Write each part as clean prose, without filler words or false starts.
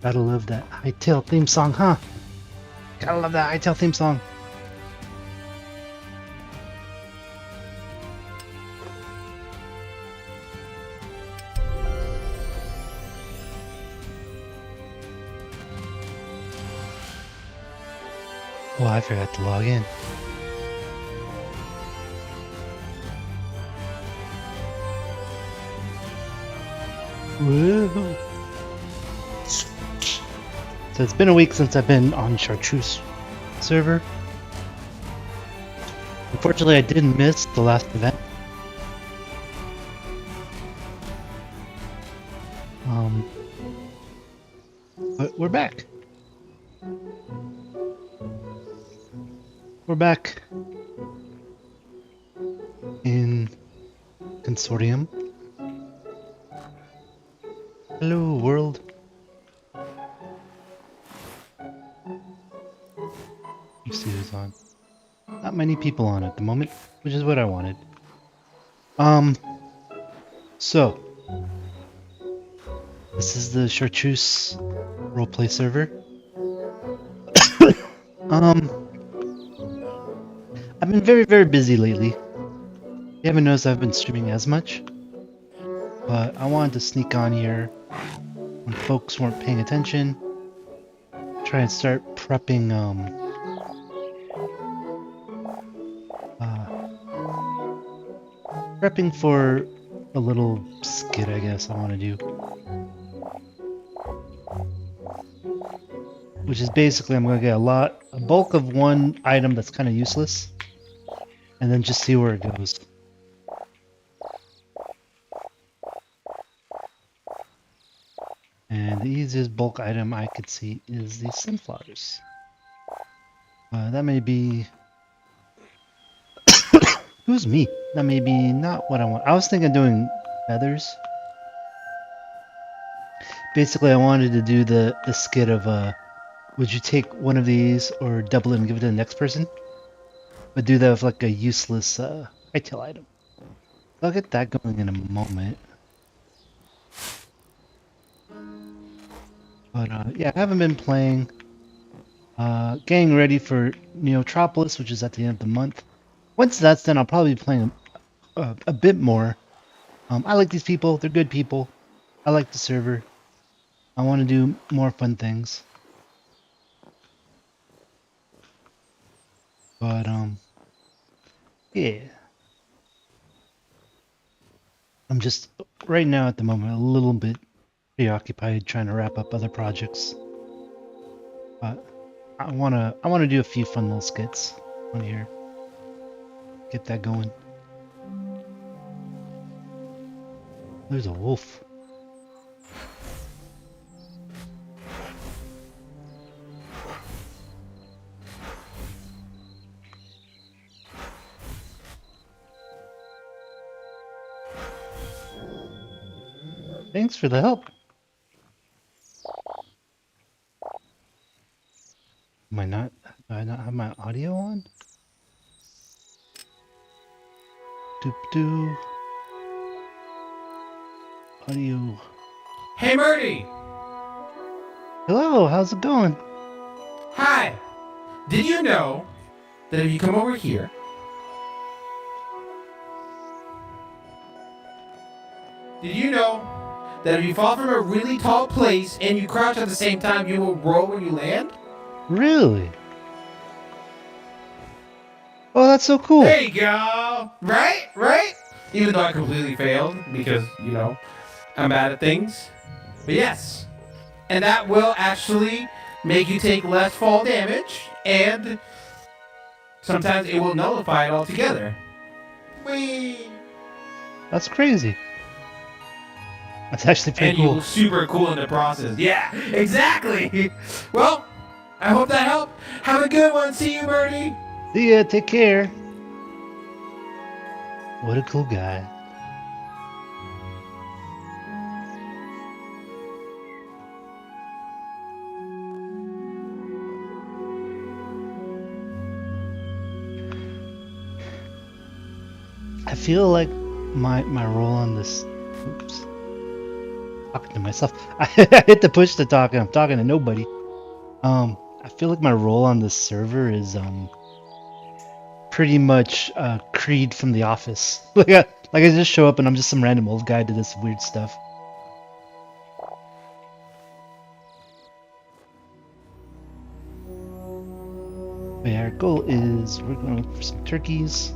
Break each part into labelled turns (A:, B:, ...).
A: Gotta love that Hytale theme song, huh? Gotta love that Hytale theme song. Oh, I forgot to log in. Whoa. So it's been a week since I've been on Chartreuse server. Unfortunately, I did miss the last event. But we're back. We're back in Consortium. Hello, world. Let's see who's on. Not many people on at the moment, which is what I wanted. So this is the Chartreuse roleplay server. I've been very busy lately. You haven't noticed I've been streaming as much, but I wanted to sneak on here when folks weren't paying attention. Try and start prepping prepping for a little skit, I guess I want to do. Which is basically I'm going to get a bulk of one item that's kind of useless, and then just see where it goes. And the easiest bulk item I could see is the sunflowers. That may be... Who's me? That may be not what I want. I was thinking of doing feathers. Basically, I wanted to do the skit of, would you take one of these or double it and give it to the next person? But do that with like a useless Hytale item. I'll get that going in a moment. But yeah, I haven't been playing. Getting ready for Neotropolis, which is at the end of the month. Once that's done, I'll probably be playing a bit more. I like these people. They're good people. I like the server. I want to do more fun things. But, yeah. I'm just, right now at the moment, a little bit preoccupied trying to wrap up other projects. But I wanna do a few fun little skits on here. Get that going. There's a wolf. Thanks for the help. Do I not have my audio on? Doop doo. Audio.
B: Hey, Murdy!
A: Hello, how's it going?
B: Hi! Did you know that if you come over here, did you know that if you fall from a really tall place and you crouch at the same time, you will roll when you land?
A: Really? Oh, that's so cool.
B: There you go! Right? Right? Even though I completely failed because, I'm bad at things. But yes. And that will actually make you take less fall damage, and sometimes it will nullify it altogether. Whee!
A: That's crazy. That's actually pretty cool.
B: And you super cool in the process. Yeah, exactly. Well, I hope that helped. Have a good one. See you, Birdie.
A: See ya, take care. What a cool guy. I feel like my role on this, oops. Talking to myself. I hit the push to talk and I'm talking to nobody. I feel like my role on this server is pretty much Creed from The Office. Like I just show up and I'm just some random old guy to this weird stuff. But yeah, our goal is we're going to look for some turkeys.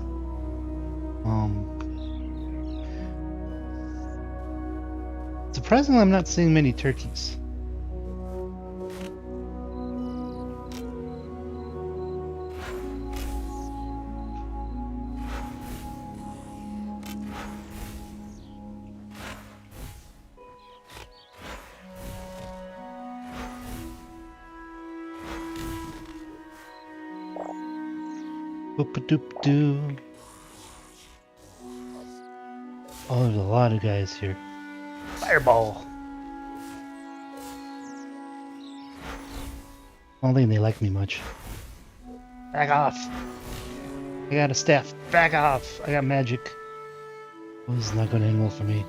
A: Surprisingly, I'm not seeing many turkeys. Boop-a-doop-doo. Oh, there's a lot of guys here. Fireball! I don't think they like me much. Back off! I got a staff. Back off! I got magic. Oh, this is not going to end well for me.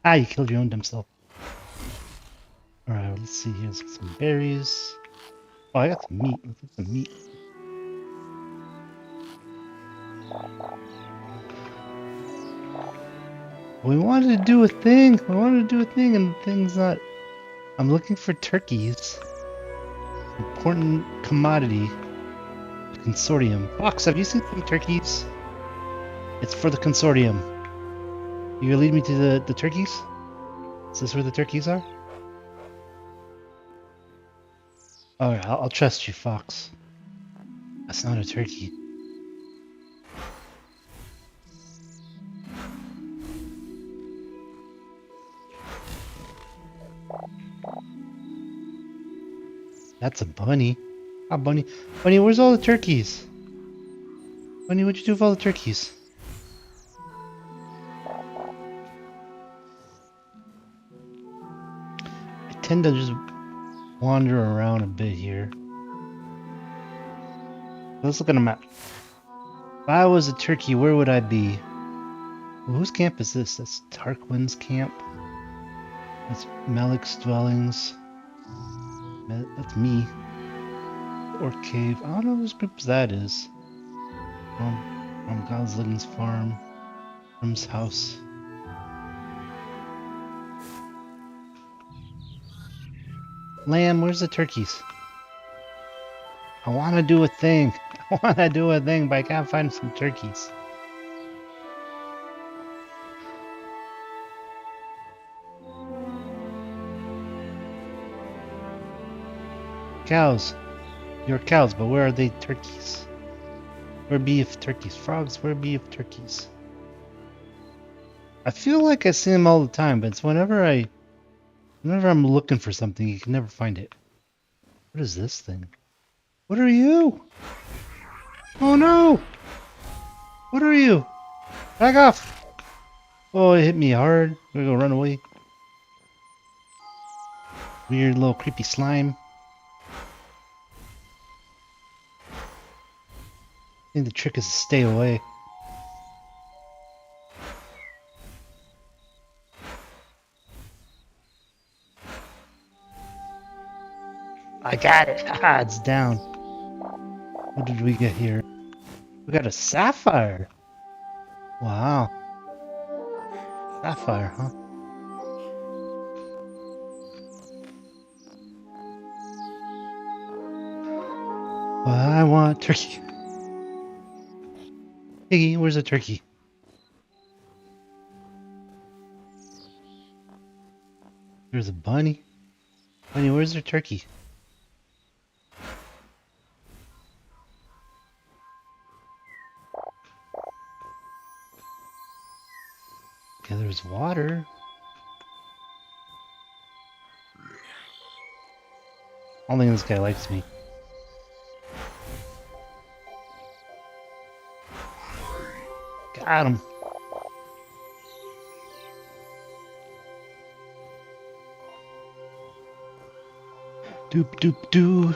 A: Ah, you killed your own damn self. Alright, let's see. Here's some berries. Oh, I got some meat. Let's get some meat. We wanted to do a thing. And the thing's not. I'm looking for turkeys. Important commodity. Consortium. Fox, have you seen some turkeys? It's for the consortium. You gonna lead me to the turkeys? Is this where the turkeys are? Alright, I'll trust you, Fox. That's not a turkey. That's a bunny. Ah, bunny. Bunny, where's all the turkeys? Bunny, what'd you do with all the turkeys? I tend to just wander around a bit here. Let's look at a map. If I was a turkey, where would I be? Well, whose camp is this? That's Tarquin's camp. That's Malik's dwellings. That's me. Or cave. I don't know whose group that is. From Gosling's farm. From his house. Lamb, where's the turkeys? I want to do a thing. I want to do a thing, but I can't find some turkeys. Cows. You're cows, but where are they turkeys? Where be if turkeys? Frogs, where be if turkeys? I feel like I see them all the time, but it's whenever I'm looking for something, you can never find it. What is this thing? What are you? Oh no! What are you? Back off! Oh, it hit me hard. I'm gonna go run away. Weird little creepy slime. I think the trick is to stay away. I got it! Ah, it's down. What did we get here? We got a sapphire! Wow. Sapphire, huh? Well, I want turkey. Piggy, where's the turkey? There's a bunny. Bunny, where's the turkey? Okay, there's water. I don't think this guy likes me. Got him. Doop doop doo.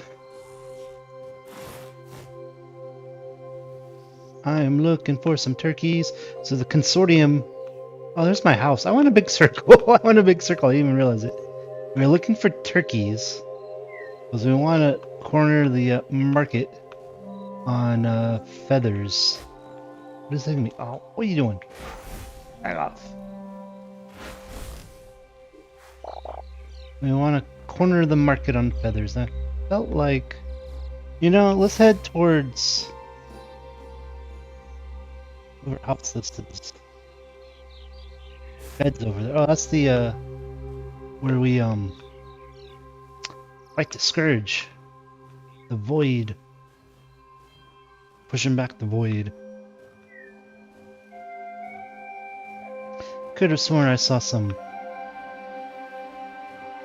A: I'm looking for some turkeys. So the consortium Oh, there's my house. I want a big circle. I want a big circle. I didn't even realize it. We're looking for turkeys because we want to corner the market on feathers. What is that gonna be? Oh, what are you doing? Back off. We want to corner the market on feathers. I felt like, let's head towards where else this is. Beds over there. Oh, that's the where we fight the scourge, the void, pushing back the void. Could have sworn I saw some.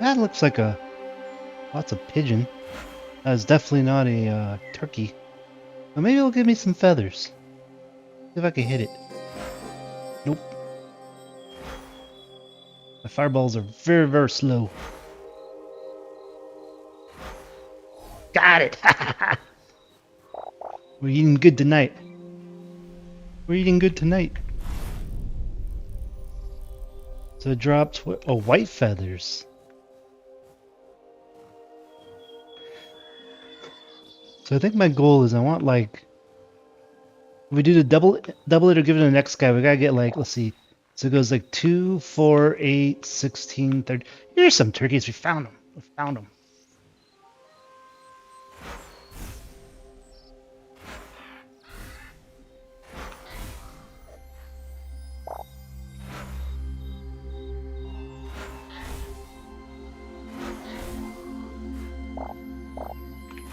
A: That looks like lots of pigeon. That is definitely not a turkey. But maybe it'll give me some feathers. See if I can hit it. Nope. My fireballs are very, very slow. Got it! We're eating good tonight. We're eating good tonight. So it dropped white feathers. So I think my goal is I want like, if we do the double it or give it to the next guy, we gotta get like, let's see. So it goes like 2, 4, 8, 16, 30. Here's some turkeys. We found them. We found them.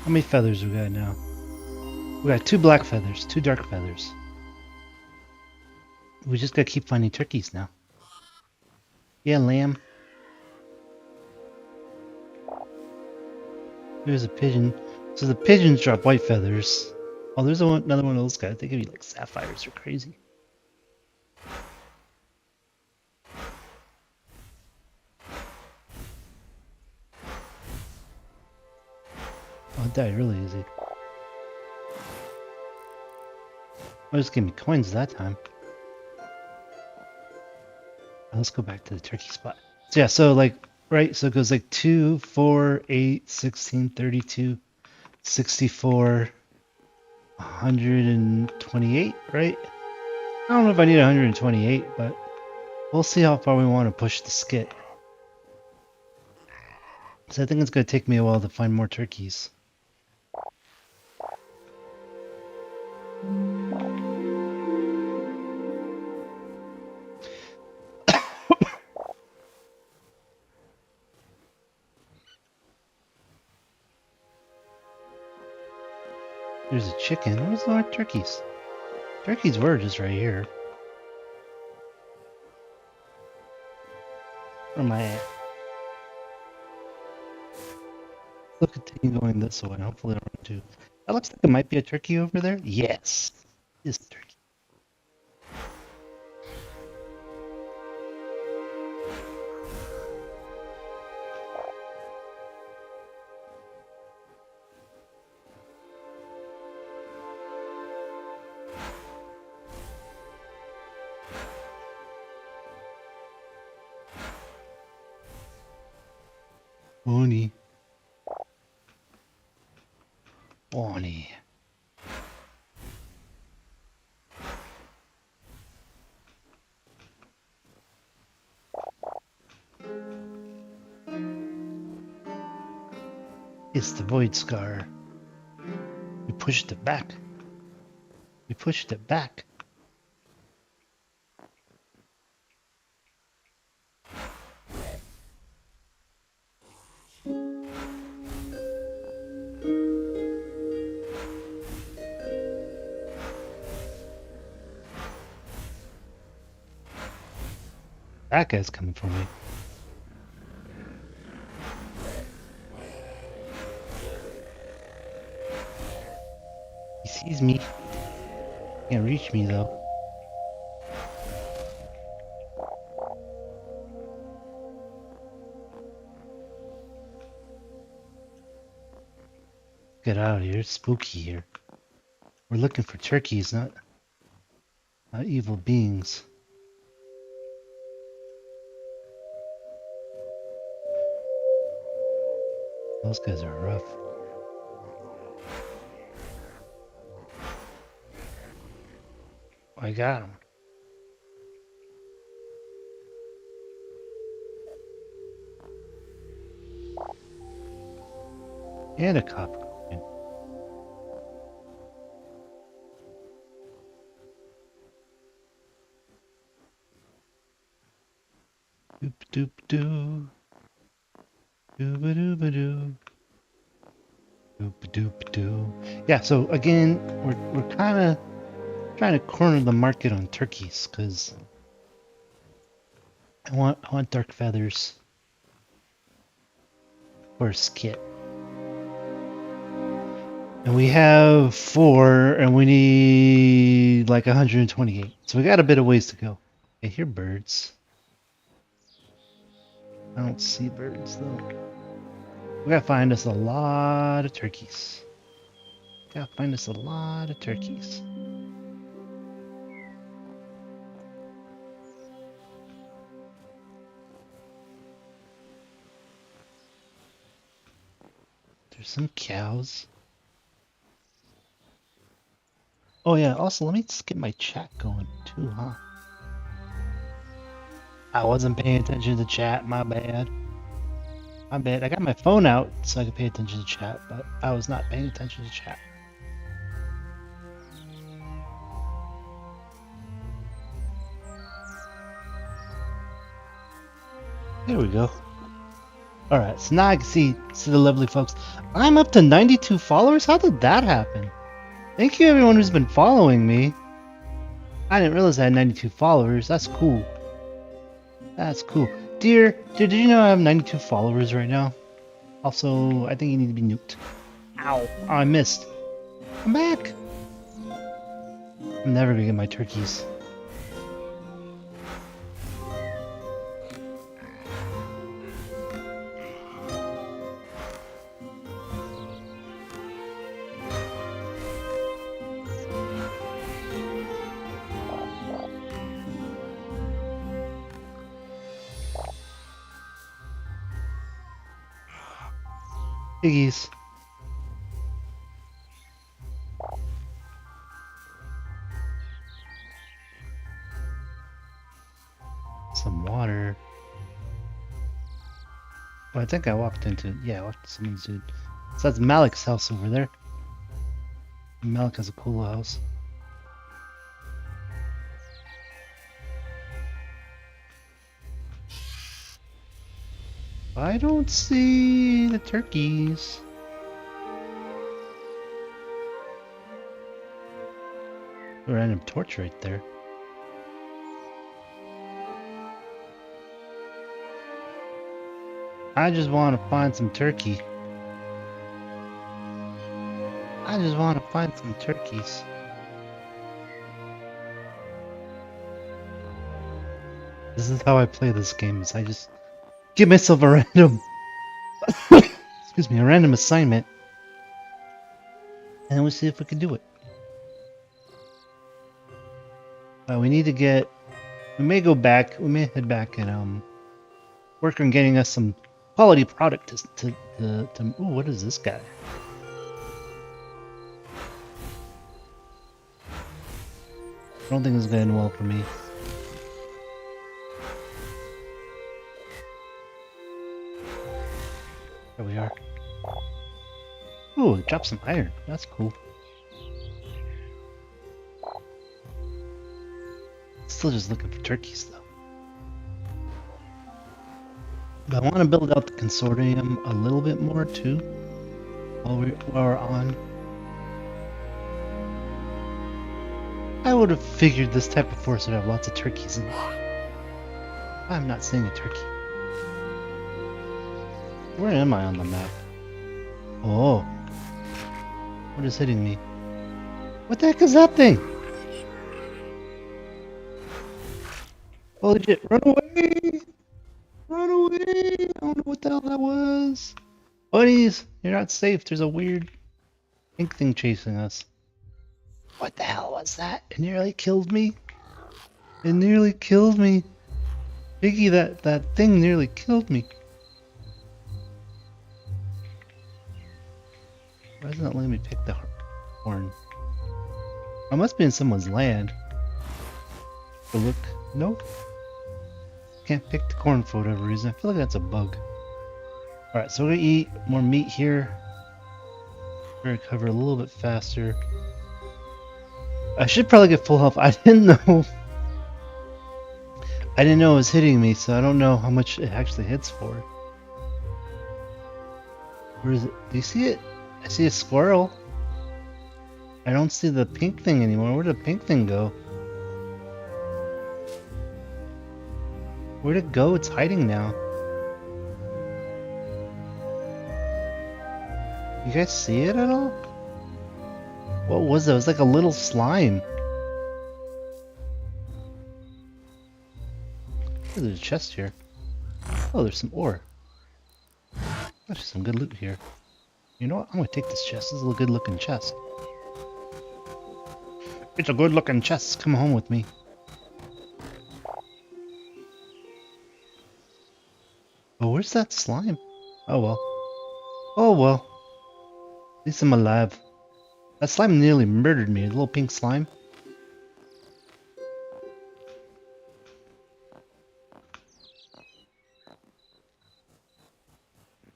A: How many feathers we got now? We got 2 black feathers, 2 dark feathers. We just gotta keep finding turkeys now. Yeah, lamb. There's a pigeon. So the pigeons drop white feathers. Oh, there's another one of those guys. They give you like sapphires. They're crazy. Oh, it died really easy. Oh, just gave me coins that time. Let's go back to the turkey spot. So yeah, so like, right, so it goes like 2, 4, 8, 16, 32, 64, 128, right? I don't know if I need 128, but we'll see how far we want to push the skit. So I think it's going to take me a while to find more turkeys. There's a chicken. Where's the turkeys? Turkeys were just right here. Where am I at? We'll continue going this way. Hopefully I don't run into. That looks like it might be a turkey over there. Yes. It's a turkey. Bonnie. Bonnie. It's the void scar. We pushed it back. We pushed it back. That guy's coming for me. He sees me. Can't reach me though. Get out of here. It's spooky here. We're looking for turkeys, not evil beings. Those guys are rough. I got him. And a copper coin. Doop doop doo. Dooba dooba doo. Doop doop doo. Yeah, so again, we're kind of trying to corner the market on turkeys because I want dark feathers for a skit. And we have 4, and we need like 128. So we got a bit of ways to go. I hear birds. I don't see birds though. We gotta find us a lot of turkeys. Gotta find us a lot of turkeys. There's some cows. Oh yeah, also let me just get my chat going too, huh? I wasn't paying attention to chat, my bad. My bad. I got my phone out so I could pay attention to chat, but I was not paying attention to chat. There we go. Alright, so now I can see the lovely folks. I'm up to 92 followers? How did that happen? Thank you everyone who's been following me. I didn't realize I had 92 followers. That's cool. That's cool. Dear, did you know I have 92 followers right now? Also, I think you need to be nuked. Ow. Oh, I missed. I'm back. I'm never gonna get my turkeys. Piggies. Some water. Well, I think I walked into, yeah, I walked into someone's dude. So that's Malik's house over there. Malik has a cool house. I don't see the turkeys. A random torch right there. I just want to find some turkey. I just want to find some turkeys. This is how I play this game, is I just give myself a random excuse me, a random assignment. And we'll see if we can do it. We need to get, we may go back, we may head back and work on getting us some quality product to ooh, what is this guy? I don't think this is going to end well for me. There we are. Ooh, drop some iron. That's cool. Still just looking for turkeys though. But I want to build out the consortium a little bit more too. While we're on. I would have figured this type of forest would have lots of turkeys in it. I'm not seeing a turkey. Where am I on the map? Oh. What is hitting me? What the heck is that thing? Oh, legit. Run away! Run away! I don't know what the hell that was. Buddies, you're not safe. There's a weird pink thing chasing us. What the hell was that? It nearly killed me. It nearly killed me. Biggie, that thing nearly killed me. Why isn't it letting me pick the horn? I must be in someone's land. But look, nope. Can't pick the corn for whatever reason. I feel like that's a bug. Alright, so we're gonna eat more meat here. We're gonna recover a little bit faster. I should probably get full health. I didn't know. I didn't know it was hitting me, so I don't know how much it actually hits for. Where is it? Do you see it? I see a squirrel. I don't see the pink thing anymore. Where did the pink thing go? Where'd it go? It's hiding now. You guys see it at all? What was it? It was like a little slime. Oh, there's a chest here. Oh, there's some ore. Actually, some good loot here. You know what? I'm gonna take this chest. This is a good looking chest. It's a good looking chest. Come home with me. Oh, where's that slime? Oh well. Oh well. At least I'm alive. That slime nearly murdered me. A little pink slime.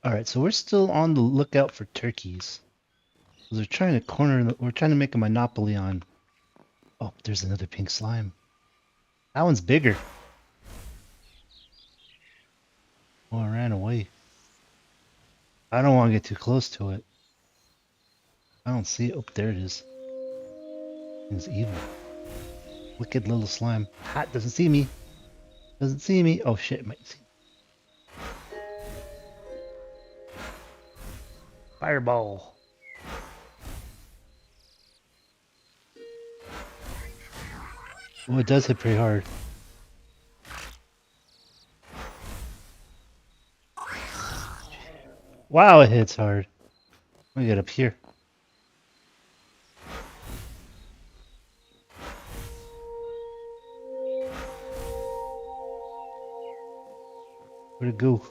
A: Alright, so we're still on the lookout for turkeys. We're trying to we're trying to make a monopoly on. Oh, there's another pink slime. That one's bigger. Oh, I ran away. I don't want to get too close to it. I don't see it. Oh, there it is. It's evil. Wicked little slime. Hot, doesn't see me. Doesn't see me. Oh shit, it might see me. Fireball. Oh, it does hit pretty hard. Wow, it hits hard. Let me get up here. Where'd it go?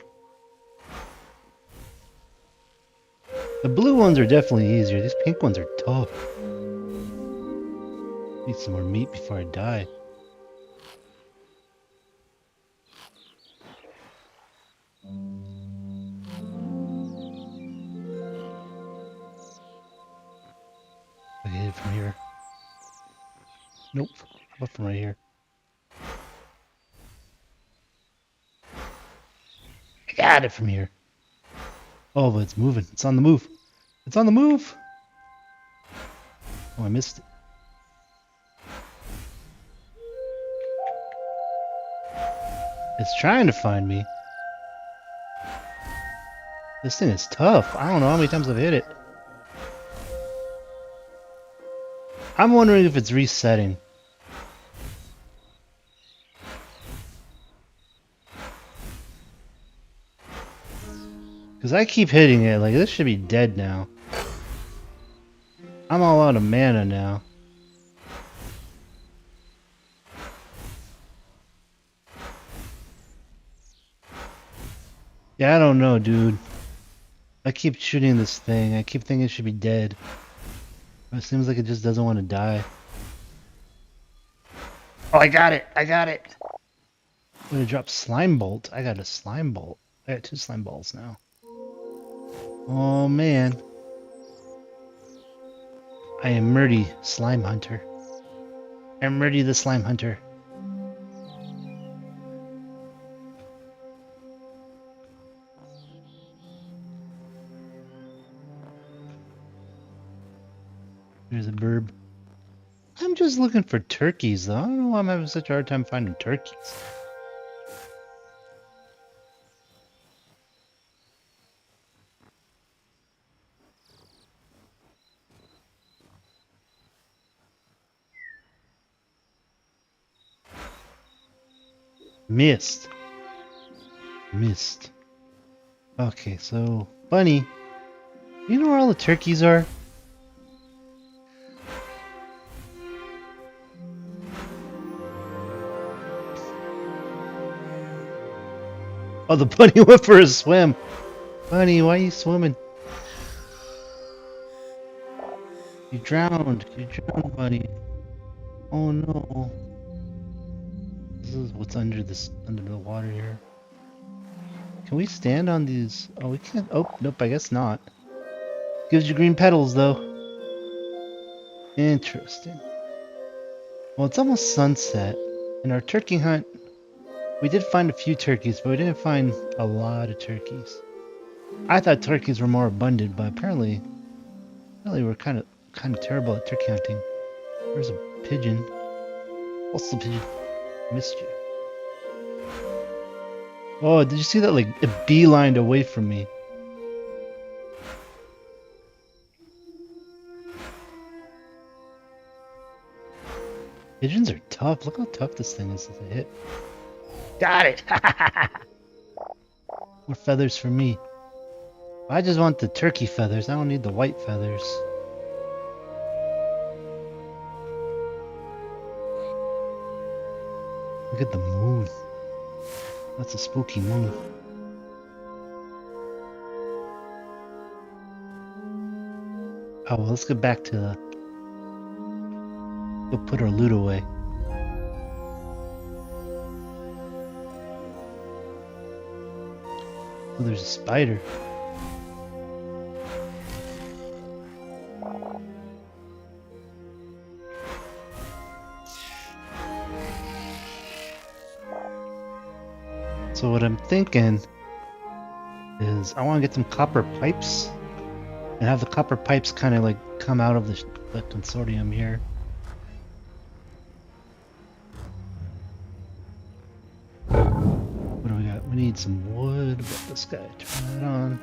A: The blue ones are definitely easier. These pink ones are tough. Need some more meat before I die. I get it from here. Nope. How about from right here? I got it from here. Oh, but it's moving. It's on the move. It's on the move. Oh, I missed it. It's trying to find me. This thing is tough. I don't know how many times I've hit it. I'm wondering if it's resetting. Because I keep hitting it. Like, this should be dead now. I'm all out of mana now. Yeah, I don't know, dude. I keep shooting this thing. I keep thinking it should be dead. It seems like it just doesn't want to die. Oh, I got it! I got it! I'm gonna drop slime bolt. I got a slime bolt. I got 2 slime balls now. Oh man. I am Murdy, Slime Hunter. I'm Murdy the Slime Hunter. There's a burb. I'm just looking for turkeys though. I don't know why I'm having such a hard time finding turkeys. Missed. Missed. Okay, so Bunny, you know where all the turkeys are? Oh, the bunny went for a swim. Bunny, why are you swimming? You drowned. You drowned, buddy. Oh no. This is what's under the water here. Can we stand on these? Oh, we can't. Oh, nope, I guess not. Gives you green petals, though. Interesting. Well, it's almost sunset. In our turkey hunt, we did find a few turkeys, but we didn't find a lot of turkeys. I thought turkeys were more abundant, but apparently we're kind of terrible at turkey hunting. There's a pigeon. Also, pigeon. Missed you. Oh, did you see that? Like, it beelined away from me. Pigeons are tough. Look how tough this thing is to hit. Got it! More feathers for me. I just want the turkey feathers. I don't need the white feathers. Look at the moon. That's a spooky moon. Oh, well, let's get back to the... Go put our loot away. Oh, there's a spider. So what I'm thinking is I want to get some copper pipes and have the copper pipes kind of like come out of the consortium here. What do we got? We need some wood. What this guy? Turn that on.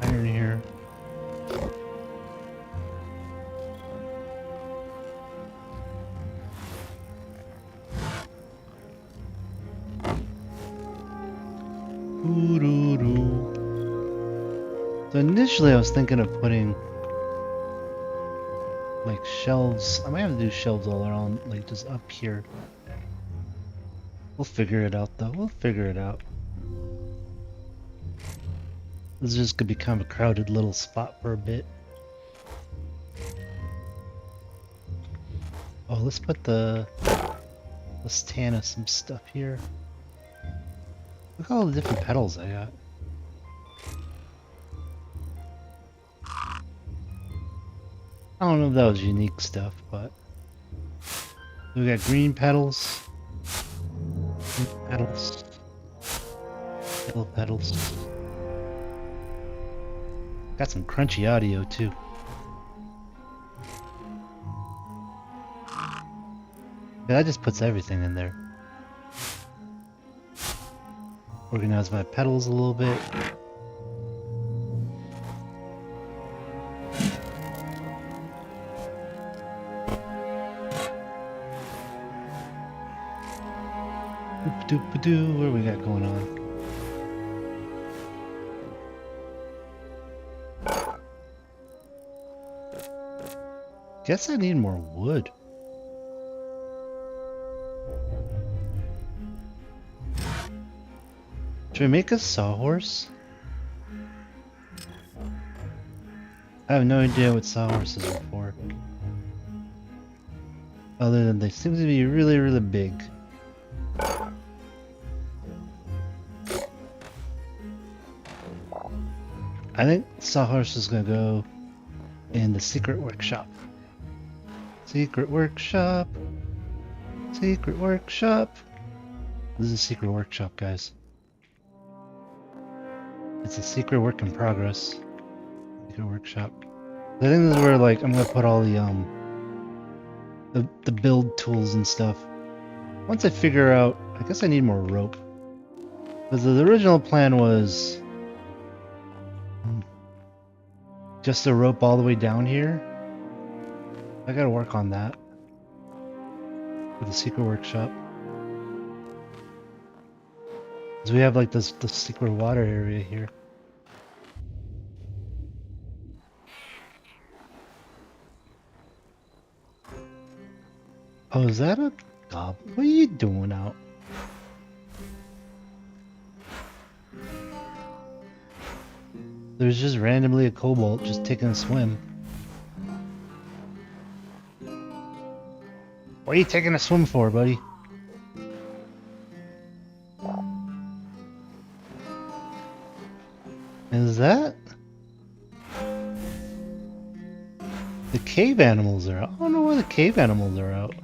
A: Iron here. So initially I was thinking of putting like shelves. I might have to do shelves all around, like just up here. We'll figure it out though. We'll figure it out. This is just gonna become a crowded little spot for a bit. Oh, let's tan us some stuff here. Look at all the different petals I got. I don't know if that was unique stuff, but we got green petals, yellow petals. Got some crunchy audio too. Yeah, that just puts everything in there. Organize my petals a little bit. Doop-a-doo, what do we got going on? Guess I need more wood. Should we make a sawhorse? I have no idea what sawhorses are for. Other than they seem to be really, really big. I think sawhorse is gonna go in the secret workshop. Secret workshop. Secret workshop. This is a secret workshop, guys. It's a secret work in progress. Secret workshop. I think this is where like I'm gonna put all the build tools and stuff. Once I figure out, I guess I need more rope. Because the original plan was just a rope all the way down here. I gotta work on that for the secret workshop. Because we have like the secret water area here. Oh, is that a goblin? What are you doing out? There's just randomly a cobalt just taking a swim. What are you taking a swim for, buddy? Is that? The cave animals are out. I don't know why the cave animals are out.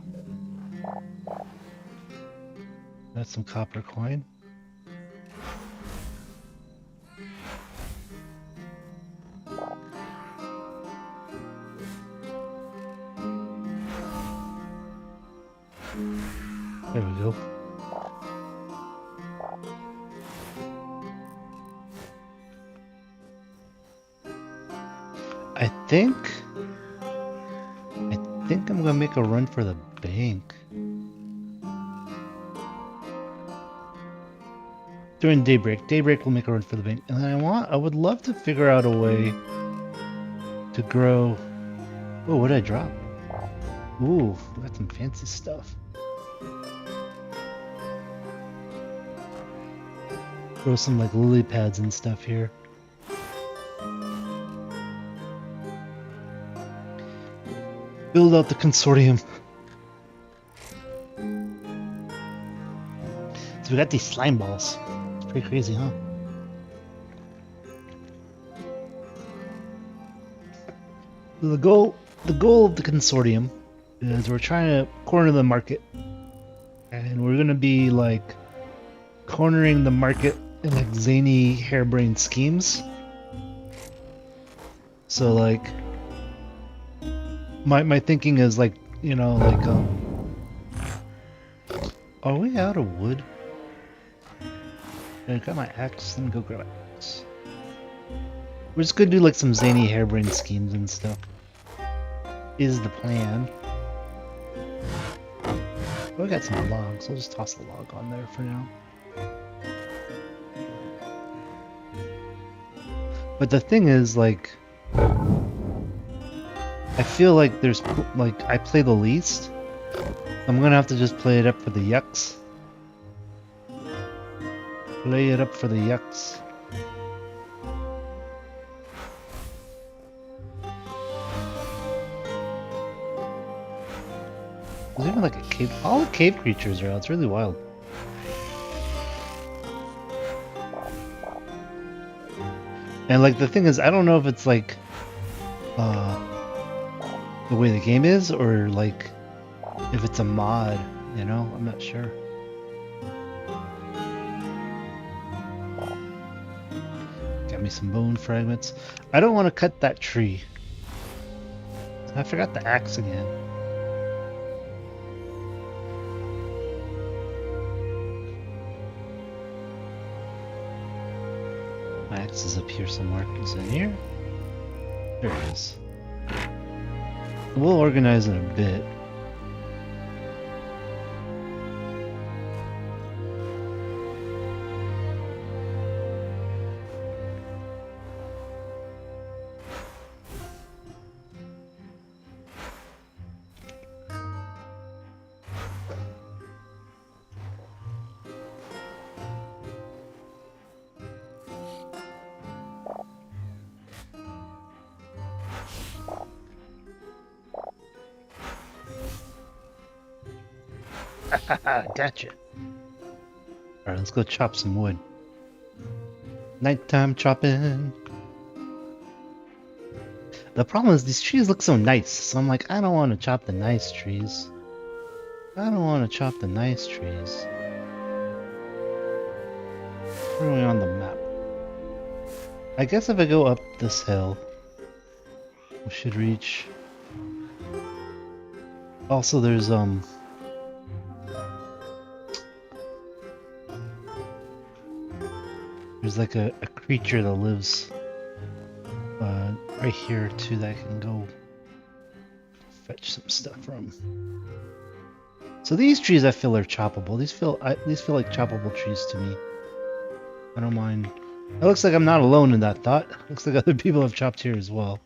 A: That's some copper coin. There we go. I think I'm gonna make a run for the bank. During daybreak. Daybreak will make a run for the bank. And I would love to figure out a way to grow. Oh, what did I drop? Ooh, we got some fancy stuff. Grow some like lily pads and stuff here. Build out the consortium. So we got these slime balls. It's pretty crazy, huh? The goal of the consortium is we're trying to corner the market, and we're gonna be like cornering the market in like zany, harebrained schemes. So like, my thinking is like, you know, like are we out of wood? I got my axe. Let me go grab my axe. We're just gonna do like some zany, harebrained schemes and stuff. Is the plan. Oh, I got some logs. I'll just toss the log on there for now. But the thing is, like, I feel like there's, like, I play the least. I'm gonna have to just play it up for the yucks. Play it up for the yucks. There's even like a cave. All the cave creatures are out. It's really wild. And like the thing is, I don't know if it's like the way the game is, or like if it's a mod. You know, I'm not sure. Got me some bone fragments. I don't want to cut that tree. I forgot the axe again. My axe is up here somewhere. Is it here? There it is. We'll organize in a bit. Gotcha. Alright, let's go chop some wood. Nighttime chopping. The problem is these trees look so nice, so I'm like, I don't want to chop the nice trees. I don't want to chop the nice trees. Where are we on the map? I guess if I go up this hill, we should reach. Also, there's like a creature that lives right here too that I can go fetch some stuff from. So these trees I feel are choppable. These feel like choppable trees to me. I don't mind. It looks like I'm not alone in that thought. Looks like other people have chopped here as well.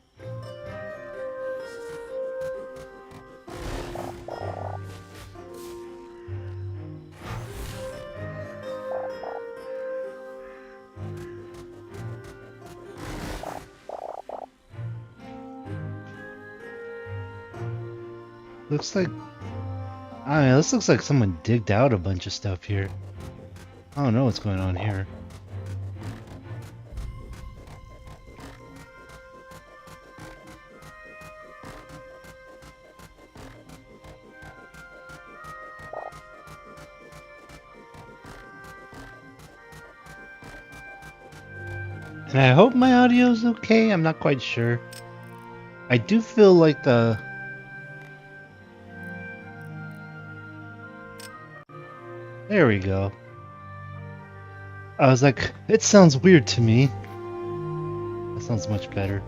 A: Looks like I mean, this looks like someone digged out a bunch of stuff here. I don't know what's going on here. And I hope my audio is okay. I'm not quite sure. I do feel like the... There we go. I was like, it sounds weird to me. That sounds much better.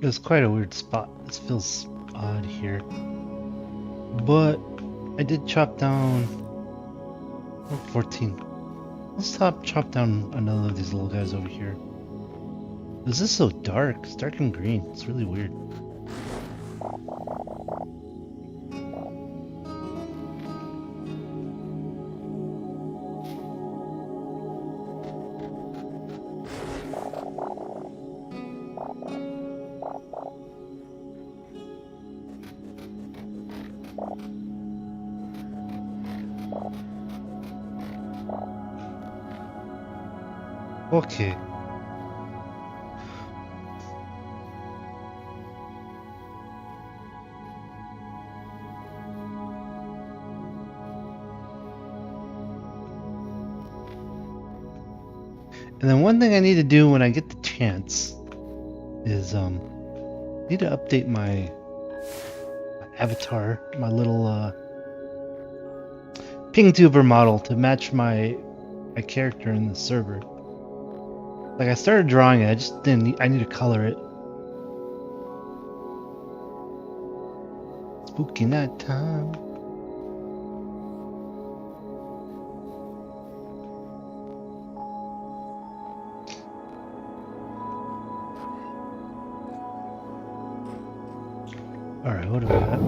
A: It was quite a weird spot. This feels odd here. But I did chop down 14. Let's chop down another of these little guys over here. This is so dark. It's dark and green. It's really weird. Okay. And then one thing I need to do when I get the chance is need to update my avatar, my little PingTuber model to match my character in the server. Like I started drawing it, I just didn't. I need to color it. Spooky night time. All right, what do we got?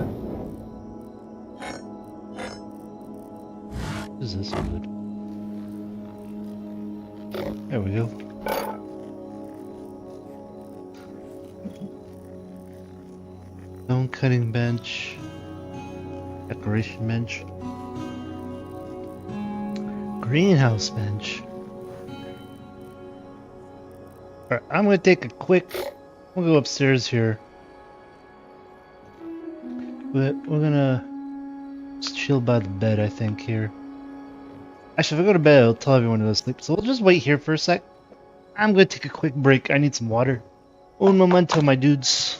A: What is this wood? There we go. Stone cutting bench. Decoration bench. Greenhouse bench. Alright, I'm gonna take a quick... We'll go upstairs here. But we're gonna just chill by the bed, I think, here. Actually, if I go to bed, I'll tell everyone to go to sleep. So we'll just wait here for a sec. I'm gonna take a quick break. I need some water. Un momento, my dudes.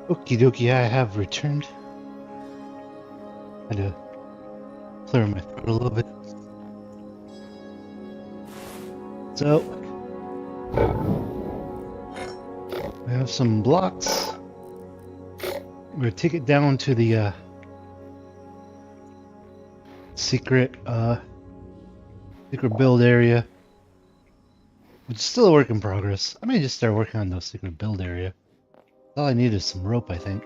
A: Okie dokie, I have returned. Had to clear my throat a little bit. So, we have some blocks. We're gonna take it down to the secret build area, which is still a work in progress. I may just start working on the secret build area. All I need is some rope, I think.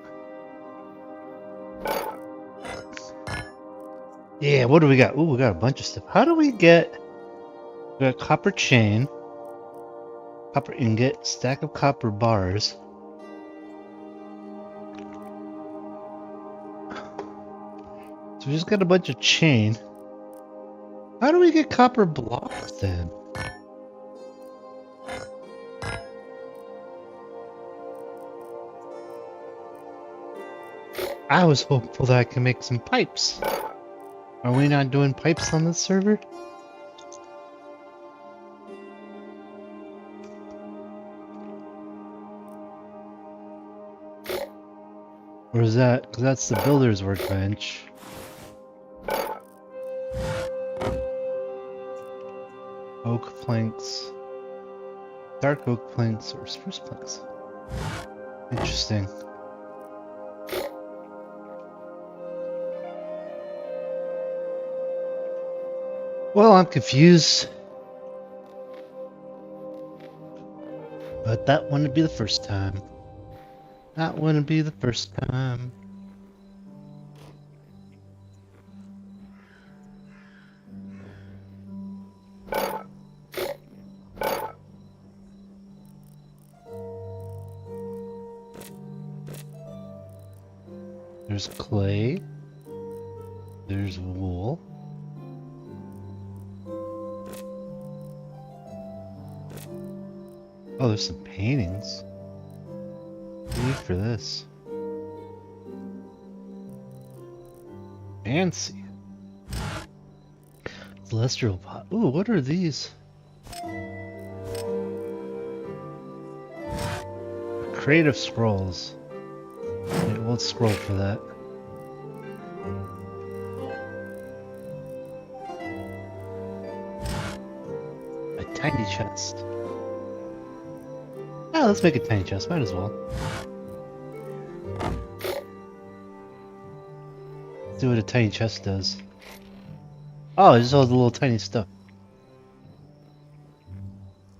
A: Yeah, what do we got? Ooh, we got a bunch of stuff. How do we get... We got copper chain, copper ingot, stack of copper bars. So we just got a bunch of chain. How do we get copper blocks then? I was hopeful that I can make some pipes. Are we not doing pipes on this server? Or is that... Because that's the builder's workbench. Oak planks. Dark oak planks or spruce planks. Interesting. Well, I'm confused. But that wouldn't be the first time. That wouldn't be the first time. There's clay. There's wool. Oh, there's some paintings. What do you need for this? Fancy. Celestial pot. Ooh, what are these? Creative scrolls. Okay, we'll scroll for that. A tiny chest. Oh, let's make a tiny chest. Might as well. Let's see what a tiny chest does. Oh, it just holds the little tiny stuff.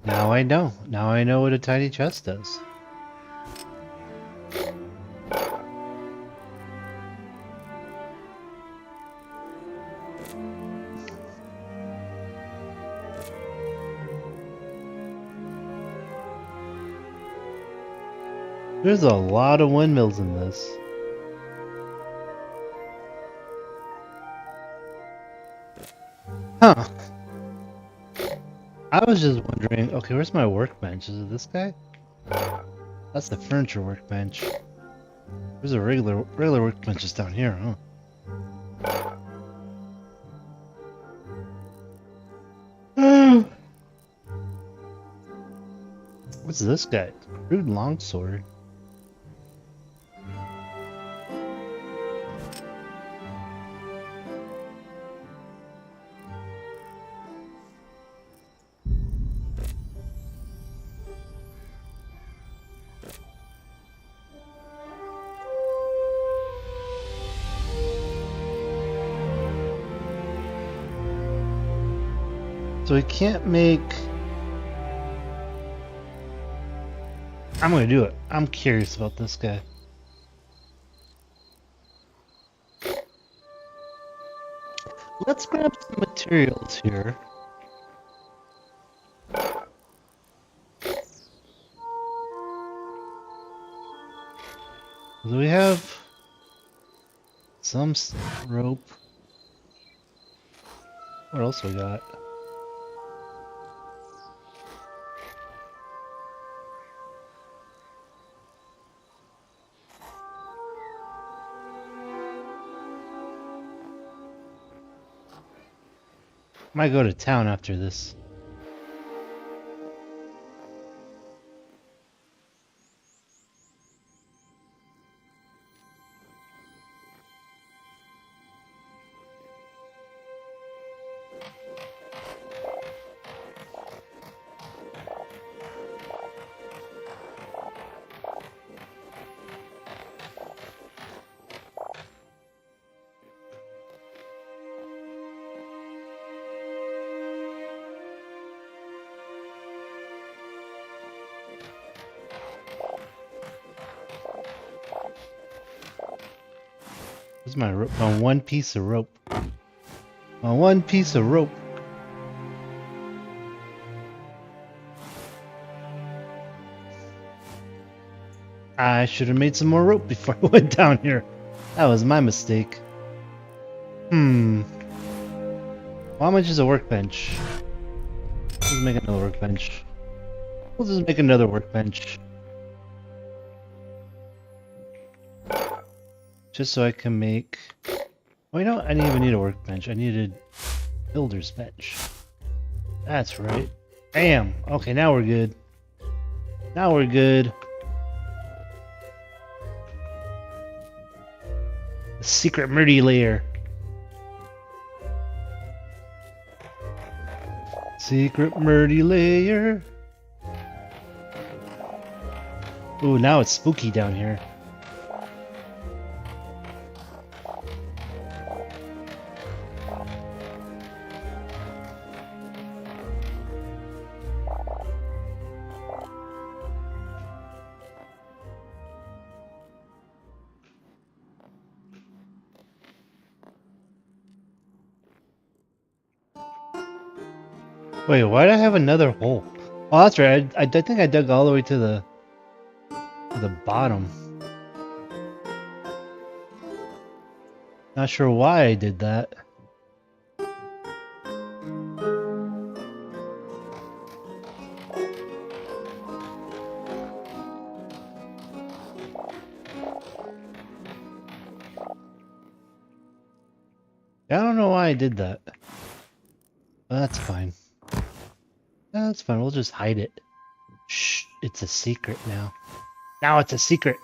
A: Now I know. Now I know what a tiny chest does. There's a lot of windmills in this. Huh. I was just wondering, okay, where's my workbench? Is it this guy? That's the furniture workbench. There's a regular workbench just down here, huh? What's this guy? Crude longsword. So we can't make... I'm gonna do it. I'm curious about this guy. Let's grab some materials here. So we have some rope. What else we got? Might go to town after this. Where's my rope? My one piece of rope. My one piece of rope. I should have made some more rope before I went down here. That was my mistake. Why much is a workbench? Let's make another workbench. We'll just make another workbench. Just so I can make... Oh, you know what? I didn't even need a workbench. I needed builder's bench. That's right. Bam! Okay, now we're good. Now we're good. The secret murdy lair. Secret murdy lair. Ooh, now it's spooky down here. Wait, why do I have another hole? Oh, that's right. I think I dug all the way to the bottom. Not sure why I did that. I don't know why I did that. But that's fine. That's fine. We'll just hide it. Shh, it's a secret now. Now it's a secret.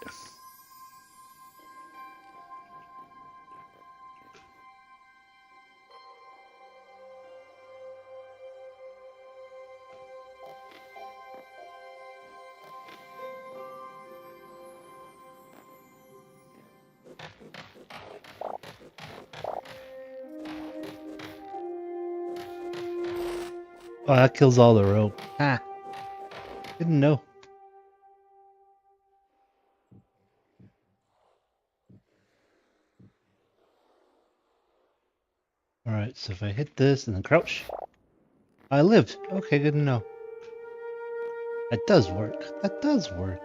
A: Oh, that kills all the rope. Ah, didn't know. Alright, so if I hit this and then crouch, I lived. Okay, good to know. That does work. That does work.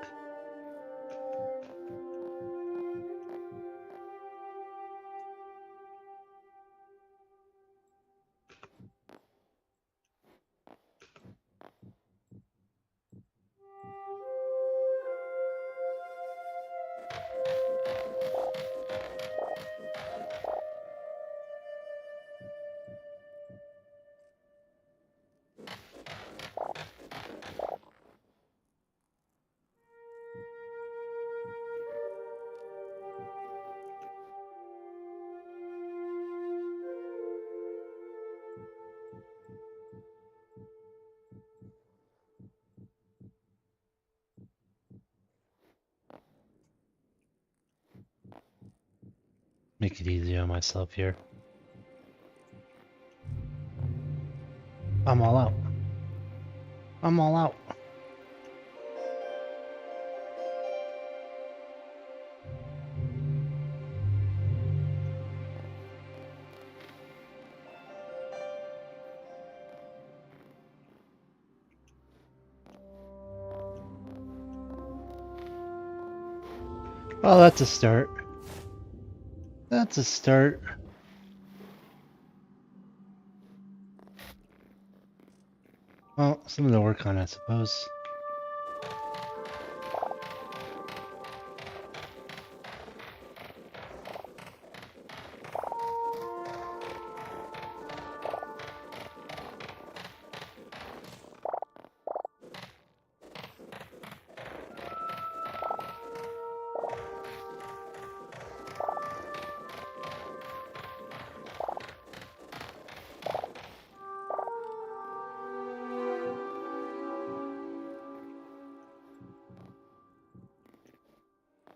A: Make it easy on myself here. I'm all out. I'm all out. Well, that's a start. That's a start. Well, something to work on, I suppose.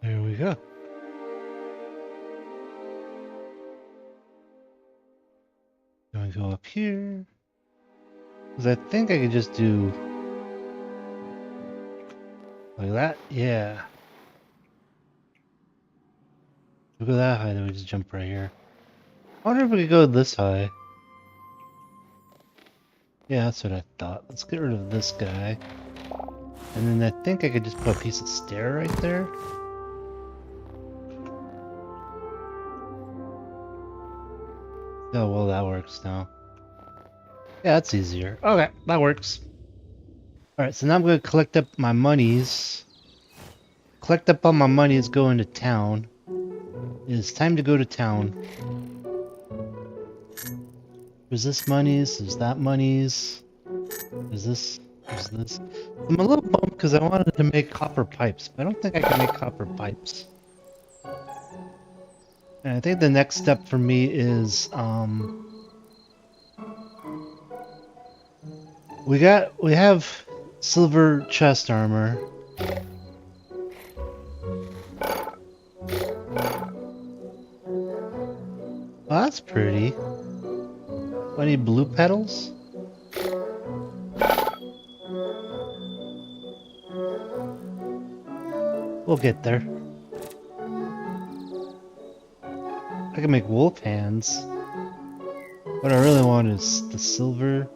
A: There we go. Going to go up here. Because I think I could just do like that. Yeah. We go that high, then we just jump right here. I wonder if we could go this high. Yeah, that's what I thought. Let's get rid of this guy. And then I think I could just put a piece of stair right there. Oh, well, that works now. Yeah, that's easier. Okay, that works. Alright, so now I'm going to collect up my monies. Collect up all my monies going to town. It is time to go to town. There's this monies, there's that monies. There's this, there's this. I'm a little bummed because I wanted to make copper pipes, but I don't think I can make copper pipes. And I think the next step for me is, we have silver chest armor. Oh, that's pretty. I need blue petals? We'll get there. I can make wolf hands. What I really want is the silver.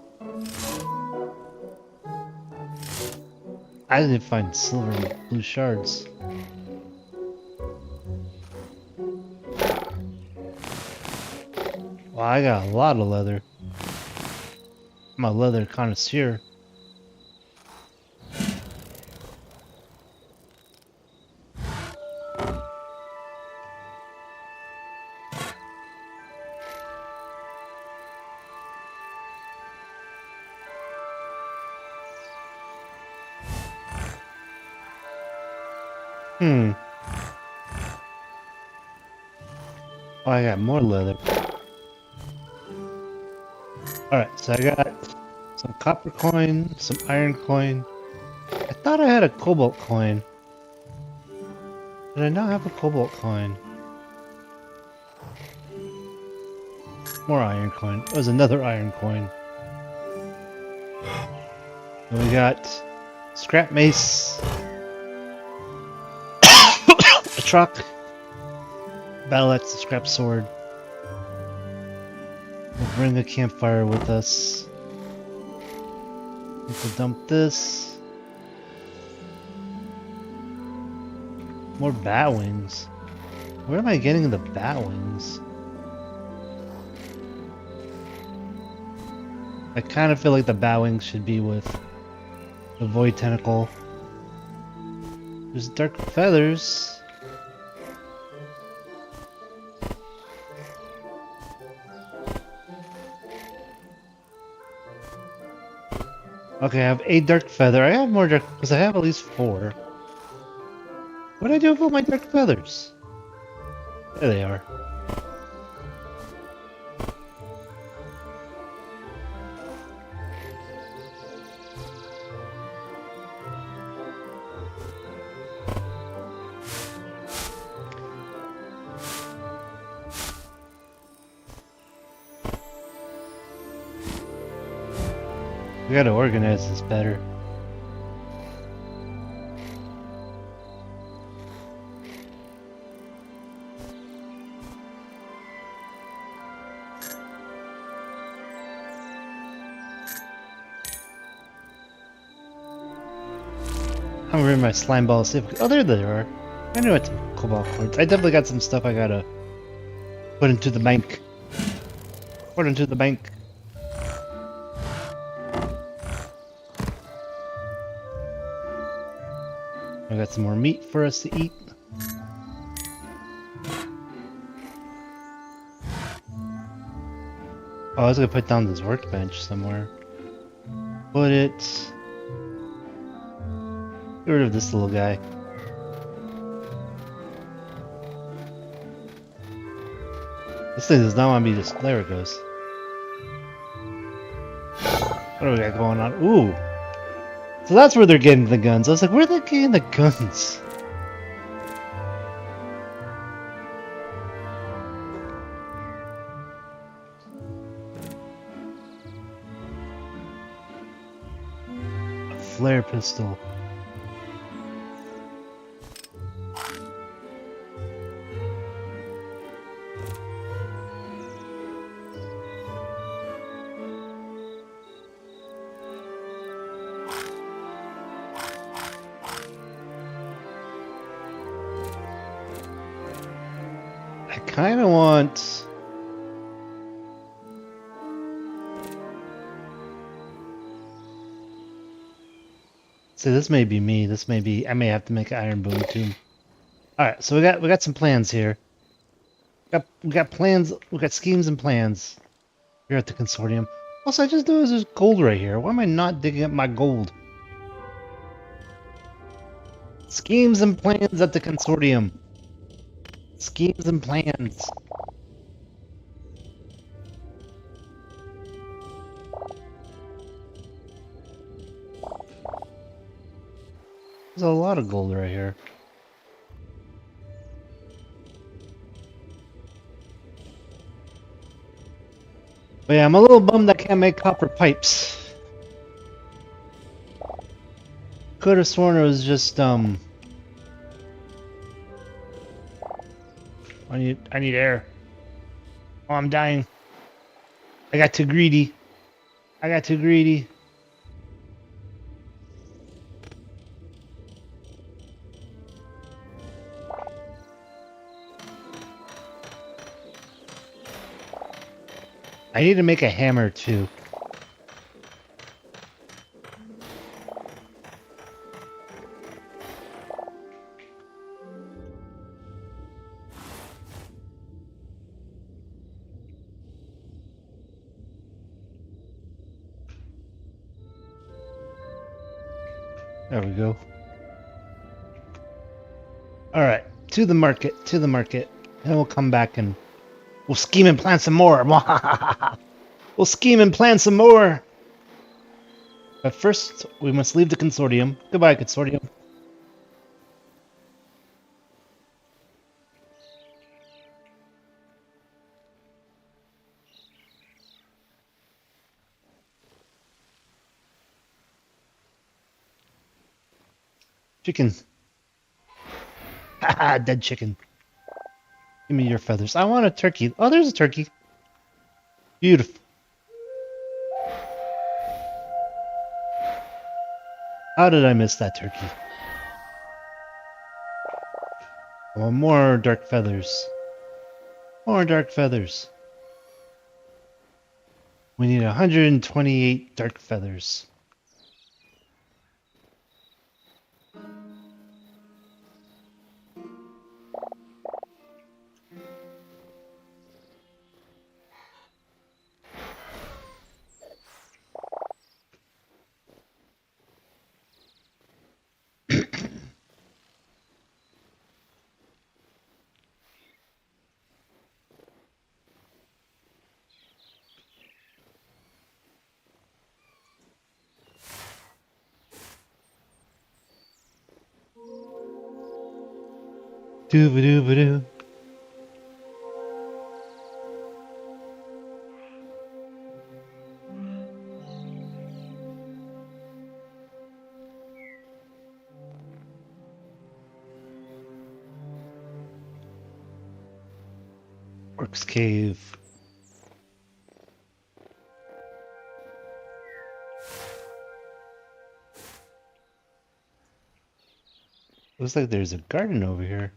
A: I didn't find silver and blue shards. Wow, I got a lot of leather. I'm a leather connoisseur. Oh, I got more leather. Alright, so I got some copper coin, some iron coin. I thought I had a cobalt coin. Did I not have a cobalt coin? More iron coin. There's another iron coin. And we got scrap mace, a truck, battle axe, a scrap sword. We'll bring a campfire with us. We can dump this. More bat wings. Where am I getting the bat wings? I kind of feel like the bat wings should be with the void tentacle. There's dark feathers. Okay, I have a dark feather. I have more dark because I have at least 4. What did I do with all my dark feathers? There they are. We gotta organize this better. I'm reading my slime balls. Oh, there they are. I knew it's cobalt quartz. I definitely got some stuff I gotta put into the bank. Put into the bank. I got some more meat for us to eat. Oh, I was gonna put down this workbench somewhere. Put it. Get rid of this little guy. This thing does not want me to. There it goes. What do we got going on? Ooh! So that's where they're getting the guns. I was like, where are they getting the guns? A flare pistol. I kind of want... See, this may be me. This may be... I may have to make an iron bone tomb. Alright, so we got some plans here. We got plans, we got schemes and plans here at the consortium. Also, I just noticed there's gold right here. Why am I not digging up my gold? Schemes and plans at the consortium. Schemes and plans. There's a lot of gold right here. But yeah, I'm a little bummed I can't make copper pipes. Could have sworn it was just I need air. Oh, I'm dying. I got too greedy. I got too greedy. I need to make a hammer too. There we go. Alright, to the market, to the market. And we'll come back and we'll scheme and plan some more. We'll scheme and plan some more. But first, we must leave the consortium. Goodbye, consortium. Chicken. Haha, dead chicken. Give me your feathers. I want a turkey. Oh, there's a turkey. Beautiful. How did I miss that turkey? I want more dark feathers. More dark feathers. We need 128 dark feathers. Doo-ba-doo-ba-doo. Orc's Cave. Looks like there's a garden over here.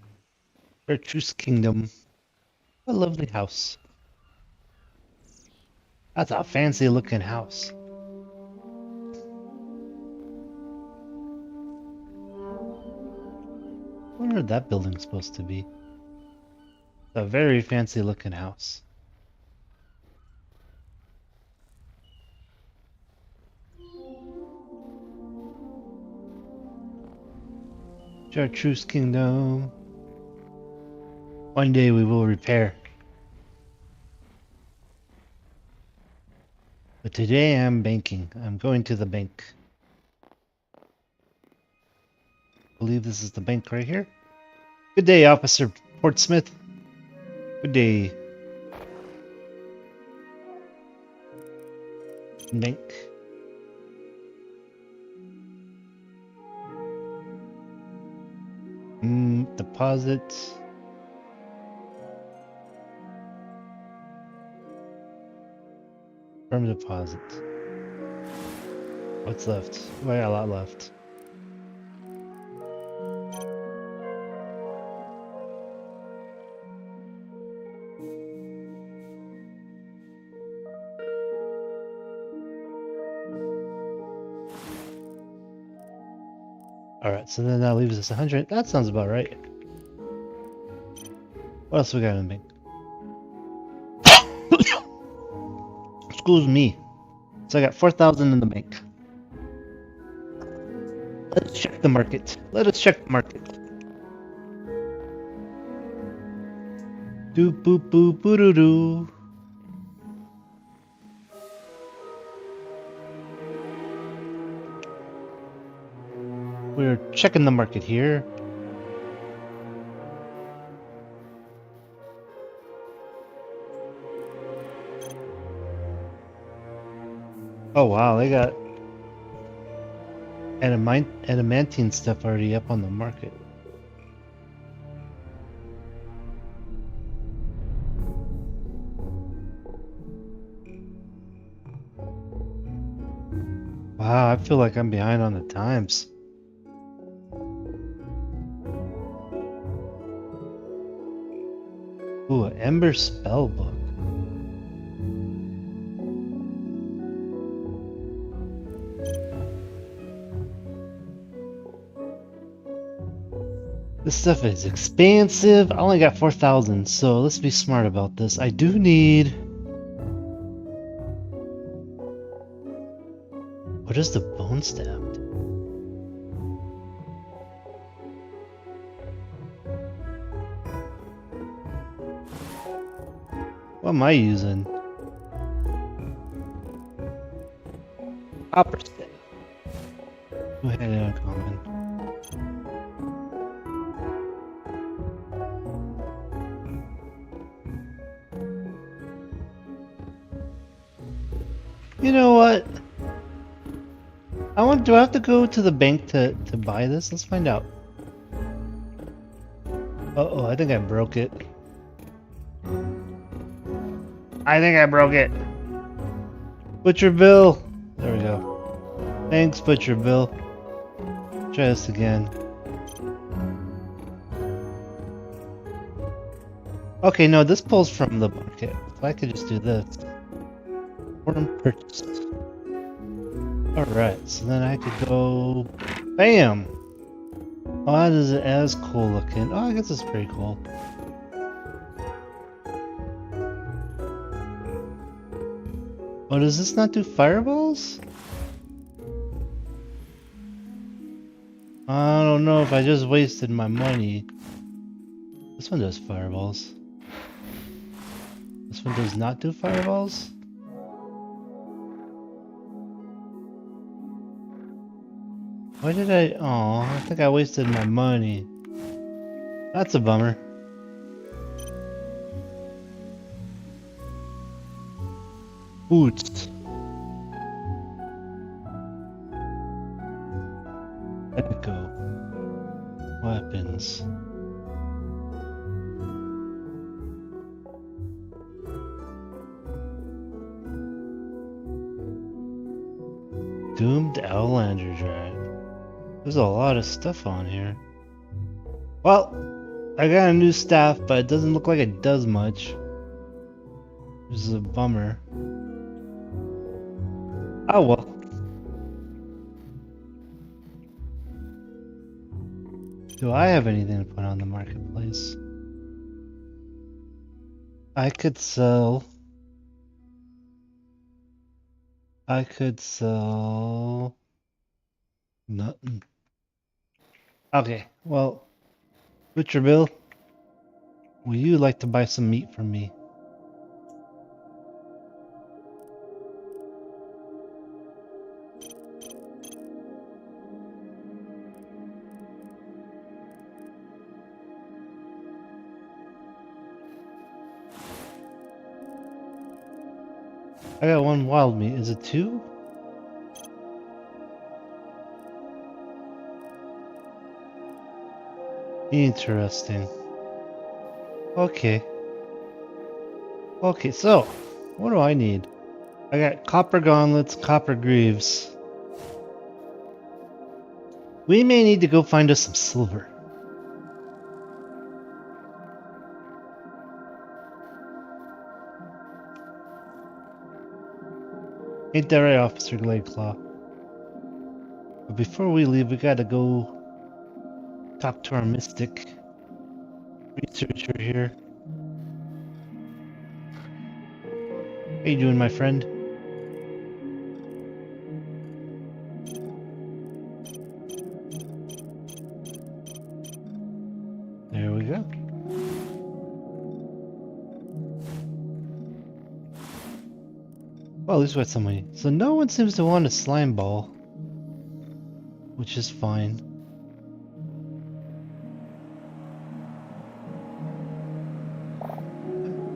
A: Chartreuse Kingdom. A lovely house. That's a fancy looking house. I wonder what that building's supposed to be. It's a very fancy looking house. Chartreuse Kingdom. One day we will repair. But today I'm banking. I'm going to the bank. I believe this is the bank right here. Good day, Officer Portsmouth. Good day. Bank. Deposit. Firm deposit. What's left? Oh, I got a lot left. Alright, so then that leaves us 100. That sounds about right. What else we got in the bank? Excuse me. So I got 4,000 in the bank. Let's check the market. Let us check the market. Doop boop boop boo doo doo. We're checking the market here. Oh wow, they got adamantine stuff already up on the market. Wow, I feel like I'm behind on the times. Ooh, an Ember Spellbook. This stuff is expensive. I only got 4,000, so let's be smart about this. I do need... What is the bone stabbed? What am I using? Copper staff. Go ahead and uncommon. You know what? Do I have to go to the bank to buy this? Let's find out. Uh-oh, I think I broke it. I think I broke it. Butcher Bill. There we go. Thanks, Butcher Bill. Try this again. Okay, no, this pulls from the market. So I could just do this. Order purchased. Alright, so then I could go... Bam! Oh, that isn't as cool looking. Oh, I guess it's pretty cool. Oh, does this not do fireballs? I don't know if I just wasted my money. This one does fireballs. This one does not do fireballs? Why did I... Oh, I think I wasted my money. That's a bummer. Boots. Echo. Weapons. Doomed Outlander Drive. There's a lot of stuff on here. Well, I got a new staff, but it doesn't look like it does much. This is a bummer. Oh well. Do I have anything to put on the marketplace? I could sell... Nothing. Okay, well, Butcher Bill, would you like to buy some meat from me? I got one wild meat. Is it two? Interesting. Okay. Okay, so, what do I need? I got copper gauntlets, copper greaves. We may need to go find us some silver. Ain't that right, Officer Gladeclaw? But before we leave, we gotta go talk to our mystic researcher here. How you doing, my friend? There we go. Well, at least we got somebody. So no one seems to want a slime ball, which is fine.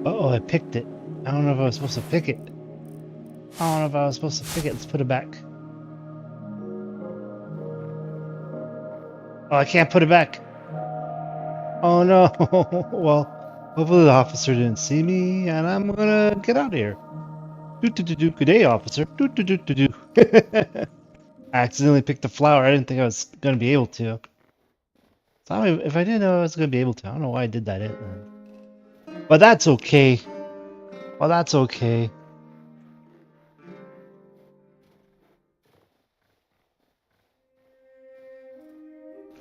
A: Uh-oh, I picked it. I don't know if I was supposed to pick it. I don't know if I was supposed to pick it. Let's put it back. Oh, I can't put it back. Oh no. Well, hopefully the officer didn't see me, and I'm gonna get out of here. Do-do-do-do. Good day, officer. Do-do-do-do-do. I accidentally picked the flower. I didn't think I was gonna be able to. So I don't, if I didn't know I was gonna be able to, I don't know why I did that. But that's okay. Well, that's okay.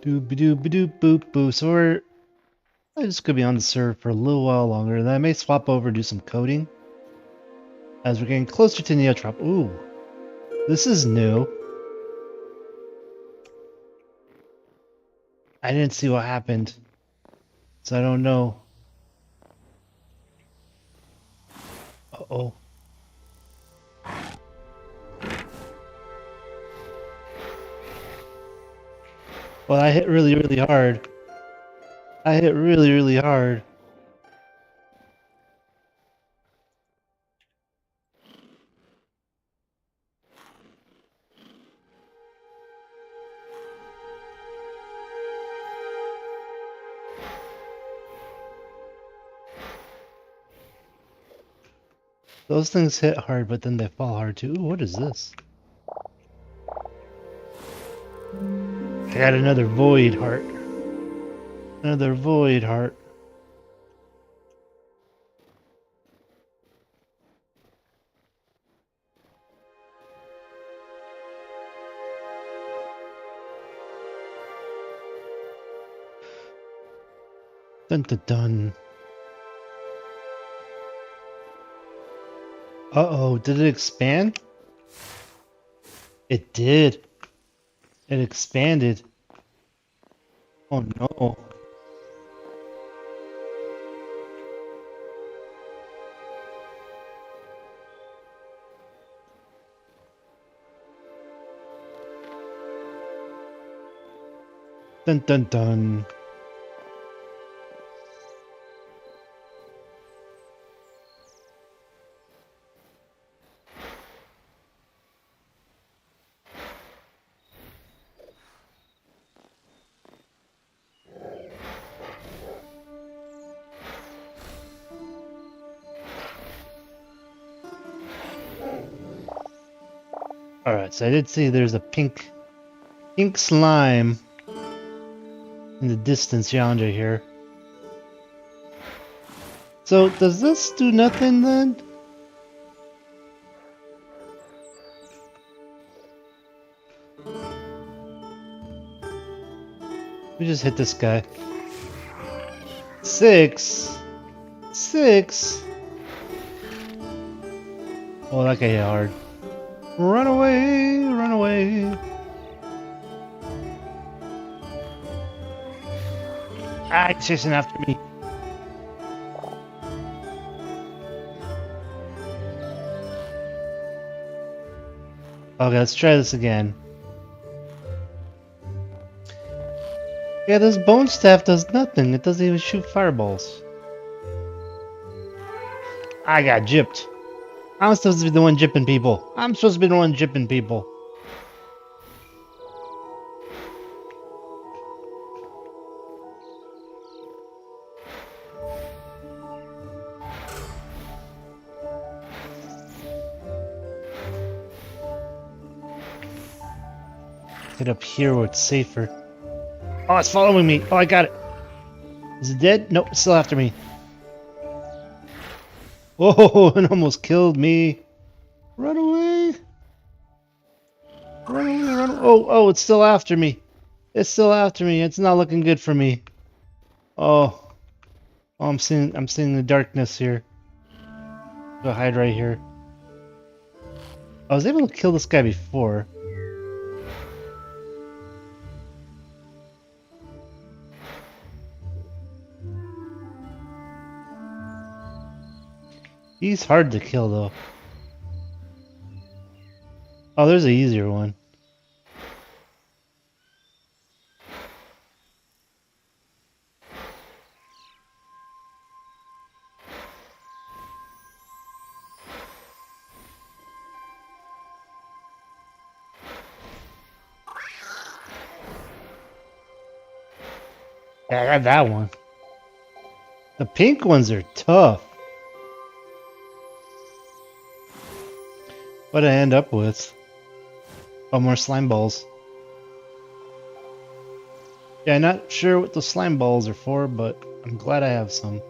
A: Doop-a-doop-a-doop-boop-boo. So we're just gonna be on the server for a little while longer. Then I may swap over and do some coding as we're getting closer to Neotrop. Ooh, this is new. I didn't see what happened, so I don't know. Uh-oh. Well, I hit really, really hard. I hit really, really hard. Those things hit hard, but then they fall hard too. Ooh, what is this? I got another void heart. Another void heart. Dun dun dun. Uh-oh, did it expand? It did. It expanded. Oh no. Dun dun dun. Alright, so I did see there's a pink slime in the distance yonder here. So does this do nothing then? We just hit this guy. 6. Oh, that guy hit hard. Run away, run away. Ah, he's chasing after me. Okay, let's try this again. Yeah, this bone staff does nothing. It doesn't even shoot fireballs. I got gypped. I'm supposed to be the one gypping people. I'm supposed to be the one gypping people. Get up here where it's safer. Oh, it's following me. Oh, I got it. Is it dead? Nope, it's still after me. Oh, it almost killed me. Run away. Run away, run away. Oh, it's still after me. It's still after me. It's not looking good for me. Oh, oh I'm seeing the darkness here. Go hide right here. I was able to kill this guy before. He's hard to kill though. Oh, there's an easier one. Yeah, I got that one. The pink ones are tough. What did I end up with? Oh, more slime balls. Yeah, not sure what the slime balls are for, but I'm glad I have some.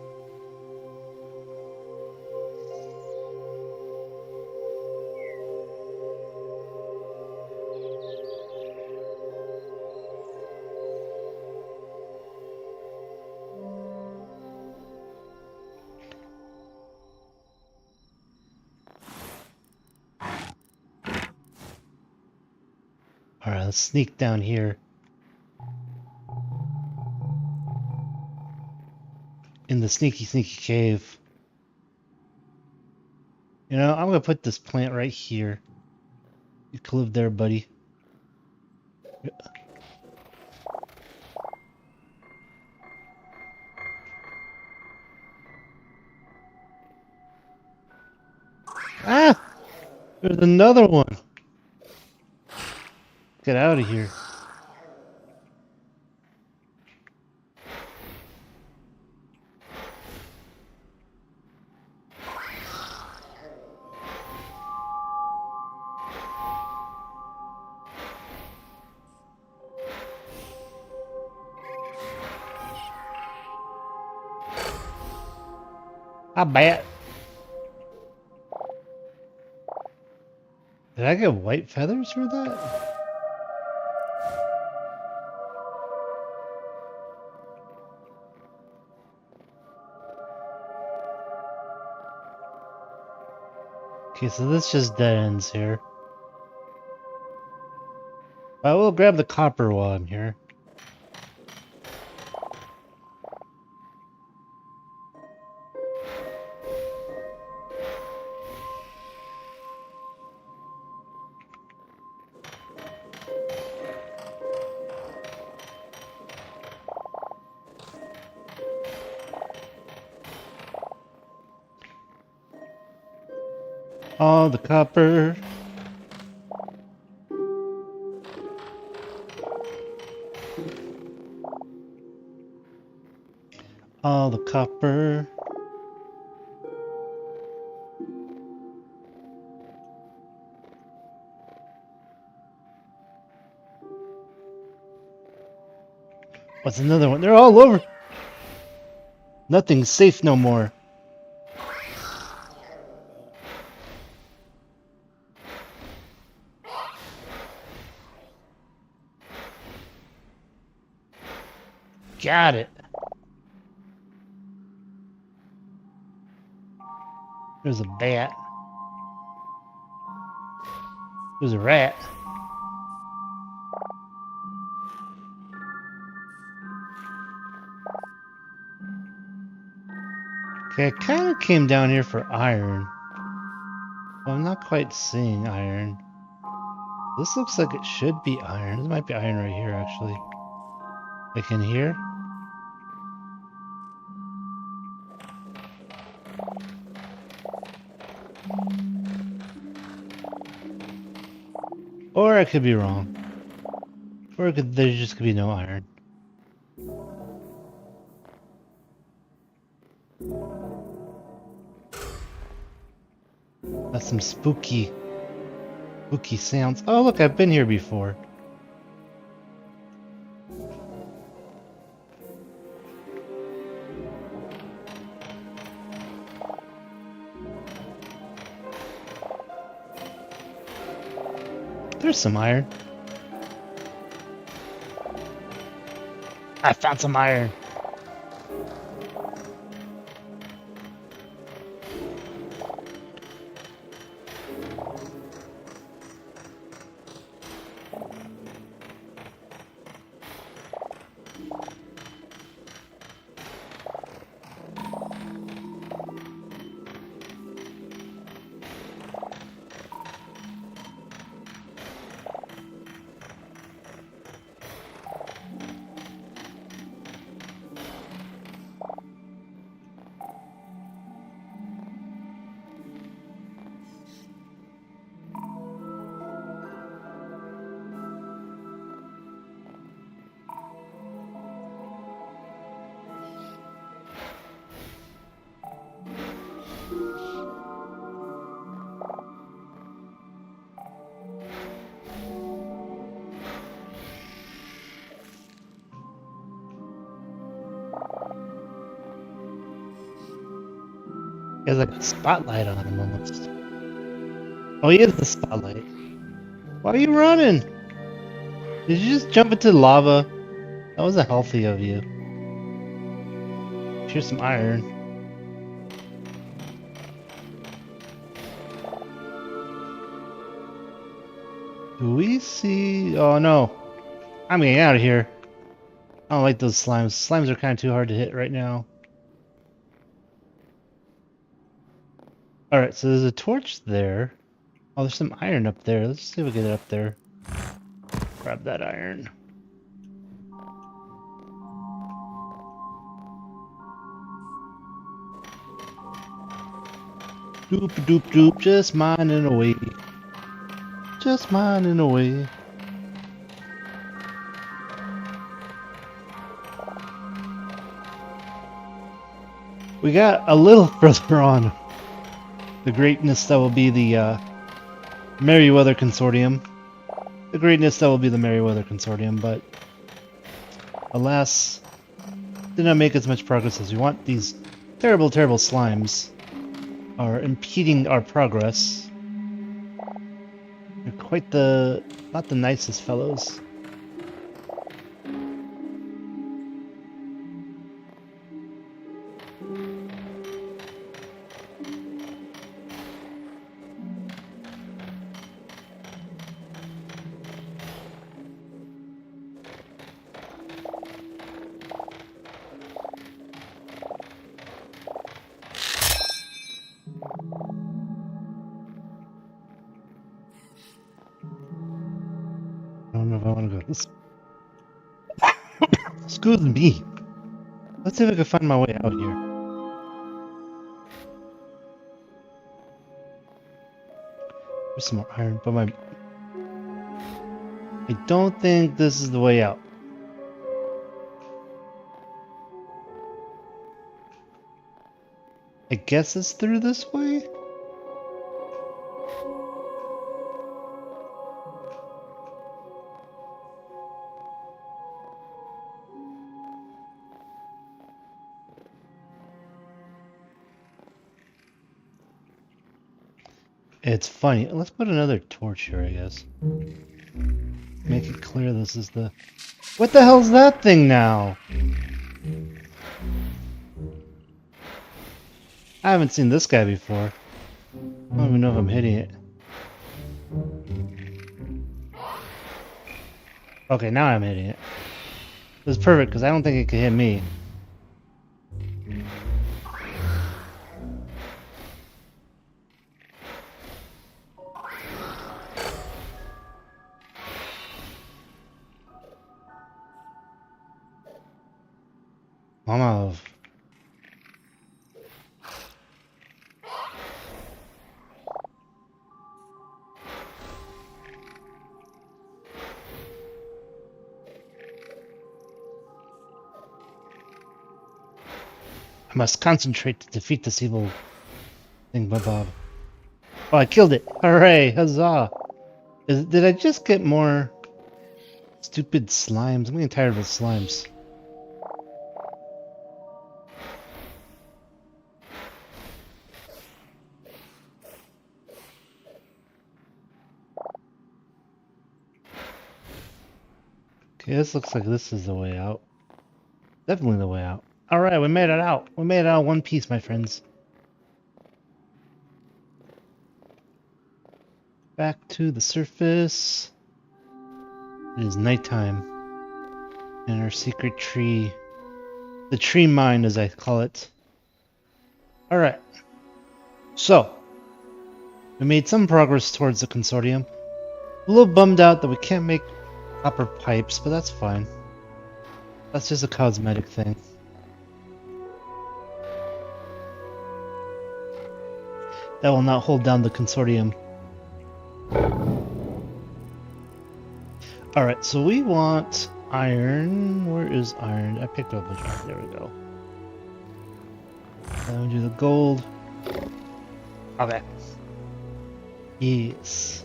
A: Alright, let's sneak down here. In the sneaky cave. You know, I'm gonna put this plant right here. You can live there, buddy. Ah! There's another one! Get out of here. I bet. Did I get white feathers for that? Okay, so this just dead ends here. I will grab the copper while I'm here. All the copper. All the copper. What's another one? They're all over. Nothing's safe no more. Got it. There's a bat. There's a rat. Okay, I kind of came down here for iron. Well, I'm not quite seeing iron. This looks like it should be iron. This might be iron right here, actually. Like in here. Or I could be wrong. Or there just could be no iron. That's some spooky sounds. Oh, look, I've been here before. There's some iron. I found some iron. He has like a spotlight on him almost. Oh, he is the spotlight. Why are you running? Did you just jump into lava? That wasn't healthy of you. Here's some iron. Do we see... Oh no. I'm getting out of here. I don't like those slimes. Slimes are kind of too hard to hit right now. Alright, so there's a torch there. Oh, there's some iron up there. Let's see if we can get it up there. Grab that iron. Doop doop doop, just mining away. Just mining away. We got a little further on the greatness that will be the Merryweather Consortium. The greatness that will be the Merryweather Consortium, but alas, did not make as much progress as we want. These terrible, terrible slimes are impeding our progress. They're quite the... not the nicest fellows. I don't know if I want to go this. Excuse me. Let's see if I can find my way out here. There's some more iron, but I don't think this is the way out. I guess it's through this way? It's funny. Let's put another torch here, I guess. Make it clear this is the... What the hell's that thing now? I haven't seen this guy before. I don't even know if I'm hitting it. Okay, now I'm hitting it. This is perfect because I don't think it can hit me. Mama. I must concentrate to defeat this evil thing, Bob. Oh, I killed it! Hooray! Huzzah! Did I just get more stupid slimes? I'm getting tired of the slimes. Okay, this looks like this is the way out. Definitely the way out. All right, we made it out. We made it out in one piece, my friends. Back to the surface. It is nighttime. And our secret tree. The tree mine, as I call it. All right. So, we made some progress towards the consortium. A little bummed out that we can't make copper pipes, but that's fine. That's just a cosmetic thing. That will not hold down the consortium. Alright, so we want iron. Where is iron? I picked up a bunch of iron. There we go. Then we do the gold. Okay. Yes.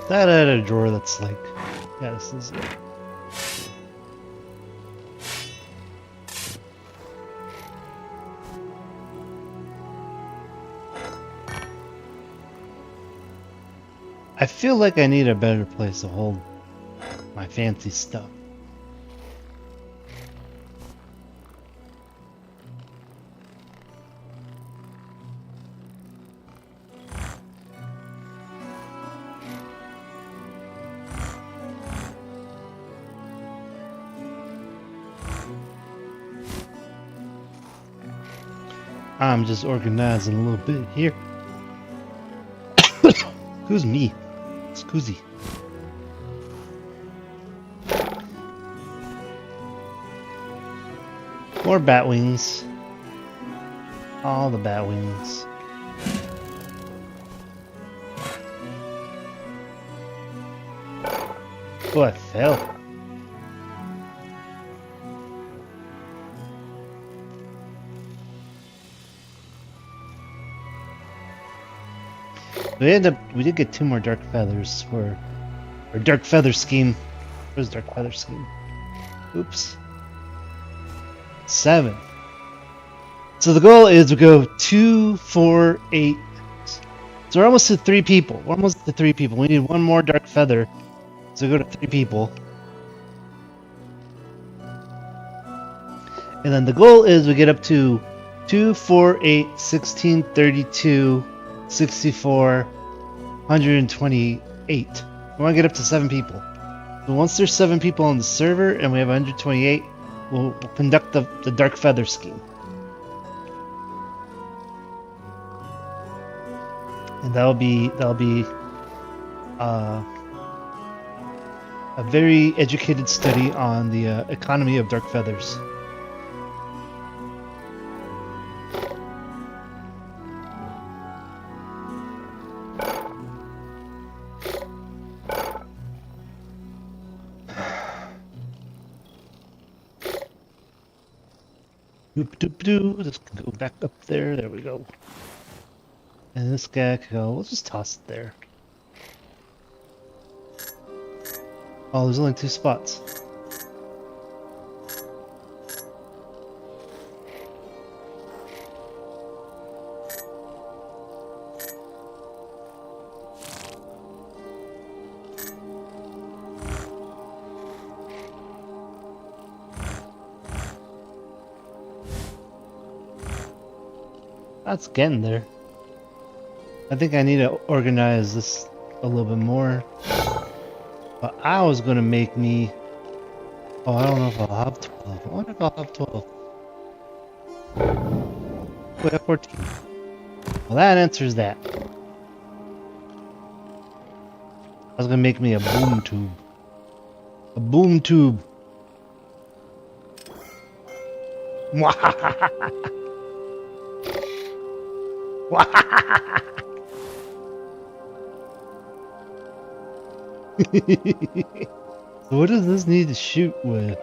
A: That had a drawer that's like, yeah, this is it. I feel like I need a better place to hold my fancy stuff. I'm just organizing a little bit here. Excuse me. Scusi. More bat wings. All the bat wings. Oh, I fell. We did get 2 more dark feathers for our dark feather scheme. Where's dark feather scheme? Oops. 7. So the goal is to go 2, 4, 8. So we're almost to 3 people. We're almost to 3 people. We need 1 more dark feather. So go to 3 people. And then the goal is we get up to 2, 4, 8, 16, 32, 64, 128. We want to get up to 7 people. So once there's 7 people on the server and we have 128, we'll conduct the dark feather scheme. And that'll be a very educated study on the economy of dark feathers. Let's go back up there. There we go. And this guy can go. We'll just toss it there. Oh, there's only 2 spots. That's getting there. I think I need to organize this a little bit more. But I was gonna make me... Oh, I don't know if I'll have 12. I wonder if I'll have 12. We have 14. Well, that answers that. I was gonna make me a boom tube. A boom tube. So what does this need to shoot with?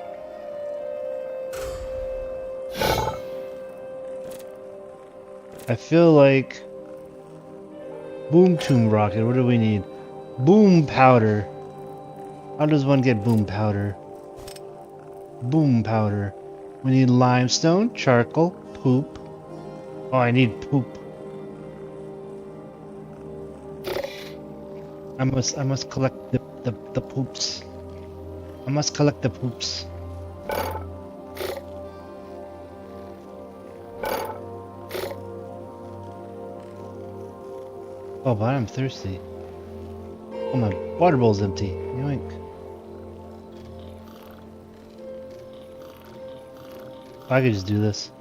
A: I feel like boom tomb rocket. What do we need? Boom powder. How does one get boom powder? Boom powder. We need limestone, charcoal, poop. Oh, I need poop. I must collect the poops. I must collect the poops. Oh, but I'm thirsty. Oh, my water bowl's empty. Yoink. I could just do this.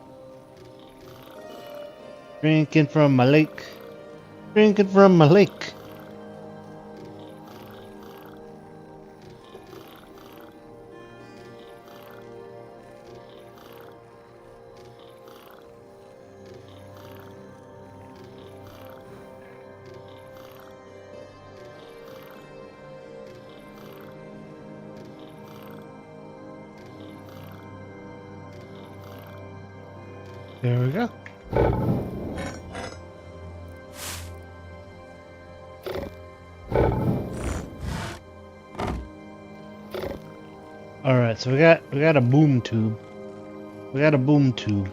A: Drinking from my lake. Drinking from my lake. There we go. All right, so we got a boom tube. We got a boom tube.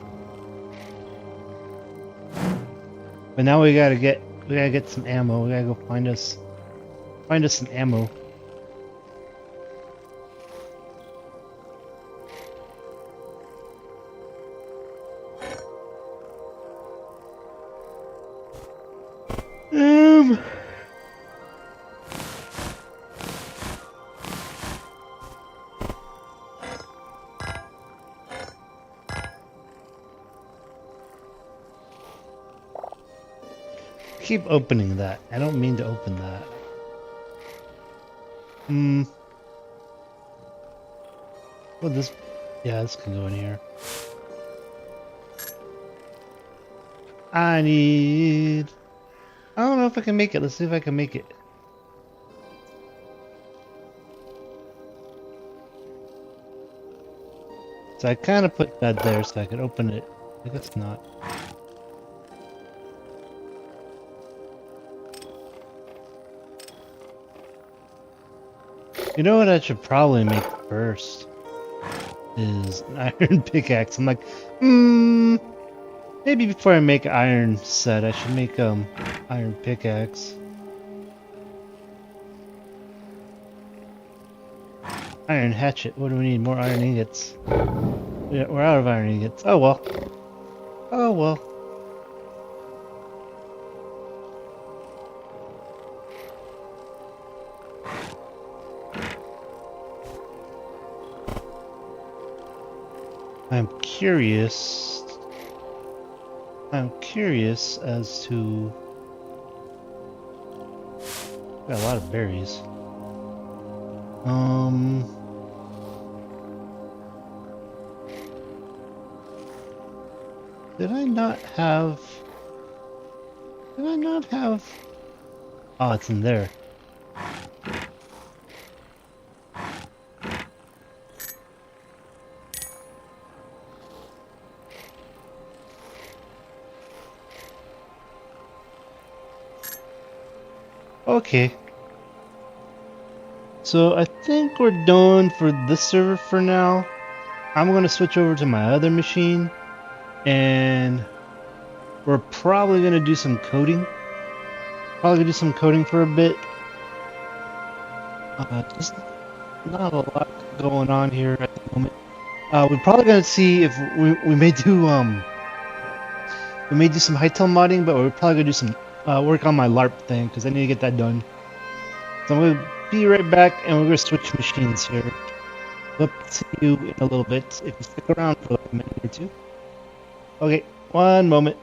A: But now we gotta get some ammo. We gotta go find us some ammo. Um. Keep opening that. I don't mean to open that. Well, this. Yeah, this can go in here. I don't know if I can make it. Let's see if I can make it. So I kind of put that there so I could open it. I guess not. You know what I should probably make first is an iron pickaxe. I'm like, maybe before I make iron set, I should make iron pickaxe. Iron hatchet. What do we need? More iron ingots. Yeah, we're out of iron ingots. Oh well. Oh well. I'm curious as to... Got a lot of berries. Did I not have... Oh, it's in there. Okay. So I think we're done for this server for now. I'm gonna switch over to my other machine, and we're probably gonna do some coding. For a bit. Just not a lot going on here at the moment. We're probably gonna see if we may do some hightail modding, but we're probably gonna do some work on my LARP thing because I need to get that done. So I'm gonna be right back, and we're gonna switch machines here. Hope to see you in a little bit if you stick around for like a minute or two. Okay, one moment.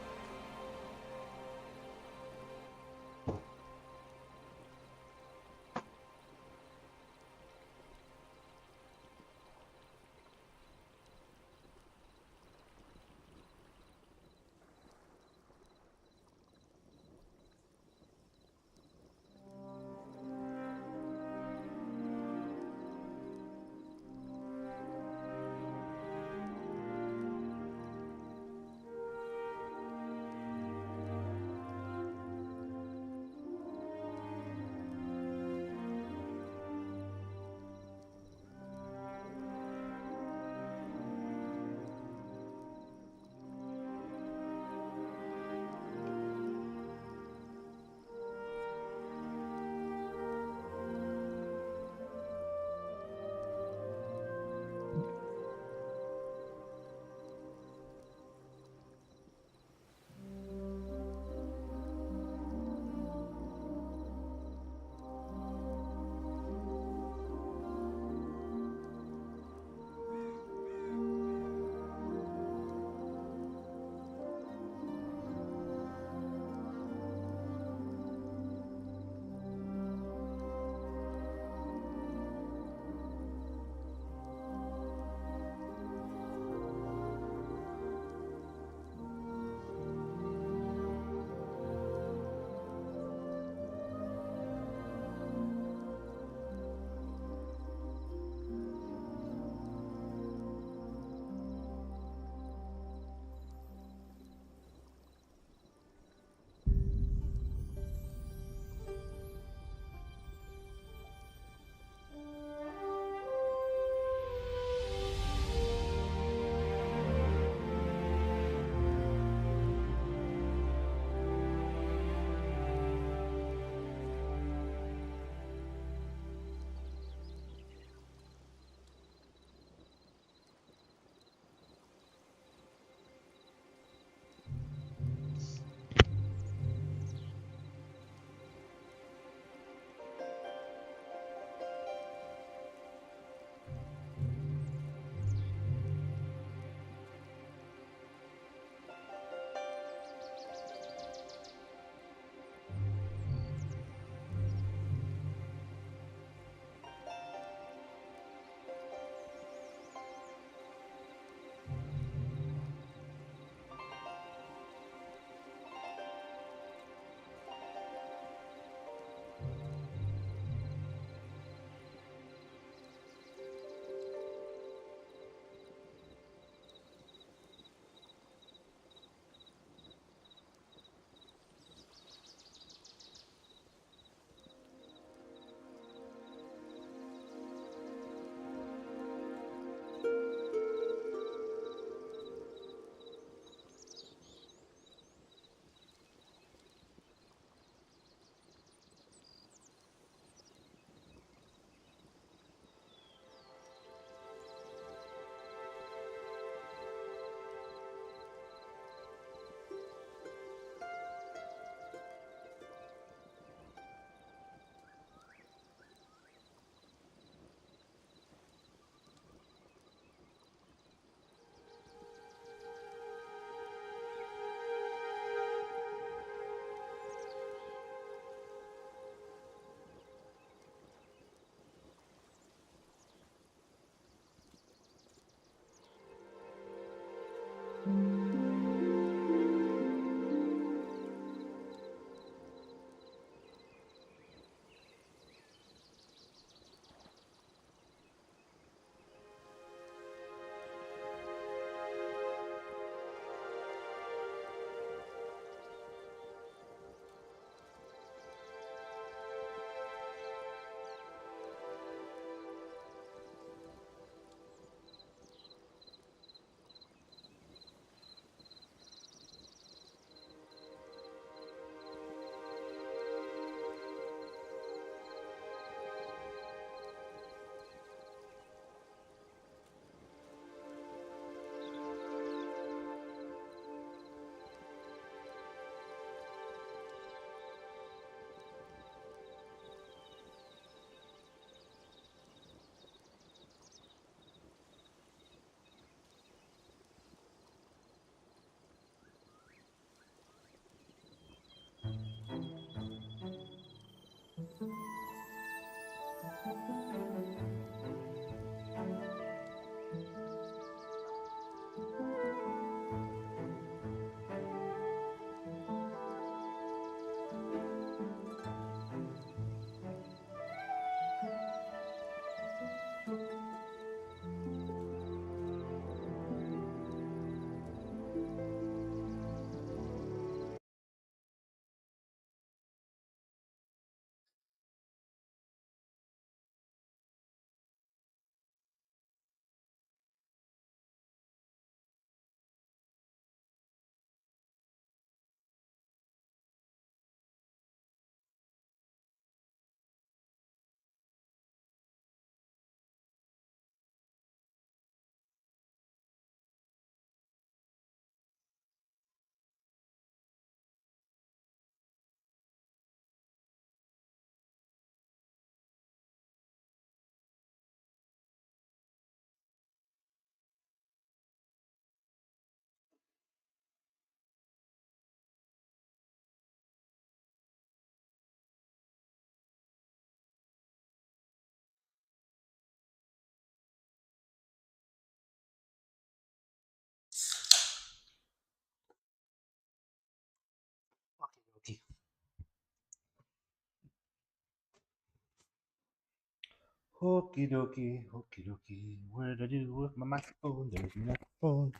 A: Okie dokie, okie dokie. What did I do with my microphone? There's my microphone.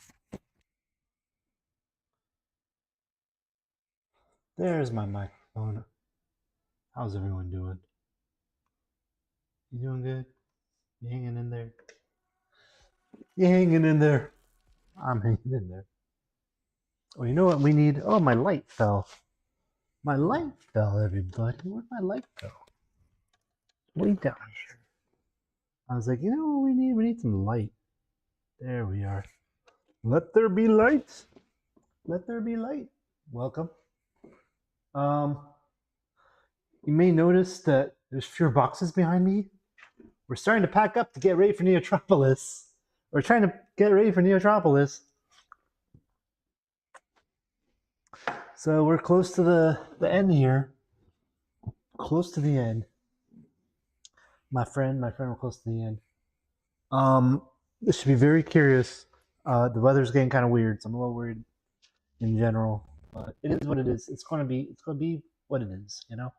A: There's my microphone. How's everyone doing? You doing good? You hanging in there? You hanging in there? I'm hanging in there. Oh, you know what we need? Oh, my light fell. My light fell, everybody. Where'd my light go? Way down here. I was like, you know what we need? We need some light. There we are. Let there be light. Let there be light. Welcome. You may notice that there's fewer boxes behind me. We're starting to pack up to get ready for Neotropolis. We're trying to get ready for Neotropolis. So we're close to the end here. Close to the end. My friend, we're close to the end. This should be very curious. The weather's getting kind of weird, so I'm a little worried in general. But it is what it is. It's gonna be what it is, you know?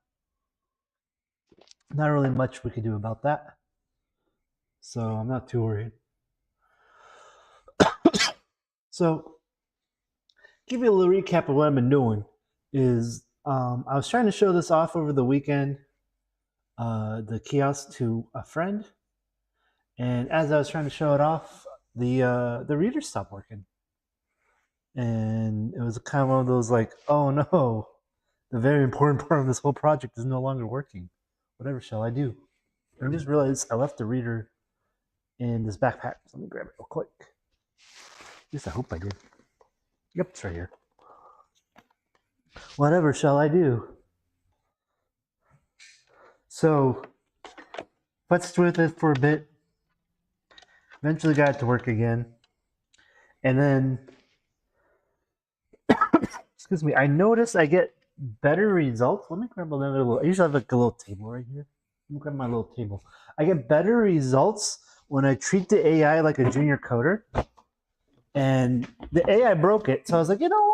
A: Not really much we could do about that. So I'm not too worried. So give you a little recap of what I've been doing is I was trying to show this off over the weekend, the kiosk to a friend, and as I was trying to show it off, the reader stopped working, and it was kind of one of those like, oh no, the very important part of this whole project is no longer working. Whatever shall I do? And I just realized I left the reader in this backpack. So let me grab it real quick. At least I hope I did. Yep, it's right here. Whatever shall I do? So, futzed with it for a bit. Eventually got it to work again. And then, excuse me, I noticed I get better results. Let me grab another little, I usually have like a little table right here. Let me grab my little table. I get better results when I treat the AI like a junior coder. And the AI broke it. So I was like, you know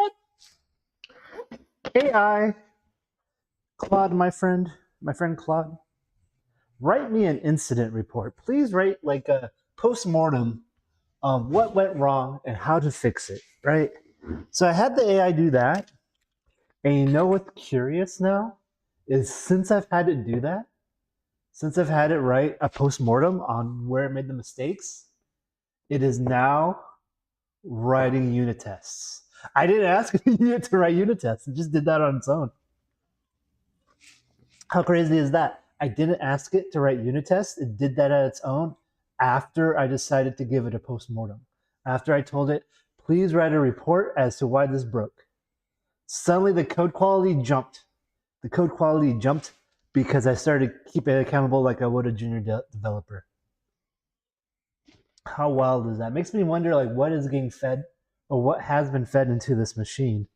A: what? AI, Claude, my friend Claude, write me an incident report. Please write like a post-mortem of what went wrong and how to fix it, right? So I had the AI do that. And you know what's curious now is since I've had it do that, since I've had it write a post-mortem on where it made the mistakes, it is now writing unit tests. I didn't ask it to write unit tests. It just did that on its own. How crazy is that? I didn't ask it to write unit tests. It did that at its own after I decided to give it a post-mortem. After I told it, please write a report as to why this broke. Suddenly the code quality jumped. The code quality jumped because I started keeping it accountable like I would a junior developer. How wild is that? Makes me wonder like what is getting fed or what has been fed into this machine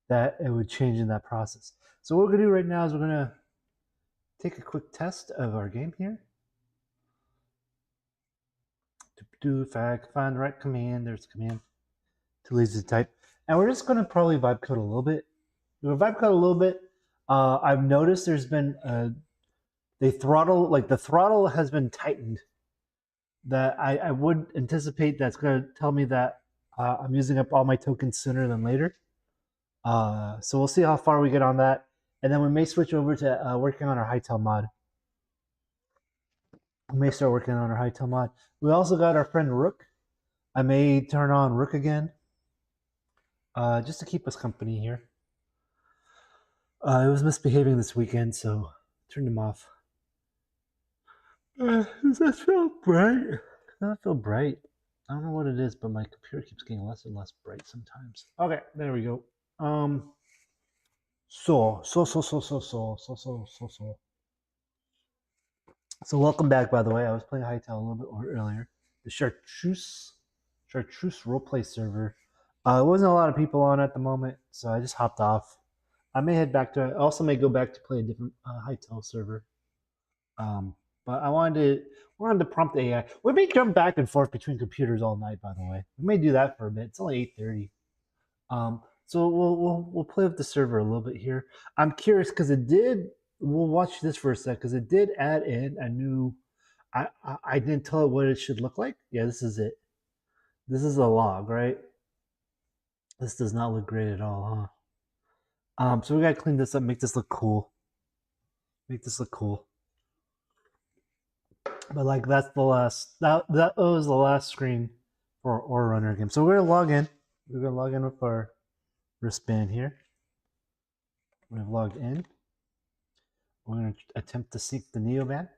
A: that it would change in that process. So what we're gonna do right now is we're gonna take a quick test of our game here. If I can find the right command, there's the command to lazy type. And we're just gonna probably vibe code a little bit. We're vibe code a little bit. I've noticed there's been the throttle has been tightened. That I would anticipate that's gonna tell me that I'm using up all my tokens sooner than later. So we'll see how far we get on that. And then we may switch over to working on our hightail mod. We may start working on our hightail mod. We also got our friend Rook. I may turn on Rook again, just to keep us company here. It was misbehaving this weekend, so turned him off. Does that feel bright? Does that feel bright? I don't know what it is, but my computer keeps getting less and less bright sometimes. Okay, there we go. So. So welcome back, by the way. I was playing Hightail a little bit earlier. The Chartreuse roleplay server. There wasn't a lot of people on at the moment, so I just hopped off. I may head back to. I also may go back to play a different Hightail server. But I wanted to prompt the AI. We may jump back and forth between computers all night. By the way, we may do that for a bit. It's only 8:30. So we'll play with the server a little bit here. I'm curious because it did. We'll watch this for a sec because it did add in a new I didn't tell it what it should look like. Yeah, this is it. This is a log, right? This does not look great at all, huh? So we gotta clean this up, make this look cool. Make this look cool. But like that's the last that was the last screen for our Ore Runner game. So we're gonna log in. We're gonna log in with our wristband here. We've logged in. We're gonna attempt to sync the Neoband.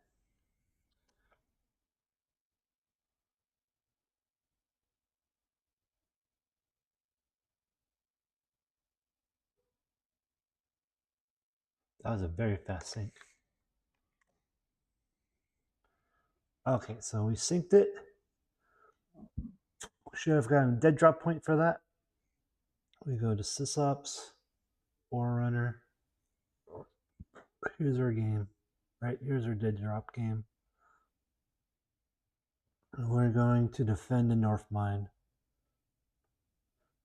A: That was a very fast sync. Okay, so we synced it. Should have gotten a dead drop point for that. We go to sysops, Ore Runner. Here's our game, right? Here's our dead drop game. And we're going to defend the North Mine.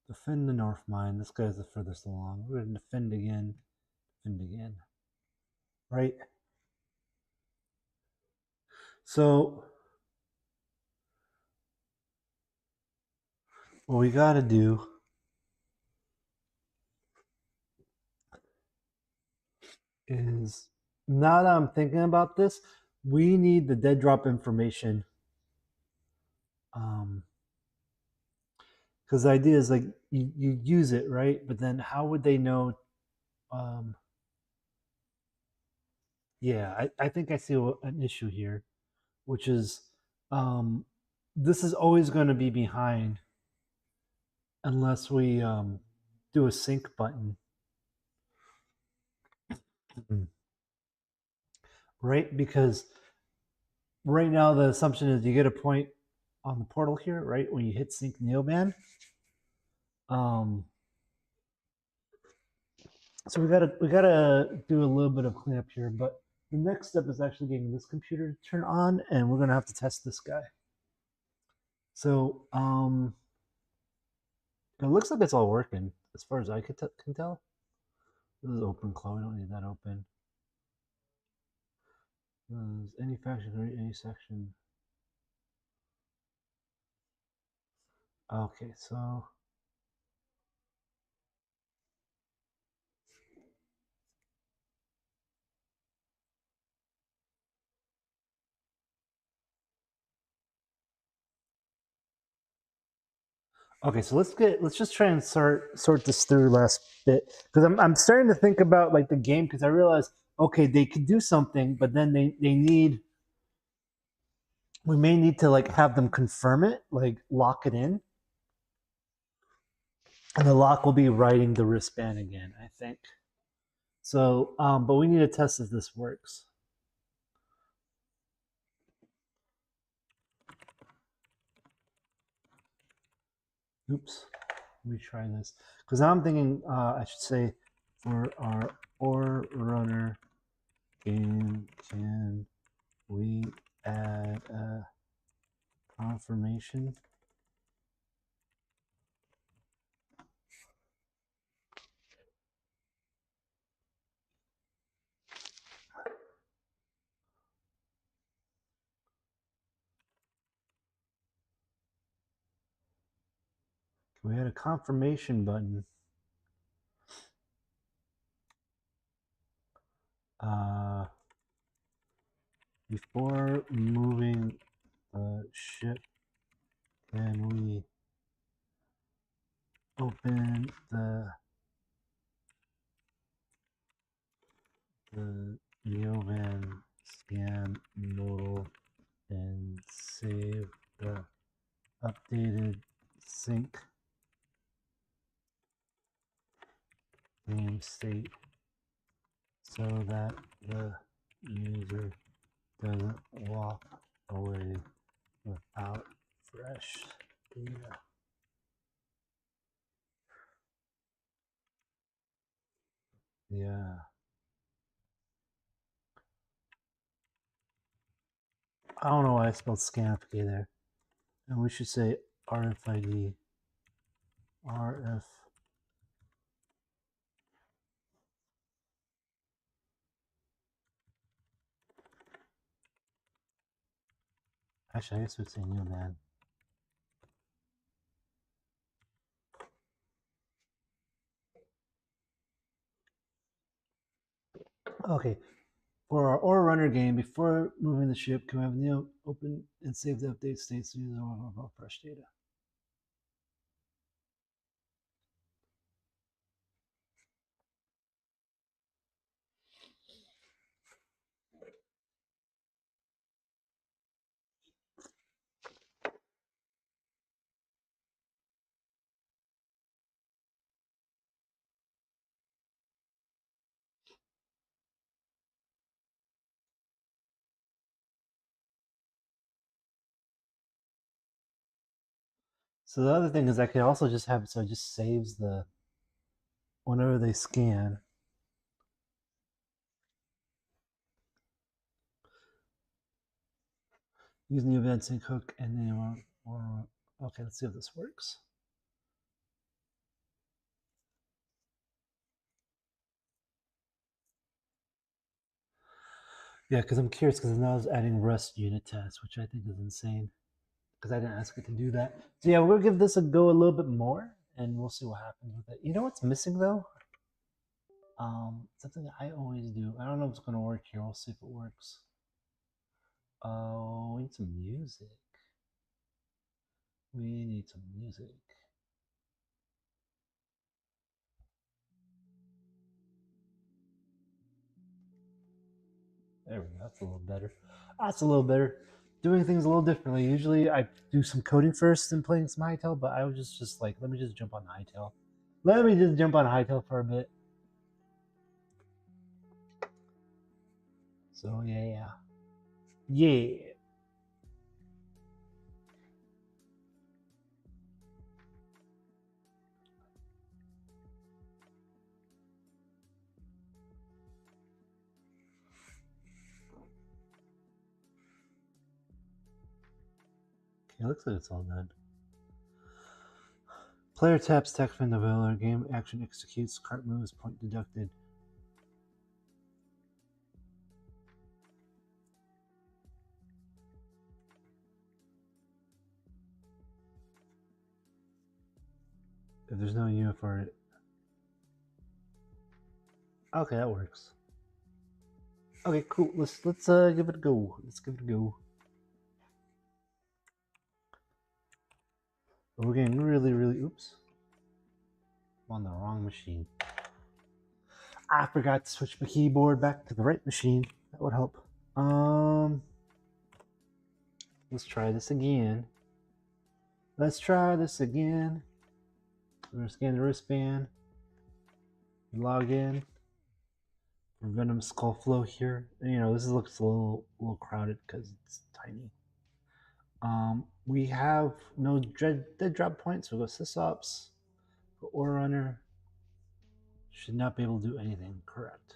A: Defend the North Mine. This guy's the furthest along. We're going to defend again. Defend again. Right? So what we got to do is, now that I'm thinking about this, we need the dead drop information. Because the idea is like you use it, right? But then how would they know? Yeah, I think I see an issue here, which is this is always going to be behind unless we do a sync button. Right? Because right now the assumption is you get a point on the portal here, right? When you hit sync Neoband. So we gotta do a little bit of cleanup here, but the next step is actually getting this computer to turn on, and we're gonna have to test this guy. So it looks like it's all working as far as I can tell. This is open, Chloe. We don't need that open. Any faction or any section. Okay, so let's just try and sort this through last bit, because I'm starting to think about like the game, because I realize, okay, they could do something, but then we may need to like have them confirm it, like lock it in, and the lock will be writing the wristband again, I think. So but we need to test if this works. Oops, let me try this, because now I'm thinking I should say, for our Ore Runner game, can we add a confirmation? Can we add a confirmation button before moving the ship? Can we open the Neovan scan modal and save the updated sync game state so that the user doesn't walk away without fresh data? Yeah. I don't know why I spelled scanfk there. And we should say RFID. RF. Actually, I guess we'd say Neo Man. Okay, for our Ore Runner game, before moving the ship, can we have Neo open and save the update state so you know about fresh data? So the other thing is I could also just have it so it just saves the whenever they scan. Using the event sync hook and then okay, let's see if this works. Yeah, because I'm curious because now it's adding Rust unit tests, which I think is insane because I didn't ask it to do that. So yeah, we'll give this a go a little bit more and we'll see what happens with it. You know what's missing though? Something that I always do. I don't know if it's gonna work here. We'll see if it works. Oh, we need some music. We need some music. There we go. That's a little better. That's a little better. Doing things a little differently. Usually I do some coding first and playing some Hytale, but I was just like, let me just jump on Hytale. Let me just jump on Hytale for a bit. So yeah. Yeah. Okay, looks like it's all done. Player taps tech fin developer, game action executes, cart moves, point deducted. If there's no unit for it. Okay, that works. Okay, cool. Let's give it a go. Let's give it a go. We're getting really, oops. I'm on the wrong machine. I forgot to switch my keyboard back to the right machine. That would help. Let's try this again. We're gonna scan the wristband. Log in. Venom Skull Flow here. And, you know, this looks a little crowded because it's tiny. We have no dead drop points. We'll go sysops. Go Ore Runner. Should not be able to do anything. Correct.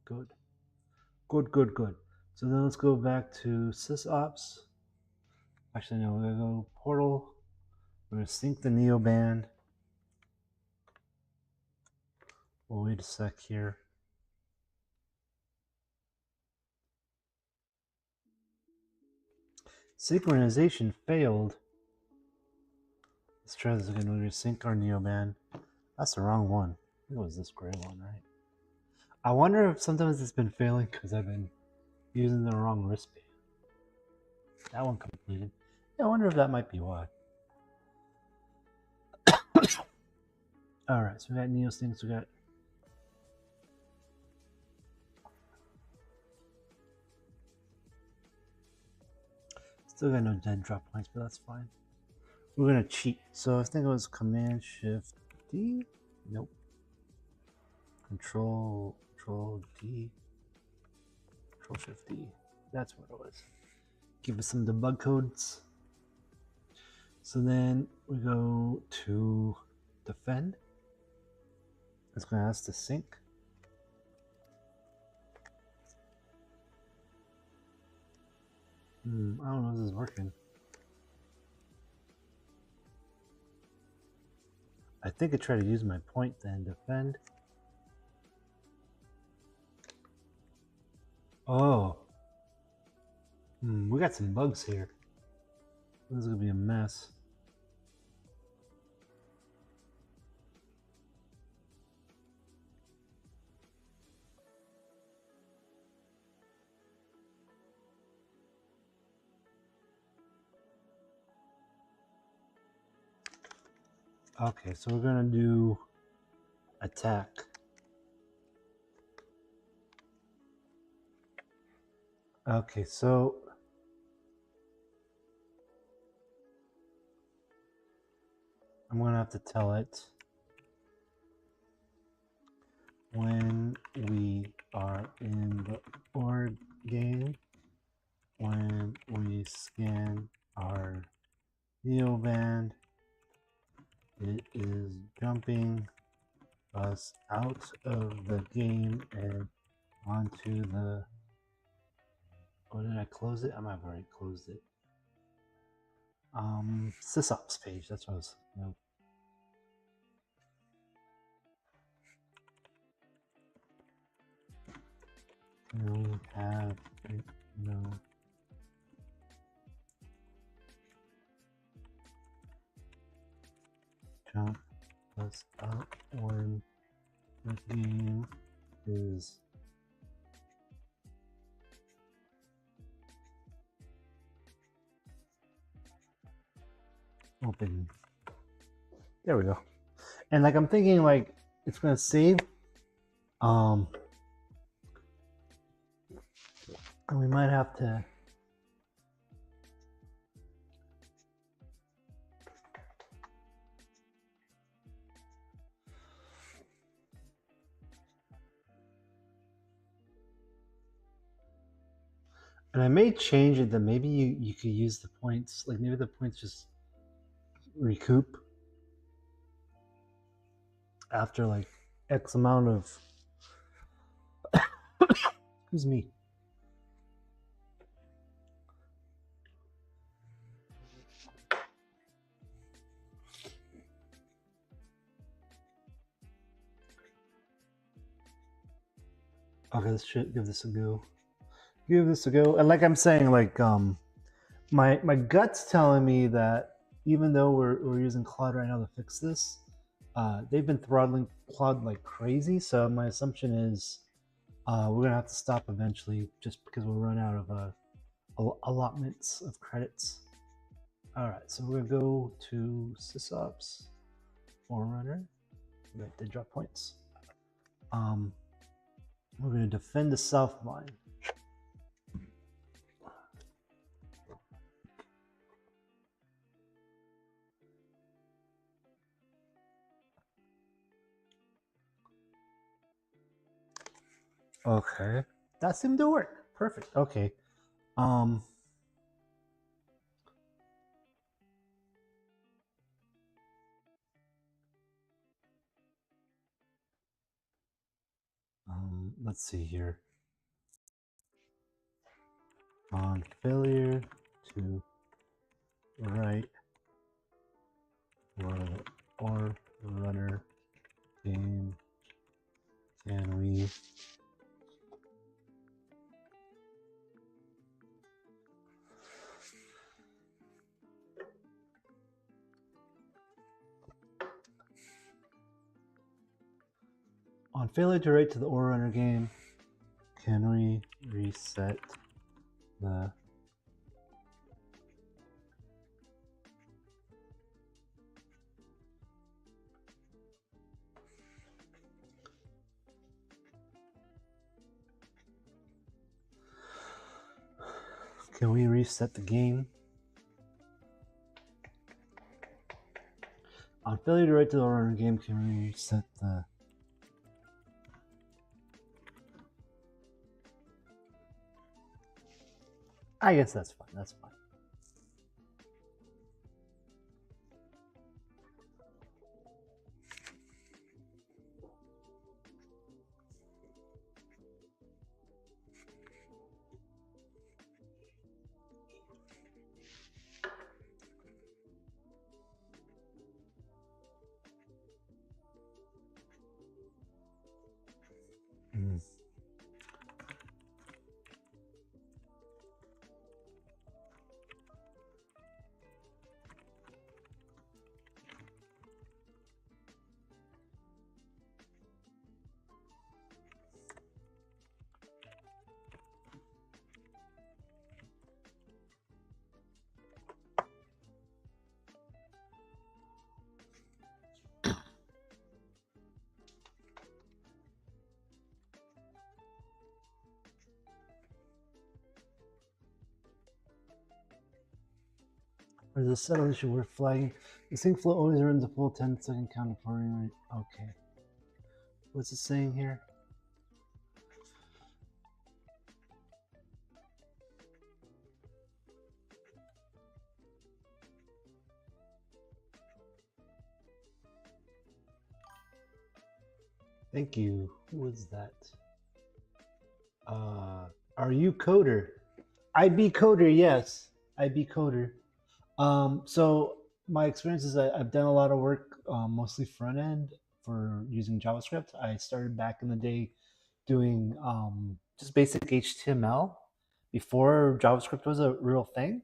A: Good. So then let's go back to sysops. Actually, no, we're gonna go portal. We're gonna sync the neoband. We'll wait a sec here. Synchronization failed. Let's try this again. We're gonna sync our neoband. That's the wrong one. I think it was this gray one, right? I wonder if sometimes it's been failing because I've been using the wrong wristband. That one completed. Yeah, I wonder if that might be why. Alright, so we got Neo's things, we got still got no dead drop points, but that's fine. We're gonna cheat. So I think it was Command Shift D. Nope. Control D. Control Shift D. That's what it was. Give us some debug codes. So then we go to defend. It's going to ask to sync. I don't know if this is working. I think I try to use my point then defend. Oh. We got some bugs here. This is gonna be a mess. Okay, so we're gonna do attack. Okay, so I'm gonna have to tell it when we are in the org game, when we scan our neoband, it is jumping us out of the game and onto the, oh, did I close it? I might have already closed it. SysOps page, that's what I was, no. We have no jump us out when the game is open. There we go. And like I'm thinking like it's gonna save. And we might have to and I may change it that maybe you could use the points, like maybe the points just recoup after like X amount of excuse me. Okay, let's give this a go. Give this a go. And like I'm saying, like my gut's telling me that even though we're using Claude right now to fix this, they've been throttling Claude like crazy. So my assumption is we're gonna have to stop eventually, just because we'll run out of allotments of credits. All right, so we're gonna go to SysOps Forerunner. Right, they drop points. We're gonna defend the south line. Okay, that seemed to work. Perfect. Okay. Let's see here. On failure to write or runner game, can we on failure to write to the or runner game, can we reset the game? On failure to write to the or runner game, can we reset the I guess that's fine. That's fine. There's a subtle issue worth flagging. The sync flow always runs a full 10-second count for rate. Okay. What's it saying here? Thank you. Who was that? Are you Coder? IB Coder, yes. IB Coder. So my experience is I've done a lot of work, mostly front end for using JavaScript. I started back in the day doing just basic HTML before JavaScript was a real thing.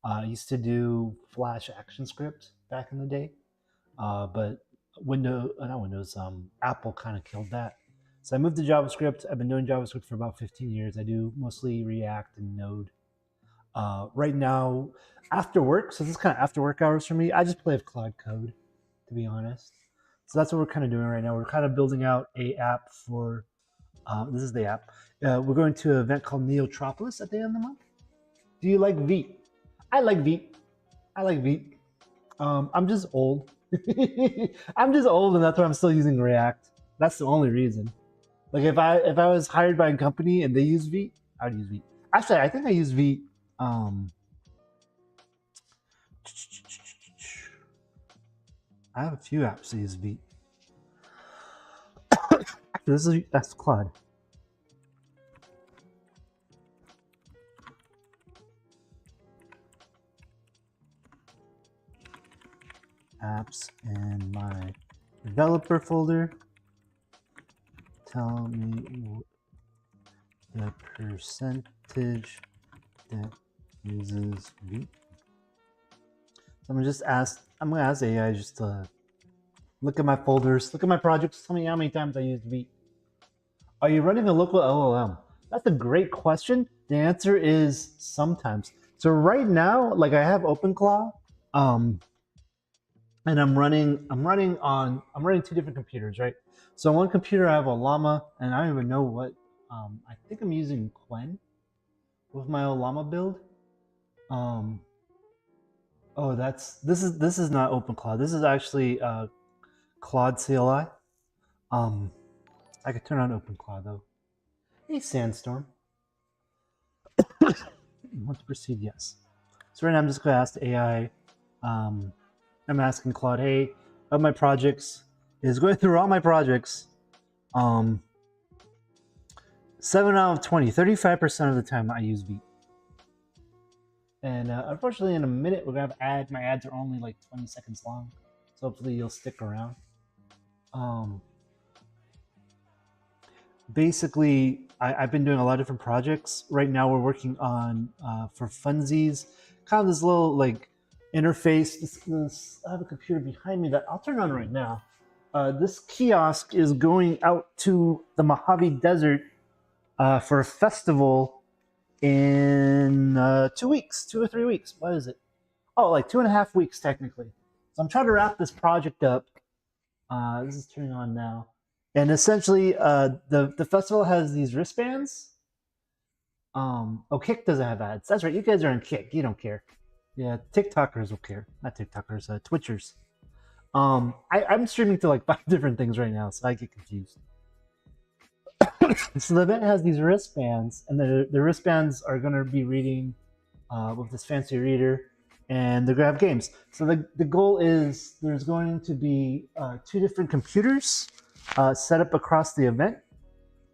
A: I used to do Flash ActionScript back in the day, but Apple kind of killed that. So I moved to JavaScript. I've been doing JavaScript for about 15 years. I do mostly React and Node. Right now, after work, so this is kind of after work hours for me, I just play with Cloud Code, to be honest. So that's what we're kind of doing right now. We're kind of building out a app for, this is the app. We're going to an event called Neotropolis at the end of the month. Do you like Vite? I like Vite. I like Vite. I'm just old. I'm just old, and that's why I'm still using React. That's the only reason. Like if I was hired by a company and they use Vite, I'd use Vite. Actually, I think I use Vite. I have a few apps that use Vite. That's Claude. Apps in my developer folder. Tell me the percentage that uses Vite. So I'm gonna ask AI just to look at my folders, look at my projects, tell me how many times I used Vite. Are you running a local LLM? That's a great question. The answer is sometimes. So right now, like I have OpenClaw, and I'm running two different computers, right? So on one computer I have a Llama, and I don't even know what. I think I'm using Quen with my Llama build. Oh, this is not OpenClaw. This is actually Claude CLI. I could turn on OpenClaw though. Hey, Sandstorm. Want to proceed? Yes. So right now I'm just going to ask the AI. I'm asking Claude, hey, of my projects, is going through all my projects. 7 out of 20, 35% of the time I use Vite. And unfortunately, in a minute, we're going to have ads. My ads are only like 20 seconds long. So hopefully you'll stick around. Basically, I've been doing a lot of different projects. Right now, we're working on, for funsies, kind of this little like interface. I have a computer behind me that I'll turn on right now. This kiosk is going out to the Mojave Desert for a festival in 2 weeks, 2 or 3 weeks. What is it? Oh, like 2.5 weeks technically. So I'm trying to wrap this project up. This is turning on now. And essentially, the festival has these wristbands. Kick doesn't have ads. That's right. You guys are on Kick. You don't care. Yeah, TikTokers will care. Not TikTokers, Twitchers. I'm streaming to like 5 different things right now, so I get confused. So the event has these wristbands, and the wristbands are going to be reading with this fancy reader, and they're going to have games. So the goal is there's going to be 2 different computers set up across the event.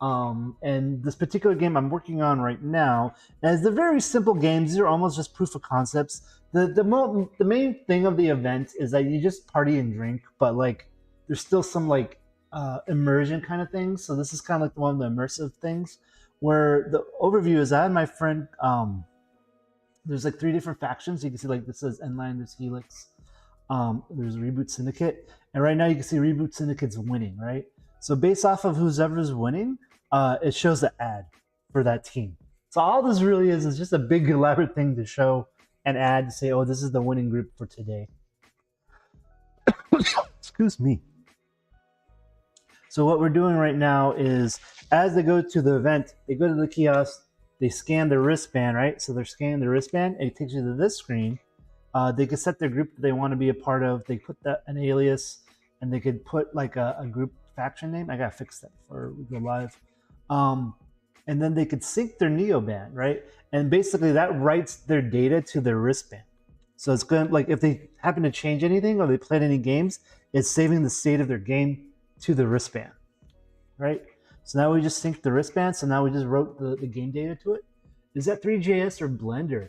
A: And this particular game I'm working on right now, as they're very simple games, these are almost just proof of concepts. The main thing of the event is that you just party and drink, but like there's still some like immersion kind of things. So this is kind of like one of the immersive things, where the overview is I had my friend. There's like 3 different factions. You can see like this says Endline, there's Helix, there's Reboot Syndicate, and right now you can see Reboot Syndicate's winning, right? So based off of whoever's winning, it shows the ad for that team. So all this really is just a big elaborate thing to show an ad to say, oh, this is the winning group for today. Excuse me. So what we're doing right now is as they go to the event, they go to the kiosk, they scan their wristband, right? So they're scanning the wristband, and it takes you to this screen. They could set their group that they want to be a part of. They put an alias, and they could put like a group faction name. I gotta fix that before we go live. And then they could sync their neoband, right? And basically that writes their data to their wristband. So it's going to, like, if they happen to change anything or they played any games, it's saving the state of their game to the wristband, right? So now we just sync the wristband. So now we just wrote the game data to it. Is that 3JS or Blender?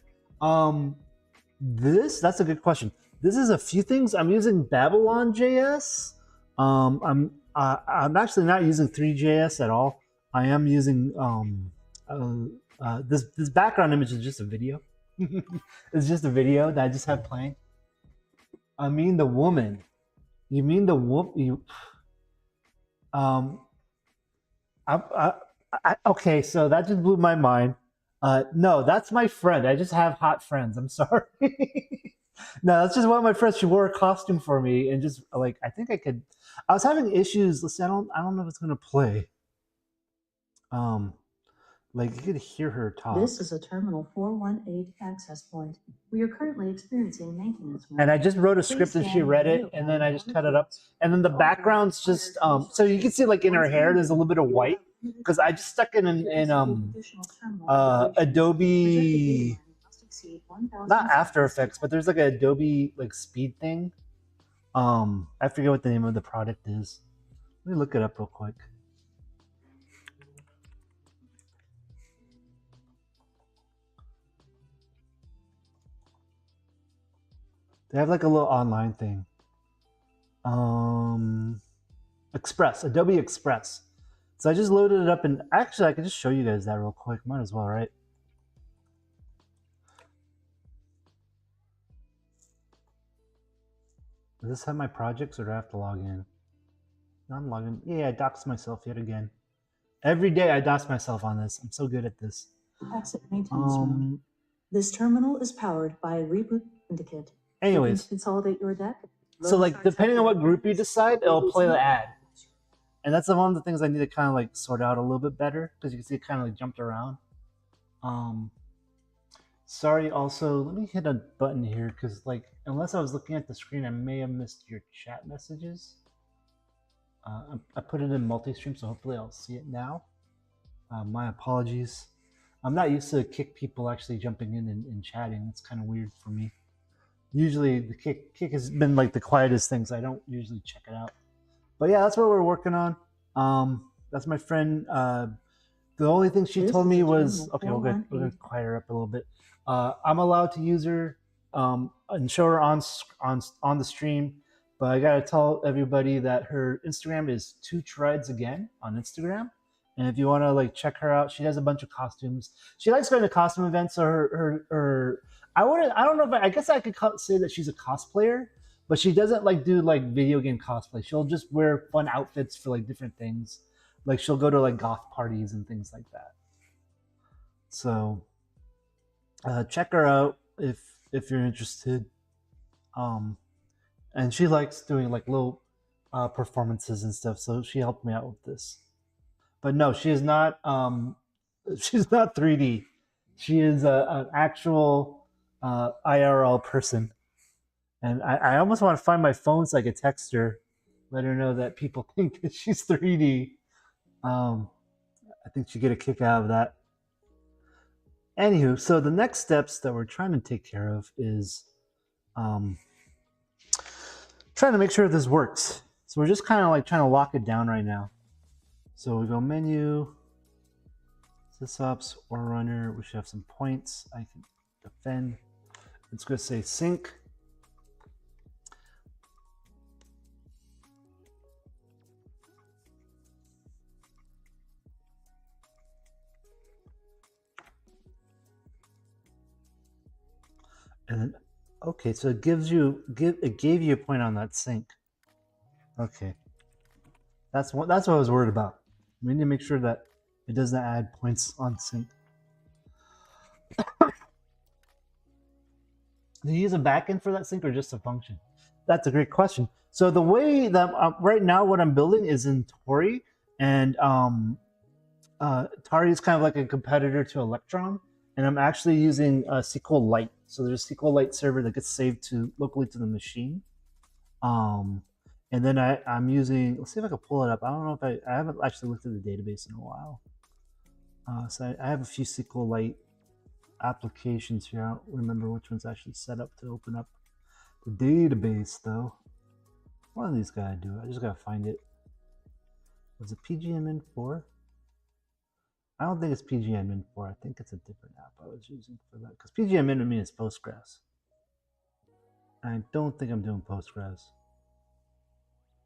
A: That's a good question. This is a few things. I'm using Babylon.js. I'm actually not using 3JS at all. I am using this background image is just a video. It's just a video that I just have playing. I mean the woman. You mean the woman? You. Okay, so that just blew my mind. No, that's my friend. I just have hot friends. I'm sorry. No, that's just one of my friends. She wore a costume for me, and just like I think I could. I was having issues. Listen, I don't know if it's gonna play. Like you could hear her talk.
C: This is a Terminal 418 access point. We are currently experiencing maintenance.
A: And I just wrote a script and she read it, and then I just cut it up. And then the background's just so you can see like in her hair there's a little bit of white because I just stuck it in Adobe, not After Effects, but there's like an Adobe like speed thing. I forget what the name of the product is. Let me look it up real quick. They have like a little online thing. Express, Adobe Express. So I just loaded it up, and actually I can just show you guys that real quick. Might as well, right? Does this have my projects, or do I have to log in? No, I'm logging. Yeah, I doxed myself yet again. Every day I dox myself on this. I'm so good at this.
C: Asset maintenance mode. This terminal is powered by a reboot syndicate.
A: Anyways,
C: consolidate your deck.
A: So like depending on what group you decide, it'll play the ad. And that's one of the things I need to kind of like sort out a little bit better because you can see it kind of like jumped around. Sorry, also let me hit a button here because like unless I was looking at the screen, I may have missed your chat messages. I put it in multi-stream, so hopefully I'll see it now. My apologies. I'm not used to kick people actually jumping in and chatting. It's kind of weird for me. Usually the kick has been like the quietest thing, so I don't usually check it out. But yeah, that's what we're working on. That's my friend. The only thing she told me was, okay, we're gonna quiet her up a little bit. I'm allowed to use her and show her on the stream, but I gotta tell everybody that her Instagram is 2trides again on Instagram. And if you want to like check her out, she does a bunch of costumes. She likes going to costume events. So her I don't know if I guess I could say that she's a cosplayer, but she doesn't like do like video game cosplay. She'll just wear fun outfits for like different things. Like she'll go to like goth parties and things like that. So check her out if you're interested. And she likes doing like little performances and stuff. So she helped me out with this. But no, she is not. She's not 3D. She is an actual IRL person, and I almost want to find my phone so I could text her, let her know that people think that she's 3D. I think she'd get a kick out of that. Anywho, so the next steps that we're trying to take care of is trying to make sure this works. So we're just kind of like trying to lock it down right now. So we go menu, sysops, or runner. We should have some points. I can defend. It's going to say sync. And then, okay, so it gave you a point on that sync. Okay, that's what I was worried about. We need to make sure that it doesn't add points on sync. Do you use a backend for that sync or just a function? That's a great question. So the way that right now what I'm building is in Tori, and Tori is kind of like a competitor to Electron, and I'm actually using SQLite. So there's a SQLite server that gets saved to locally to the machine. And then I'm using, let's see if I can pull it up. I don't know if I haven't actually looked at the database in a while. So I have a few SQLite applications here. I don't remember which one's actually set up to open up the database though. One of these gotta do it. I just gotta find it. Was it PGMin4? I don't think it's PGMin4. I think it's a different app I was using for that. Because PGMin to me is Postgres. I don't think I'm doing Postgres.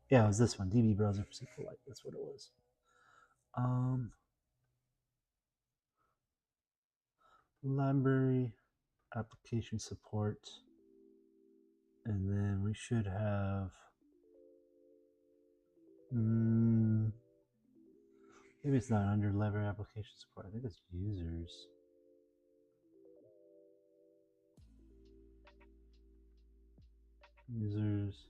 A: Yeah, it was this one, DB browser for SQLite. That's what it was. Library, application support, and then we should have. Maybe it's not under library application support. I think it's users. Users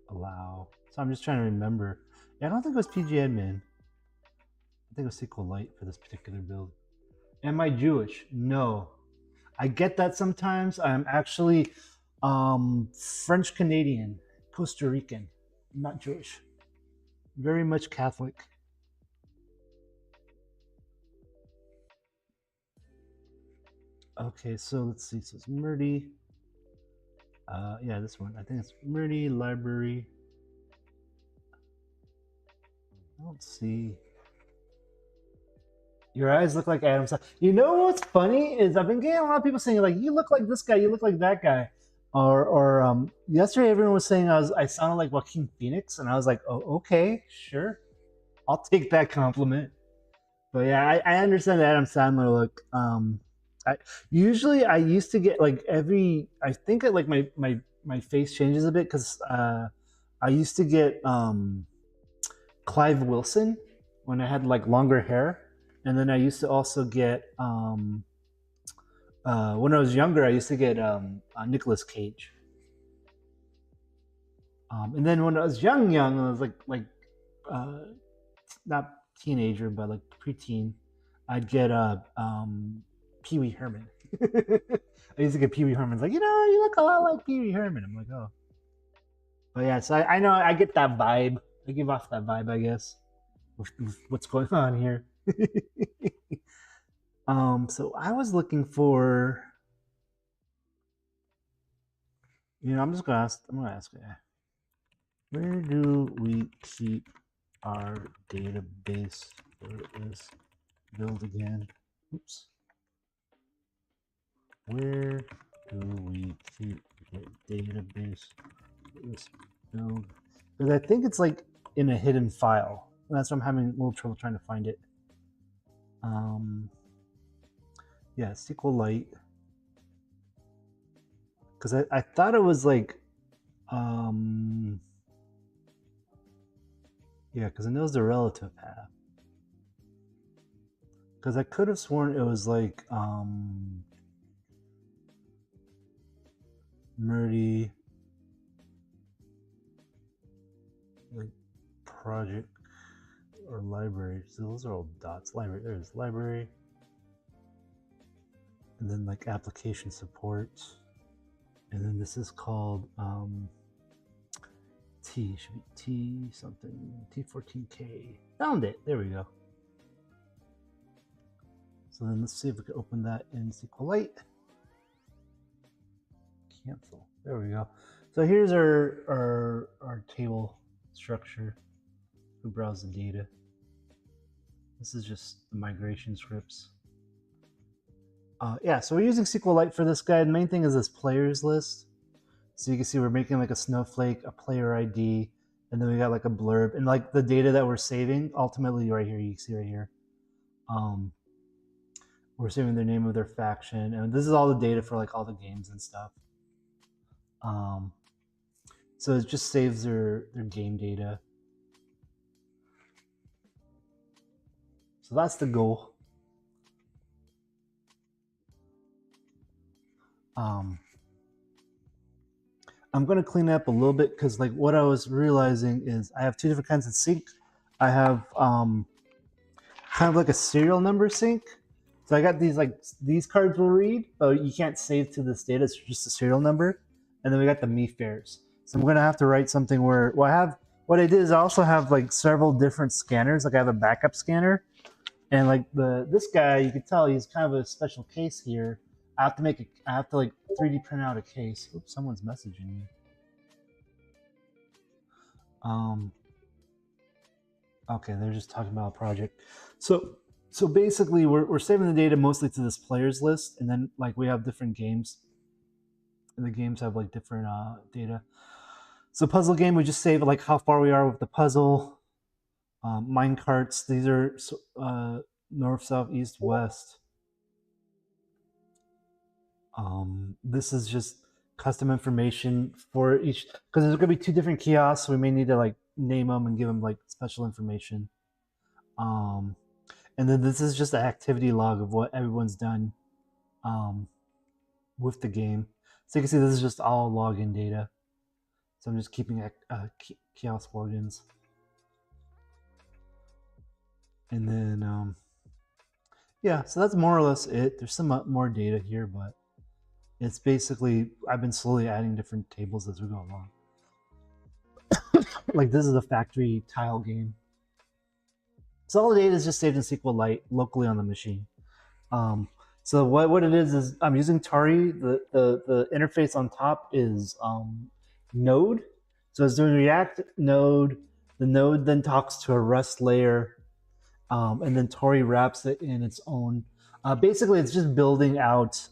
A: allow. So I'm just trying to remember. Yeah, I don't think it was pgadmin. I think it was SQLite for this particular build. Am I Jewish? No. I get that sometimes. I'm actually French Canadian, Costa Rican. I'm not Jewish. Very much Catholic. Okay, so let's see. So it's Murdy. Yeah, this one. I think it's Murdy library. I don't see. Your eyes look like Adam. You know what's funny is I've been getting a lot of people saying like, you look like this guy, you look like that guy. Or yesterday everyone was saying I sounded like Joaquin Phoenix, and I was like, oh, okay, sure, I'll take that compliment. But yeah, I understand the Adam Sandler look. I used to get like I think like my face changes a bit because I used to get Clive Wilson when I had like longer hair. And then I used to also get, when I was younger, I used to get Nicolas Cage. And then when I was young, I was like not teenager, but like preteen, I'd get Pee Wee Herman. I used to get Pee Wee Herman's like, you look a lot like Pee Wee Herman. I'm like, oh. But yeah, so I know I get that vibe. I give off that vibe, I guess, with what's going on here. So I was looking for, I'm gonna ask where do we keep our database for this build again? Oops. Where do we keep the database for this build? Because I think it's like in a hidden file. That's why I'm having a little trouble trying to find it. Yeah, SQLite. Because I thought it was like, yeah, because it knows the relative path. Because I could have sworn it was like, Murdy, like project or library. So those are all dots. Library, there's library. And then like application support. And then this is called T, should be T something, T14K. Found it, there we go. So then let's see if we can open that in SQLite. Cancel, there we go. So here's our table structure. We browse the data. This is just the migration scripts. Yeah, so we're using SQLite for this guy. The main thing is this players list. So you can see we're making like a snowflake, a player ID, and then we got like a blurb. And like the data that we're saving, ultimately right here, you can see right here. We're saving the name of their faction. And this is all the data for like all the games and stuff. So it just saves their game data. So that's the goal. I'm going to clean it up a little bit because like what I was realizing is I have two different kinds of sync. I have kind of like a serial number sync. So I got these cards will read, but you can't save to this data. It's just a serial number. And then we got the me fares. So I'm gonna have to write something where what I did is I also have like several different scanners. Like I have a backup scanner, and like this guy, you can tell he's kind of a special case here. I have to like 3D print out a case. Oops, someone's messaging me. Okay, they're just talking about a project. So basically, we're saving the data mostly to this players list, and then like we have different games, and the games have like different data. So puzzle game, we just save like how far we are with the puzzle. Mine carts, these are north, south, east, west. This is just custom information for each, because there's gonna be 2 different kiosks, so we may need to like name them and give them like special information. And then this is just an activity log of what everyone's done with the game. So you can see this is just all login data. So I'm just keeping kiosk logins. And then, yeah, so that's more or less it. There's some more data here, but it's basically, I've been slowly adding different tables as we go along. Like this is a factory tile game. So all the data is just saved in SQLite locally on the machine. So what it is I'm using Tari. The interface on top is Node. So it's doing React Node. The Node then talks to a Rust layer, and then Tari wraps it in its own. Basically, it's just building out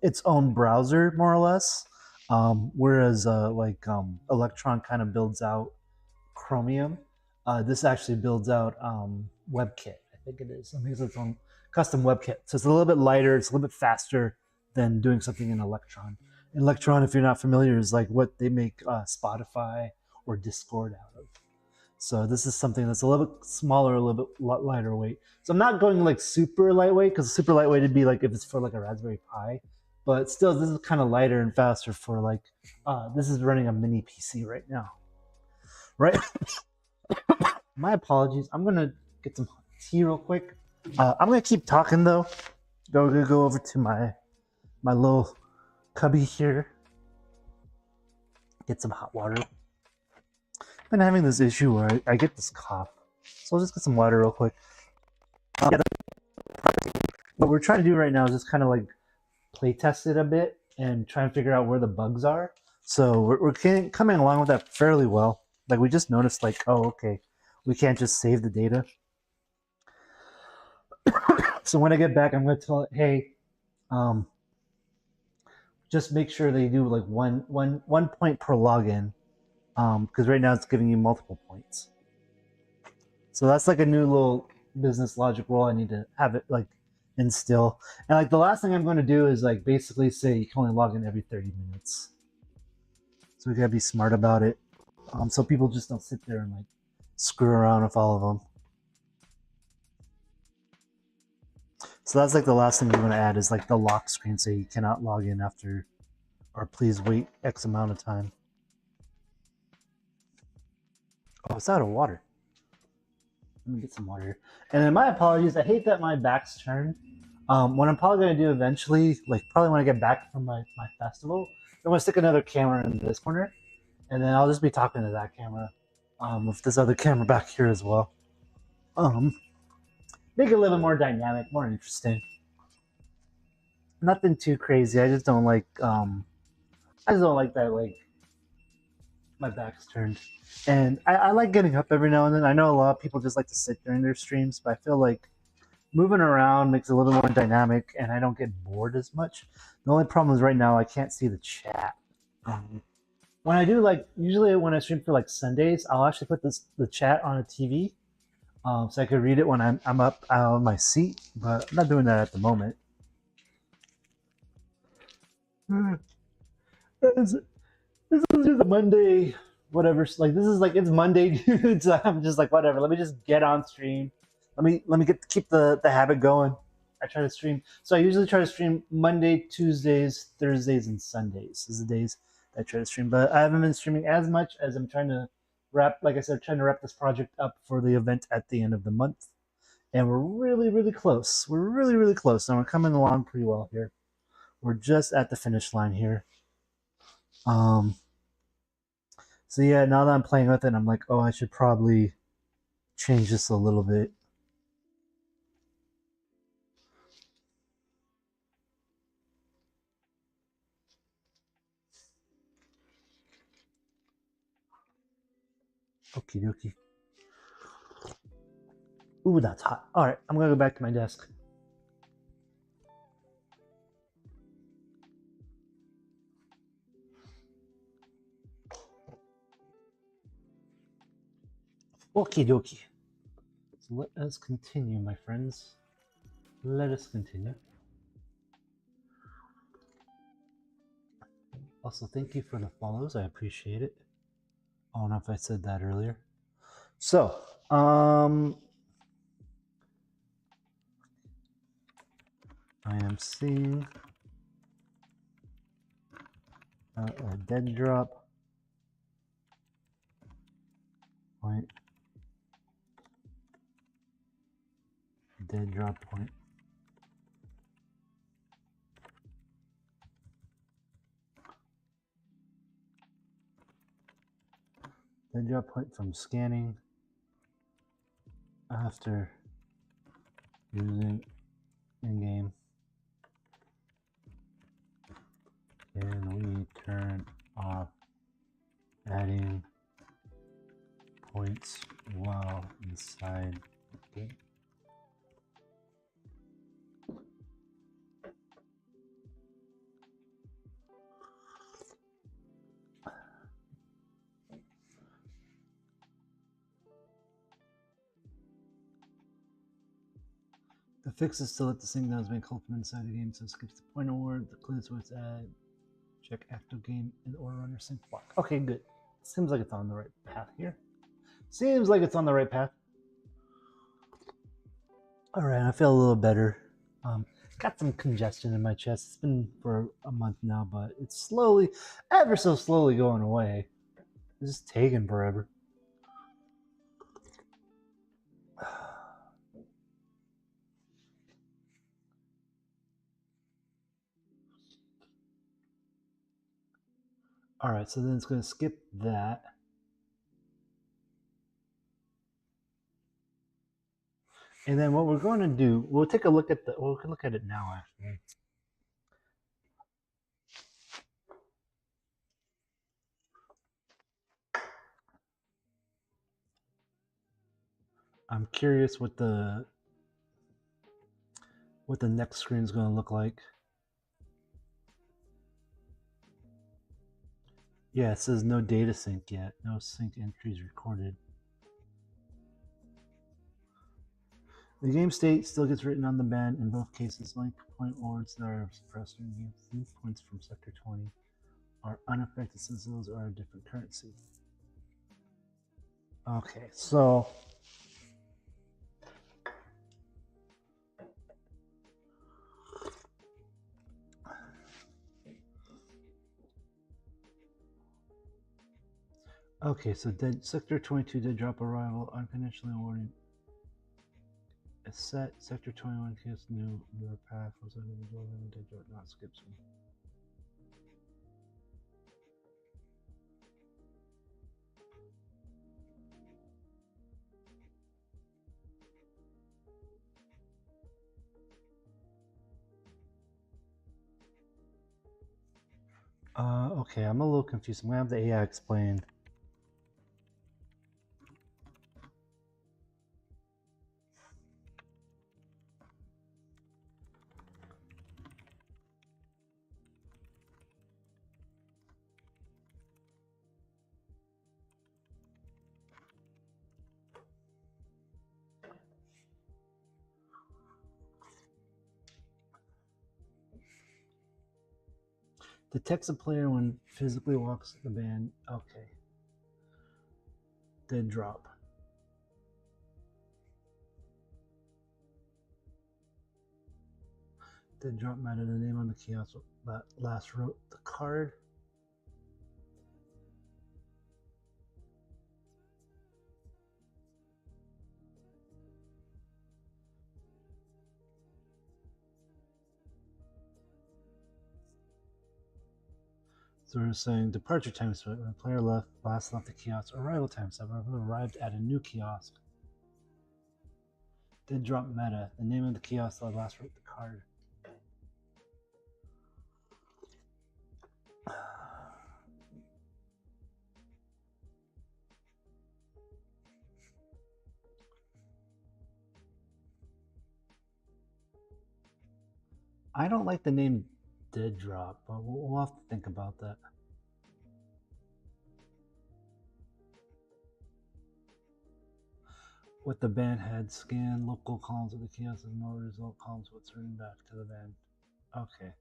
A: its own browser, more or less. Whereas Electron kind of builds out Chromium. This actually builds out WebKit, I think it is. I think it's its own custom WebKit. So it's a little bit lighter, it's a little bit faster than doing something in Electron. Electron, if you're not familiar, is like what they make Spotify or Discord out of. So this is something that's a little bit smaller, a little bit lighter weight. So I'm not going like super lightweight, because super lightweight would be like if it's for like a Raspberry Pi. But still, this is kind of lighter and faster for like, this is running a mini PC right now. Right? My apologies. I'm gonna get some tea real quick. I'm gonna keep talking though. We're gonna go over to my little cubby here. Get some hot water. I've been having this issue where I get this cough, so I'll just get some water real quick. Yeah, what we're trying to do right now is just kind of like play test it a bit and try and figure out where the bugs are. So we're coming along with that fairly well. Like we just noticed, like, oh, okay, we can't just save the data. So when I get back, I'm going to tell it, hey, just make sure they do like one point per login, because right now it's giving you multiple points. So that's like a new little business logic rule I need to have it like instill. And like the last thing I'm going to do is like basically say you can only log in every 30 minutes. So we got to be smart about it. So people just don't sit there and like screw around with all of them. So that's like the last thing we're going to add is like the lock screen, say you cannot log in after, or please wait X amount of time. Oh, it's out of water. Let me get some water here. And then my apologies, I hate that my back's turned. What I'm probably going to do eventually, like probably when I get back from my festival, I'm going to stick another camera in this corner, and then I'll just be talking to that camera with this other camera back here as well. Make it a little bit more dynamic, more interesting. Nothing too crazy. I just don't like that like my back's turned. And I like getting up every now and then. I know a lot of people just like to sit during their streams, but I feel like moving around makes it a little bit more dynamic, and I don't get bored as much. The only problem is right now I can't see the chat. When I do like, usually when I stream for like Sundays, I'll actually put the chat on a TV, so I could read it when I'm up out of my seat, but I'm not doing that at the moment. This is just a Monday, whatever. Like this is like, it's Monday, dude. So I'm just like, whatever. Let me just get on stream. Let me keep the habit going. I try to stream. So I usually try to stream Monday, Tuesdays, Thursdays, and Sundays. These are the days I try to stream. But I haven't been streaming as much as I'm trying to wrap. Like I said, trying to wrap this project up for the event at the end of the month. And we're really, really close. We're really, really close. And we're coming along pretty well here. We're just at the finish line here. So yeah, now that I'm playing with it, I'm like, oh, I should probably change this a little bit. Okie dokie. Ooh, that's hot. All right, I'm gonna go back to my desk. Okie dokie. So let us continue, my friends. Let us continue. Also, thank you for the follows. I appreciate it. I don't know if I said that earlier. So, I am seeing a dead drop point. Dead drop point. Dead drop point from scanning after using in-game. Can we turn off adding points while inside the game? The fix is to let the thing that has been called from inside the game, so it skips the point award, the clears where it's at, check active game and order runner sync block. Okay, good. Seems like it's on the right path here. Seems like it's on the right path. All right, I feel a little better. Got some congestion in my chest. It's been for a month now, but it's slowly, ever so slowly going away. It's just taking forever. All right, so then it's going to skip that. And then what we're going to do, we'll take a look at we'll look at it now actually. I'm curious what the next screen is going to look like. Yeah, it says no data sync yet. No sync entries recorded. The game state still gets written on the band in both cases. Link point words that are suppressed in game. These points from sector 20 are unaffected since those are a different currency. Okay, so sector 22 did drop arrival unconditionally awarding a set. Sector 21 case newer path was individual and did not skip some. Okay, I'm a little confused. I'm gonna have the AI explain. Detects a player when physically walks the band. Okay. Dead drop. Dead drop matter. The name on the kiosk that last wrote the card. So we're saying departure time split. When a player last left the kiosk, arrival time split. When a arrived at a new kiosk. Did drop meta. The name of the kiosk that last wrote the card. I don't like the name Dead Drop, but we'll have to think about that. With the band head, scan local columns of the kiosk and no result columns will turn back to the band. Okay.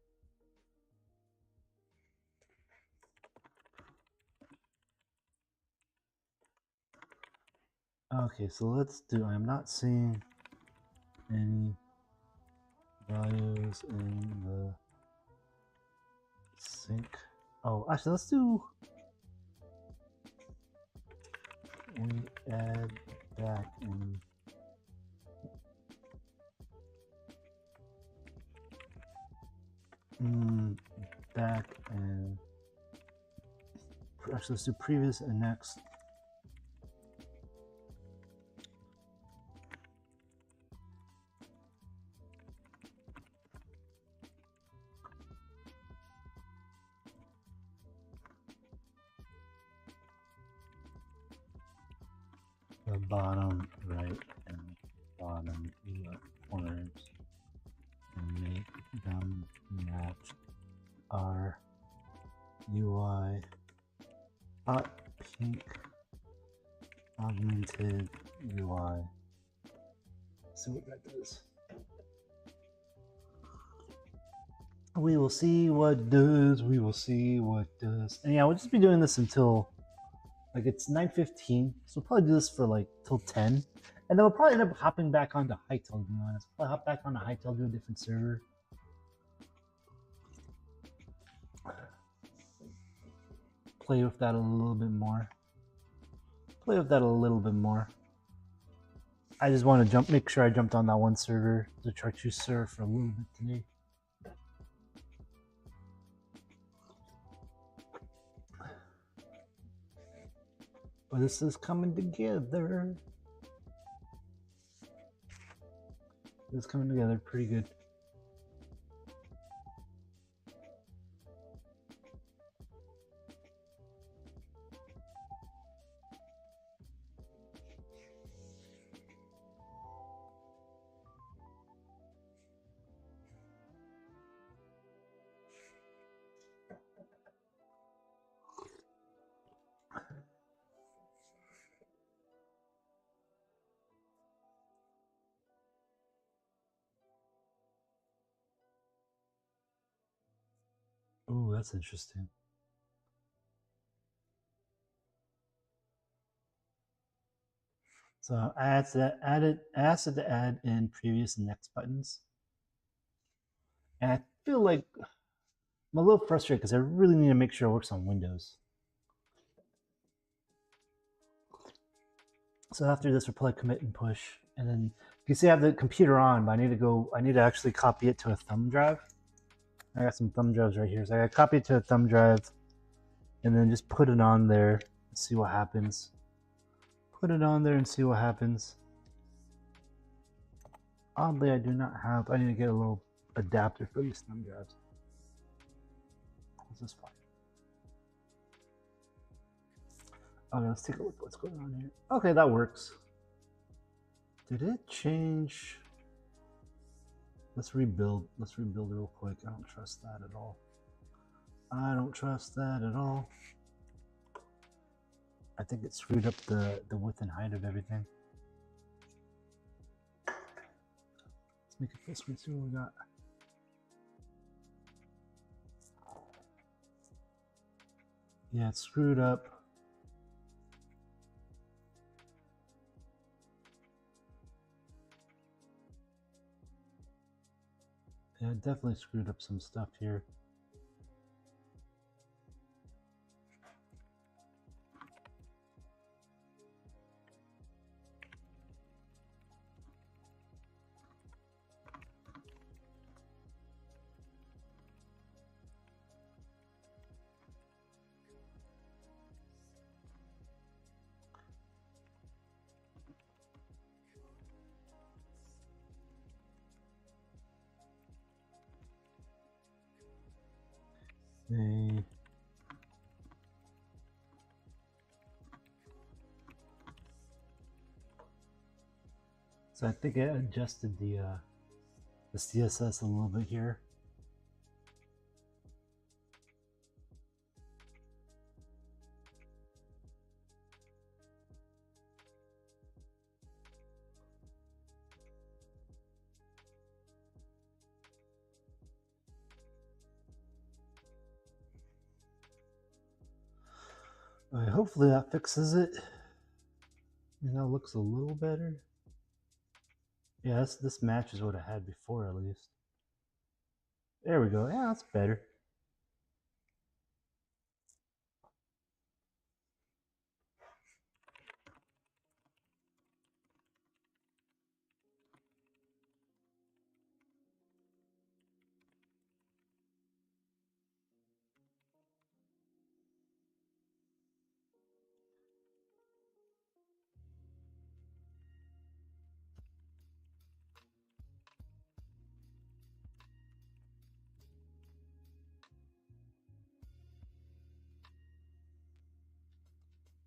A: Okay, so let's do, I'm not seeing any values in the sync. Oh, actually, let's do, we add back in back and actually let's do previous and next. The bottom right and bottom left corners and make them match our UI hot pink augmented UI. See what that does. We will see what does. We will see what does. And yeah, we'll just be doing this until like it's 9:15. So we'll probably do this for like till 10. And then we'll probably end up hopping back onto Hytale, to be honest. We'll hop back onto Hytale, do a different server. Play with that a little bit more. Play with that a little bit more. I just want to make sure I jumped on that one server, the Chartreuse server, for a little bit today. But this is coming together. It's coming together pretty good. Ooh, that's interesting. So I asked it to add in previous and next buttons. And I feel like I'm a little frustrated because I really need to make sure it works on Windows. So after this, we'll probably commit and push. And then you can see I have the computer on, but I need to actually copy it to a thumb drive. I got some thumb drives right here. So I got to copy it to a thumb drive and then just put it on there and see what happens. Put it on there and see what happens. Oddly, I do not have, I need to get a little adapter for these thumb drives. This is fine. Okay, let's take a look what's going on here. Okay, that works. Did it change? Let's rebuild. Let's rebuild real quick. I don't trust that at all. I don't trust that at all. I think it screwed up the width and height of everything. Let's make it full screen, see what we got. Yeah, it's screwed up. Yeah, it definitely screwed up some stuff here. Okay. So I think I adjusted the CSS a little bit here. Alright, hopefully that fixes it. And that looks a little better. Yeah, this matches what I had before at least. There we go. Yeah, that's better.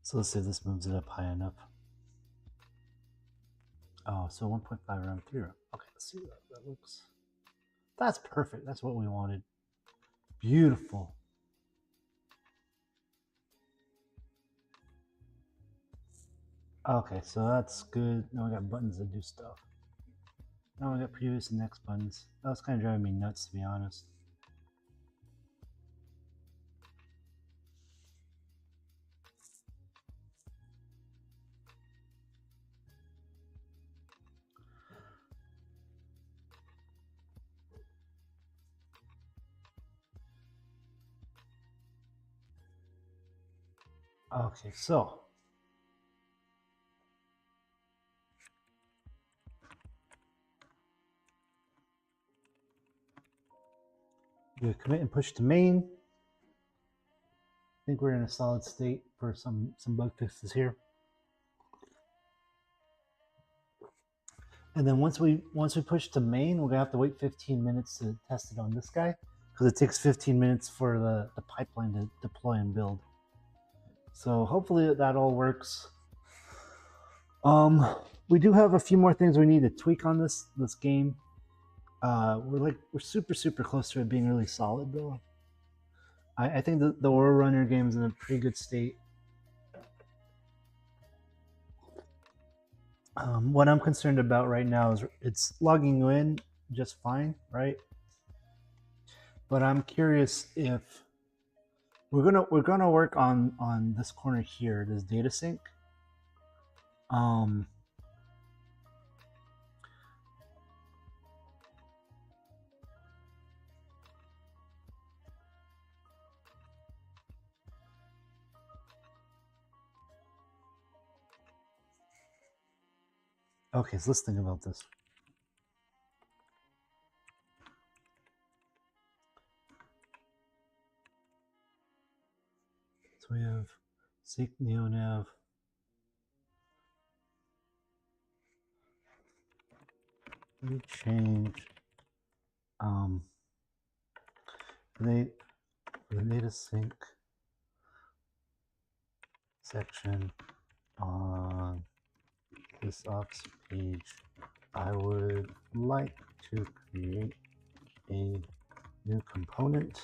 A: So let's see if this moves it up high enough. Oh, so 1.5 around 3. Okay, let's see what that looks. That's perfect. That's what we wanted. Beautiful. Okay, so that's good. Now we got buttons that do stuff. Now we got previous and next buttons. That was kind of driving me nuts, to be honest. Okay, so do a commit and push to main. I think we're in a solid state for some bug fixes here. And then once we push to main, we're gonna have to wait 15 minutes to test it on this guy because it takes 15 minutes for the pipeline to deploy and build. So hopefully that all works. We do have a few more things we need to tweak on this game. We're super close to it being really solid though. I think the Ore Runner game is in a pretty good state. What I'm concerned about right now is it's logging you in just fine, right? But I'm curious if we're gonna work on this corner here, this data sync. Okay, so let's think about this. So we have seek neonav. We change the data sync section on this ops page. I would like to create a new component.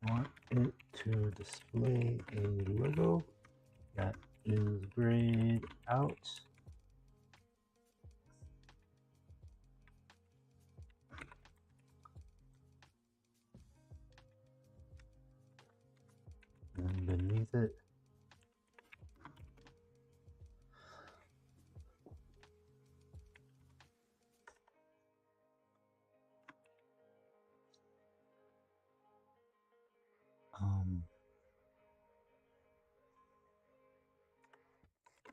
A: Want it to display a logo that is grayed out. And beneath it,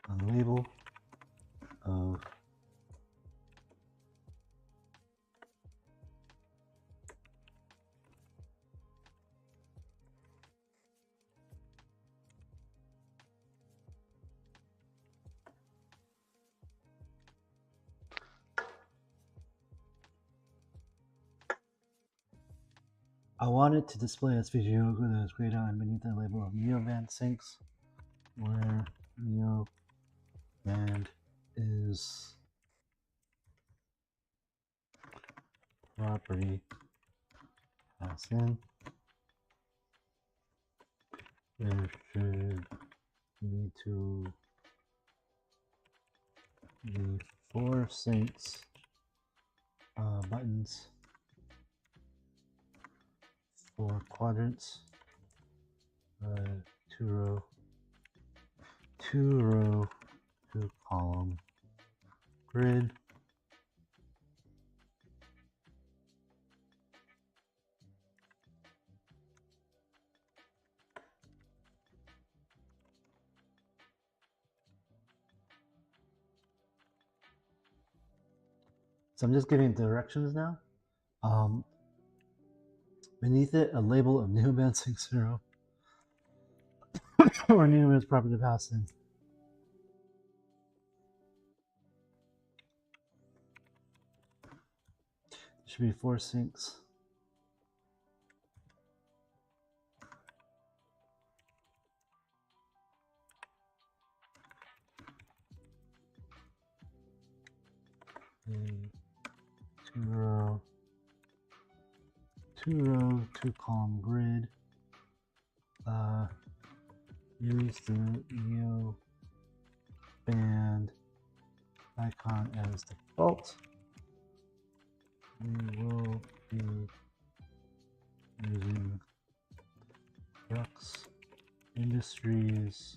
A: a label of I want it to display as feature logo that is grayed out and beneath the label of Neoband Syncs, where Neoband is property pass in. There should need to be 4 syncs buttons, 4 quadrants, 2 row, 2 column grid. So I'm just giving directions now. Beneath it, a label of Neoband 60 or Neoband's property pass in. There should be 4 syncs. A 2 row, 2 column grid. Use the Neo band icon as default. We will be using Brooks Industries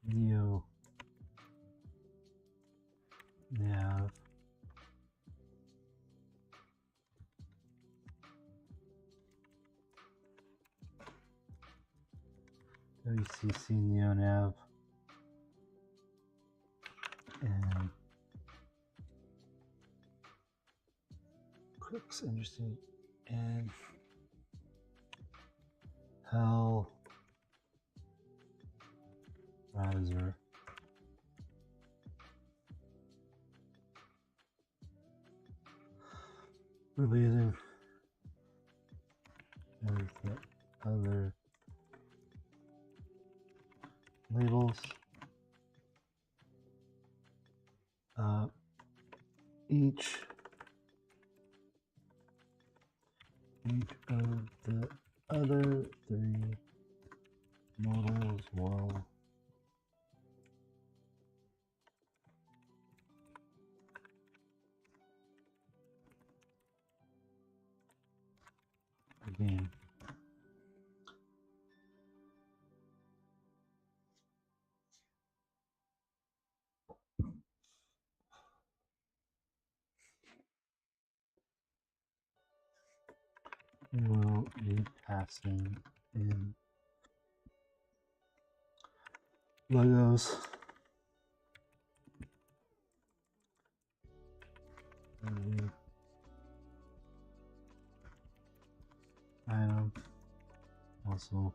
A: Neo Nav WCC Neo Nav and Brooks Industries and Hell Browser. We'll be using the other labels. Each of the other 3 models will begin. We will be passing in logos, item, also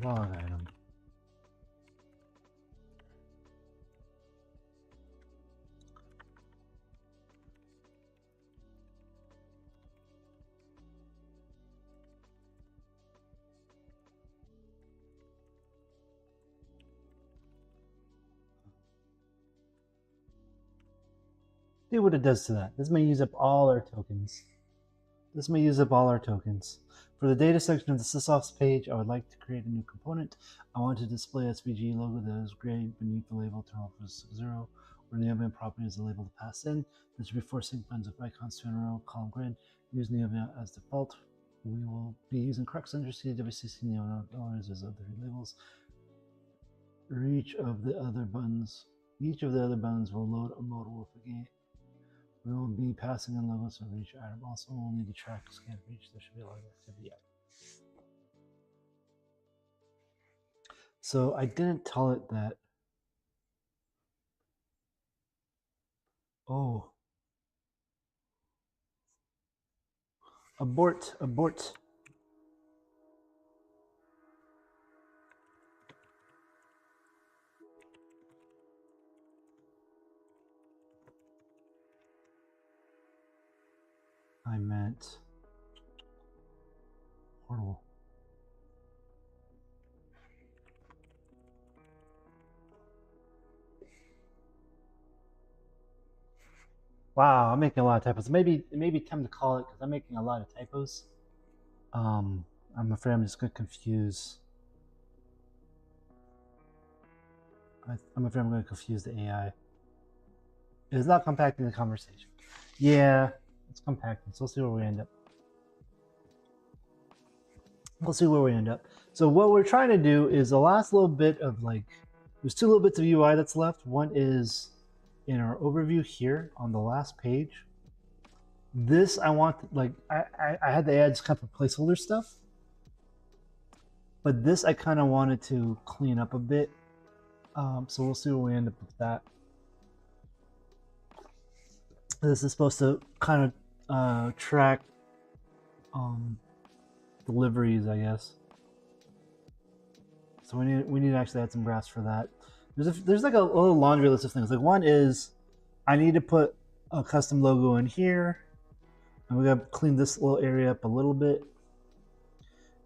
A: log item. See what it does to that. This may use up all our tokens. This may use up all our tokens. For the data section of the sysops page, I would like to create a new component. I want to display SVG logo that is gray beneath the label terminal for 0, where Neoban property is the label to pass in. There should be 4 sync buttons with icons, 2 in a row, column grid. Use Neoban as default. We will be using Crux undersea WCC Neoban as other labels. Each of the other buttons will load a modal with a game. We will be passing in logos for each item. Also, we'll need to track scan for each. There should be a lot of activity. So I didn't tell it that. Oh. Abort, abort. I meant portal. Wow, I'm making a lot of typos. Maybe it may be time to call it because I'm making a lot of typos. I'm afraid I'm just going to confuse. I'm afraid I'm going to confuse the AI. It's not compacting the conversation. Yeah, it's compacting. So we'll see where we end up. We'll see where we end up. So what we're trying to do is the last little bit of there's 2 little bits of UI that's left. One is in our overview here on the last page. This I want, I had to add kind of placeholder stuff, but this I kind of wanted to clean up a bit. So we'll see where we end up with that. This is supposed to kind of track deliveries, I guess. So we need to actually add some graphs for that. There's like a little laundry list of things. Like one is I need to put a custom logo in here, and we got to clean this little area up a little bit.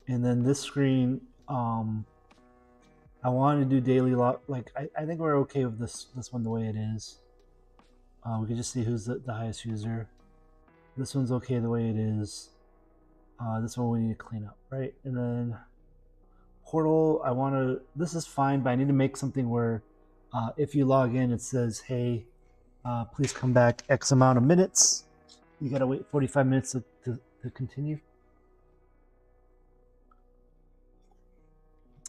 A: And then this screen, I want to do daily log. I think we're okay with this one the way it is. We can just see who's the highest user. This one's okay the way it is. This one we need to clean up, right? And then portal, this is fine, but I need to make something where if you log in, it says, hey, please come back X amount of minutes. You gotta wait 45 minutes to continue.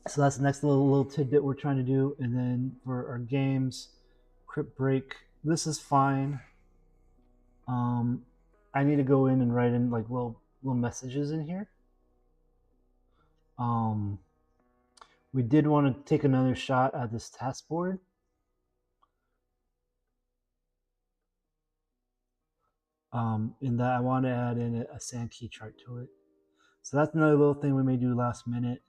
A: So that's the next little tidbit we're trying to do. And then for our games, crypt break, this is fine. I need to go in and write in like little messages in here. We did want to take another shot at this task board. In that I want to add in a sand key chart to it. So that's another little thing we may do last minute.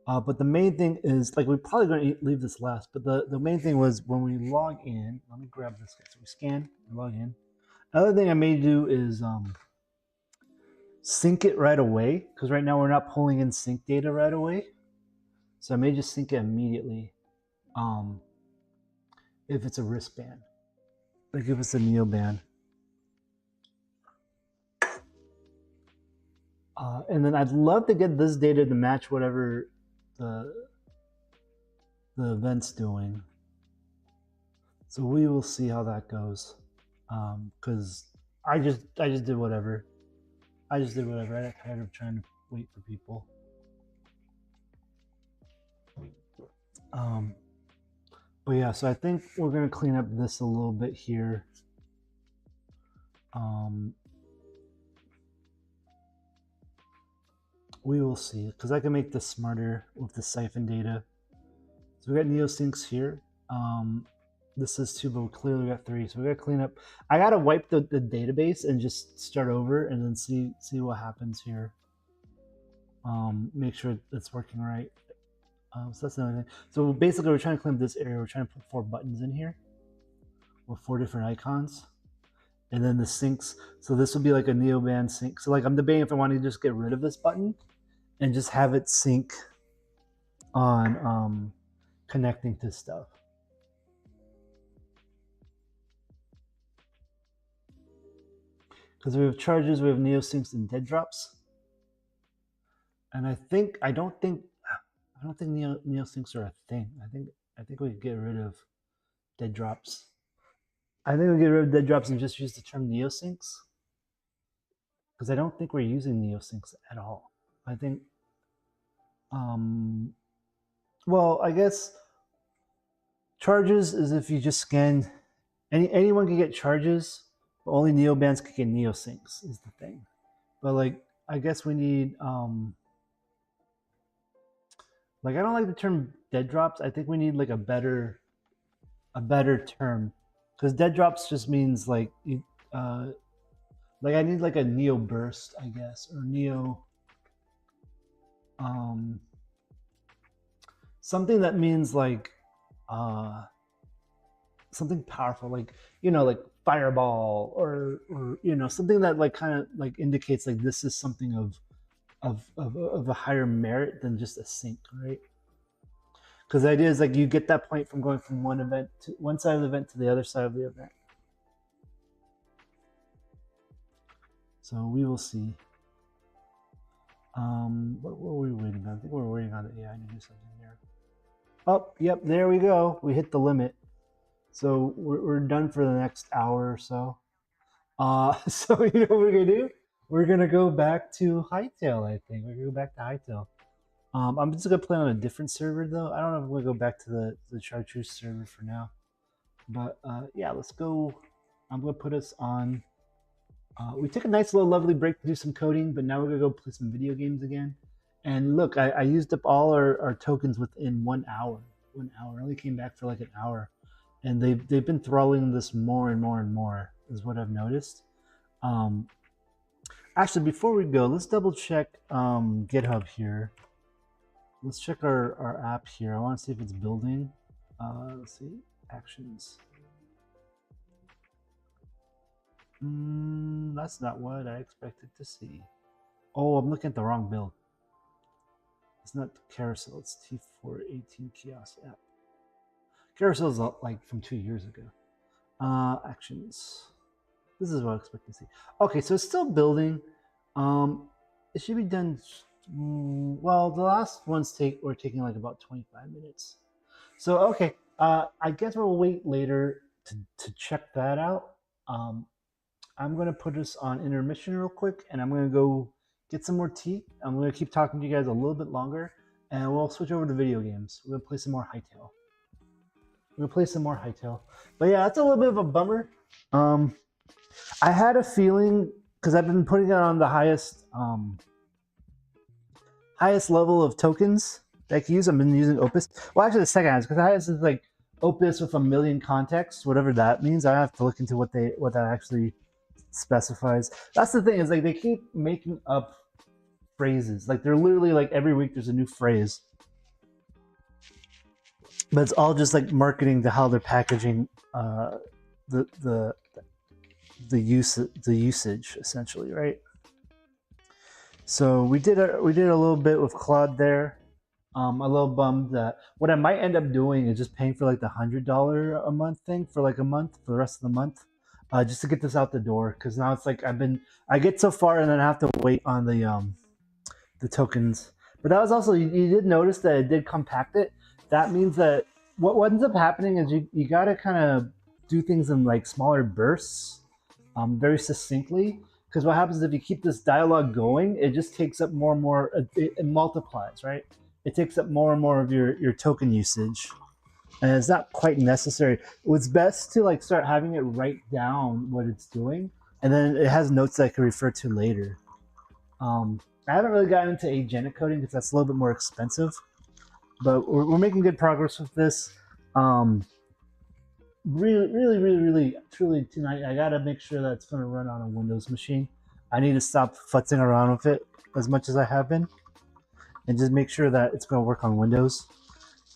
A: But the main thing is, we're probably going to leave this last, but the main thing was when we log in, let me grab this guy. So we scan and log in. Another thing I may do is sync it right away, because right now we're not pulling in sync data right away. So I may just sync it immediately if it's a wristband. Like if it's a Neoban. And then I'd love to get this data to match whatever the event's doing. So we will see how that goes. Because I just did whatever. I just did whatever. I got tired of trying to wait for people. But yeah, so I think we're gonna clean up this a little bit here. We will see, because I can make this smarter with the siphon data. So we got neosyncs here. This is 2, but we clearly got 3. So we gotta clean up. I gotta wipe the database and just start over and then see what happens here. Make sure it's working right. So that's another thing. So basically we're trying to clean up this area. We're trying to put 4 buttons in here with 4 different icons. And then the syncs. So this will be like a Neoban sync. So I'm debating if I want to just get rid of this button and just have it sync on connecting to stuff. Because we have charges, we have neosyncs and dead drops. And I don't think neosyncs are a thing. I think we could get rid of dead drops. I think we get rid of dead drops and just use the term neosyncs. Because I don't think we're using neosyncs at all. I think well, I guess charges is if you just scan anyone can get charges, but only neobands can get neosyncs is the thing. But like I guess we need like I don't like the term dead drops. I think we need like a better term, because dead drops just means like like I need like a neo burst, I guess, or neo something that means like something powerful, like like fireball, or something that like kind of like indicates like this is something of a higher merit than just a sync, right? Because the idea is like you get that point from going from one side of the event to the other side of the event. So we will see. What were we waiting on? I think we were waiting on the AI to do something there. Oh, yep, there we go. We hit the limit. So we're done for the next hour or so. So you know what we're gonna do? We're gonna go back to Hightail. I think we're gonna go back to Hightail. I'm just gonna play on a different server though. I don't know if we're gonna go back to the Chartreuse server for now. But yeah, let's go. I'm gonna put us on. We took a nice little lovely break to do some coding, but now we're gonna go play some video games again. And look, I used up all our tokens within 1 hour. 1 hour. I only came back for like an hour, and they've been throttling this more and more and more, is what I've noticed. Actually, before we go, let's double check GitHub here. Let's check our app here. I want to see if it's building. Let's see, actions. That's not what I expected to see. Oh, I'm looking at the wrong build. It's not Carousel, it's T418 Kiosk app. Carousel is like from 2 years ago. Actions. This is what I expect to see. Okay, so it's still building. It should be done. Well, the last ones were taking like about 25 minutes. So okay, I guess we'll wait later to check that out. I'm gonna put us on intermission real quick, and I'm gonna go get some more tea. I'm gonna keep talking to you guys a little bit longer, and we'll switch over to video games. We're gonna play some more Hightail. But yeah, that's a little bit of a bummer. I had a feeling, because I've been putting it on the highest level of tokens that I can use. I've been using Opus. Well, actually, the second highest, because the highest is like Opus with 1 million contexts, whatever that means. I have to look into what that actually specifies. That's the thing, is like they keep making up phrases. Like they're literally like every week there's a new phrase. But it's all just like marketing to how they're packaging the usage essentially, right? So we did a little bit with Claude there. I'm a little bummed that what I might end up doing is just paying for like the $100 a month thing for like a month for the rest of the month, just to get this out the door. Because now it's like I get so far and then I have to wait on the tokens. But that was also, you did notice that it did compact it. That means that what ends up happening is you got to kind of do things in like smaller bursts, very succinctly. Because what happens is if you keep this dialogue going, it just takes up more and more, it multiplies, right? It takes up more and more of your token usage. And it's not quite necessary. It's best to like start having it write down what it's doing, and then it has notes that I can refer to later. I haven't really gotten into agentic coding because that's a little bit more expensive, but we're making good progress with this. Really, truly tonight, I gotta make sure that it's gonna run on a Windows machine. I need to stop futzing around with it as much as I have been, and just make sure that it's gonna work on Windows.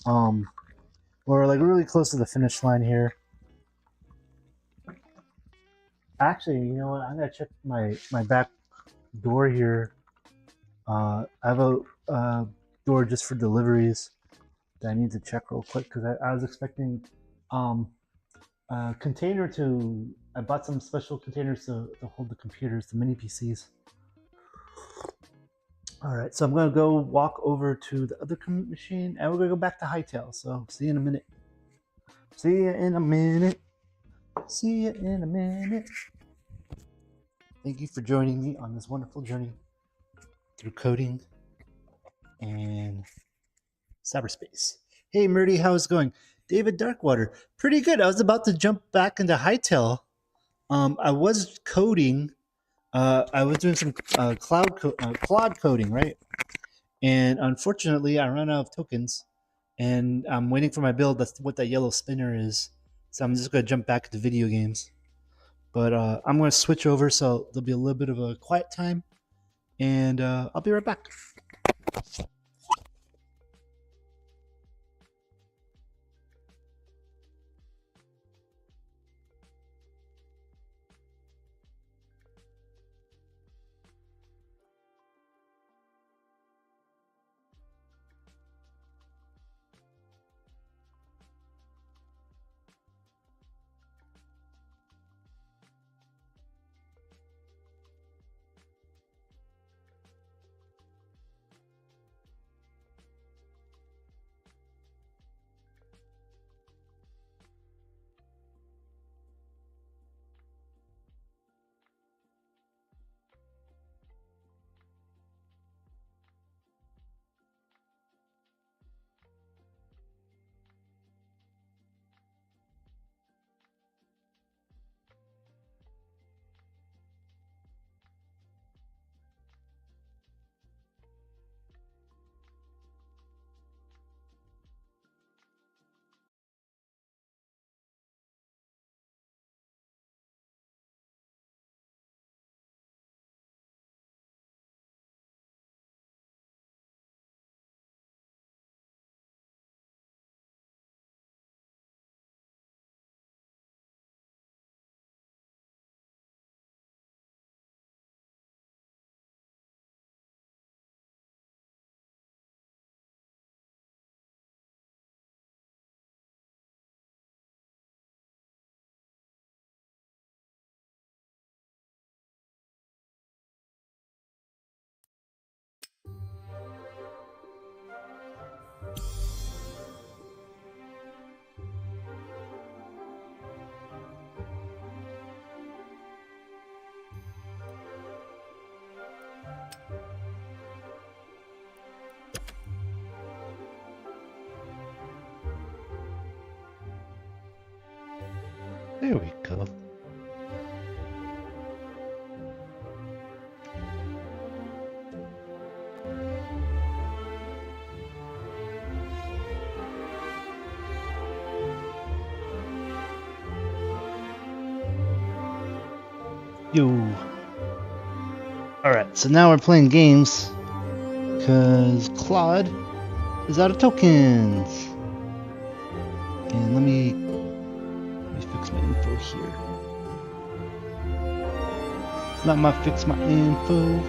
A: We're like really close to the finish line here. Actually, you know what? I'm gonna check my back door here. I have a door just for deliveries that I need to check real quick because I was expecting a container to I bought some special containers to hold the computers, the mini PCs. All right, so I'm gonna go walk over to the other machine, and we're gonna go back to Hightail. So see you in a minute. See you in a minute. See you in a minute. Thank you for joining me on this wonderful journey through coding and cyberspace. Hey, Murdy, how's it going? David Darkwater, pretty good. I was about to jump back into Hightail. I was coding. I was doing some cloud coding, right? And unfortunately, I ran out of tokens, and I'm waiting for my build. That's what that yellow spinner is. So I'm just gonna jump back into video games. But I'm gonna switch over, so there'll be a little bit of a quiet time, and I'll be right back. There we go. Yo. Alright, so now we're playing games because Claude is out of tokens. And let me fix my info here. Let me fix my info.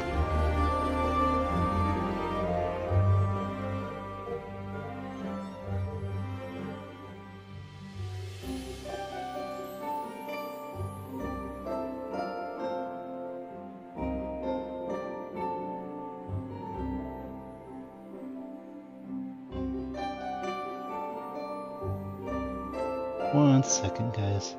A: One second, guys.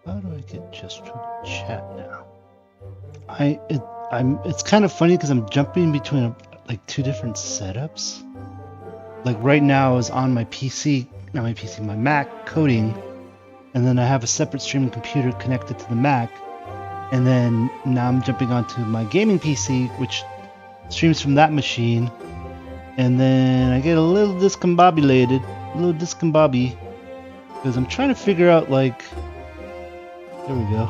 A: How do I get just to chat now? It's kind of funny because I'm jumping between like two different setups. Like right now I was on my PC, not my PC, my Mac coding, and then I have a separate streaming computer connected to the Mac. And then now I'm jumping onto my gaming PC, which streams from that machine. And then I get a little discombobulated, because I'm trying to figure out, like, there we go.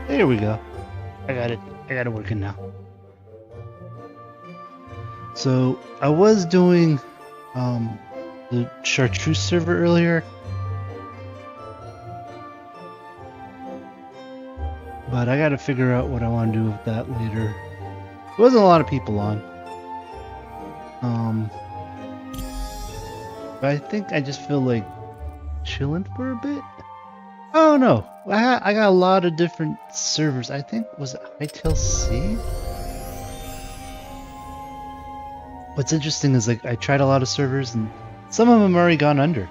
A: There we go. I got it working now. So I was doing the Chartreuse server earlier, But I gotta figure out what I want to do with that later. There wasn't a lot of people on. But I think I just feel like chilling for a bit. Oh no, I got a lot of different servers. I think, was it Hightail C? What's interesting is like I tried a lot of servers and some of them already gone under.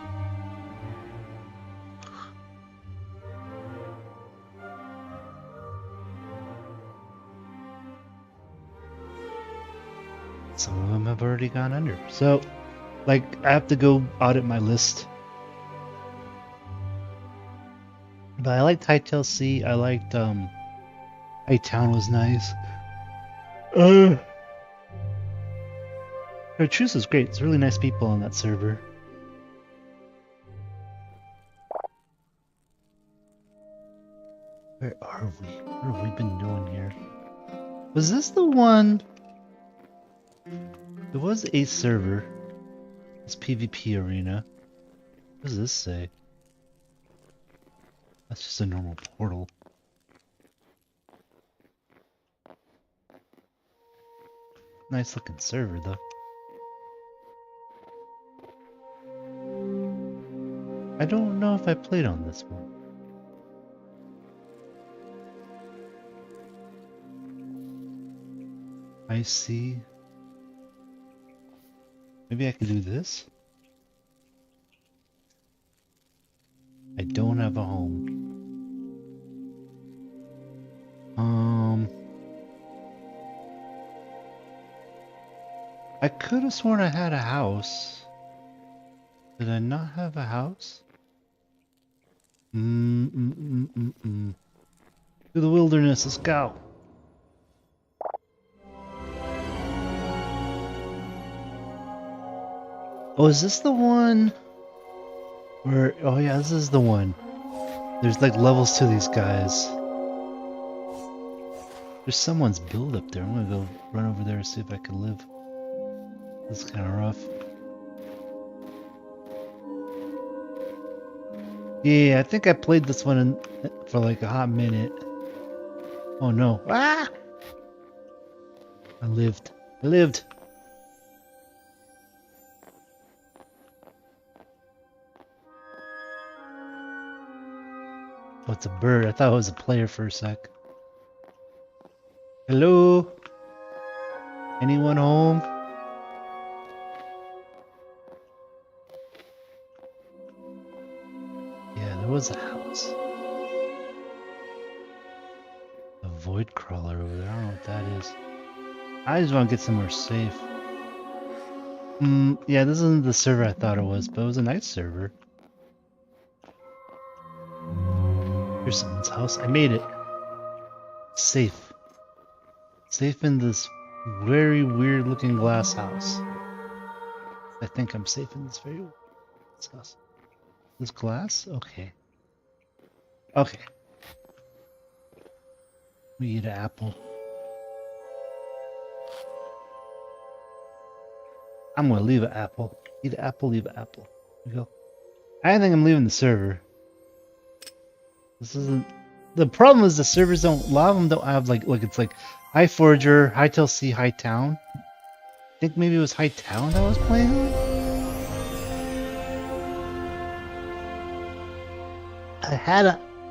A: Some of them have already gone under. So, like, I have to go audit my list. But I liked Hightail C. I liked Hightown was nice. Chartreuse is great. It's really nice people on that server. Where are we? What have we been doing here? Was this the one? There was a server. This PvP arena. What does this say? That's just a normal portal. Nice looking server though. I don't know if I played on this one. I see. Maybe I can do this? I don't have a home. I could have sworn I had a house. Did I not have a house? To the wilderness, let's go. Oh, is this the one where, oh yeah, this is the one. There's like levels to these guys. There's someone's build up there. I'm gonna go run over there and see if I can live. This is kind of rough. Yeah, I think I played this one for like a hot minute. Oh no. Ah! I lived. I lived. Oh, it's a bird. I thought it was a player for a sec. Hello? Anyone home? Yeah, there was a house. A void crawler over there. I don't know what that is. I just want to get somewhere safe. Yeah, this isn't the server I thought it was, but it was a nice server. Here's someone's house. I made it. Safe. Safe in this very weird looking glass house. I think I'm safe in this very weird house. This glass? Okay. Okay. We eat an apple. I'm gonna leave an apple. Eat an apple, leave an apple. Here we go. I think I'm leaving the server. This isn't. The problem is the servers don't. A lot of them don't have like. Look, it's like High Forager, Hightail C, Hightown. I think maybe it was Hightown that I was playing on. I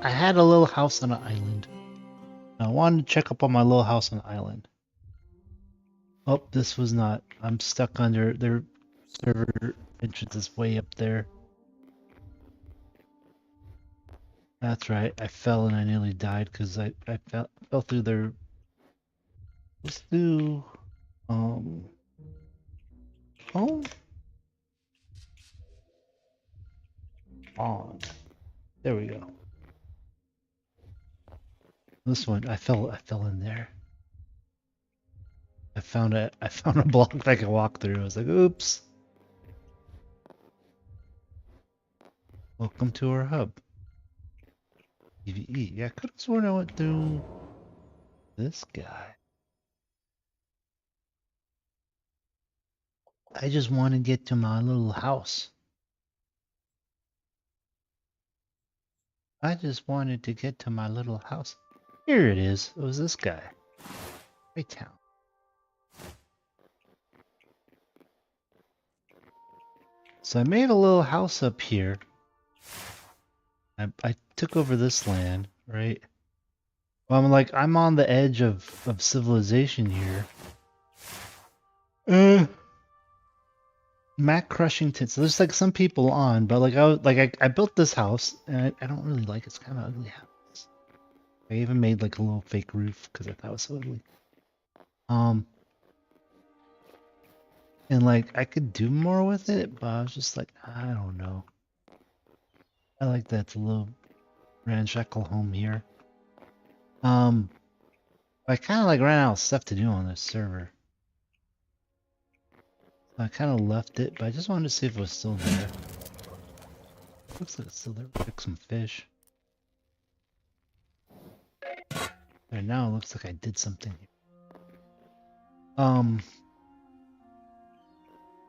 A: had a little house on an island. I wanted to check up on my little house on the island. Oh, this was not. I'm stuck under their server entrance is way up there. That's right. I fell and I nearly died because I fell through their. Let's do oh, on. There we go. This one I fell in there. I found a block that I could walk through. I was like, oops. Welcome to our hub. PvE. Yeah, I could have sworn I went through this guy. I just want to get to my little house. I just wanted to get to my little house. Here it is. It was this guy. Right town. So I made a little house up here. I took over this land, right? Well, I'm on the edge of civilization here. Mac Crushington. So there's like some people on, but like I built this house and I don't really like it. It's kind of ugly house. I even made like a little fake roof because I thought it was so ugly. And like I could do more with it, but I was just like, I don't know. I like that it's a little ramshackle home here. I kind of like ran out of stuff to do on this server. I kind of left it, but I just wanted to see if it was still there. Looks like it's still there. Pick some fish. And now it looks like I did something.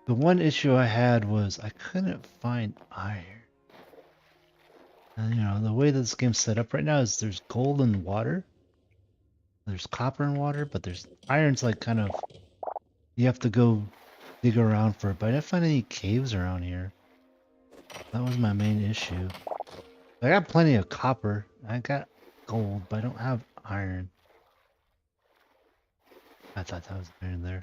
A: The one issue I had was I couldn't find iron. And you know, the way that this game's set up right now is there's gold and water. There's copper and water, but there's iron's like kind of, you have to go dig around for it. But I didn't find any caves around here. That was my main issue. I got plenty of copper. I got gold, but I don't have iron. I thought that was iron there.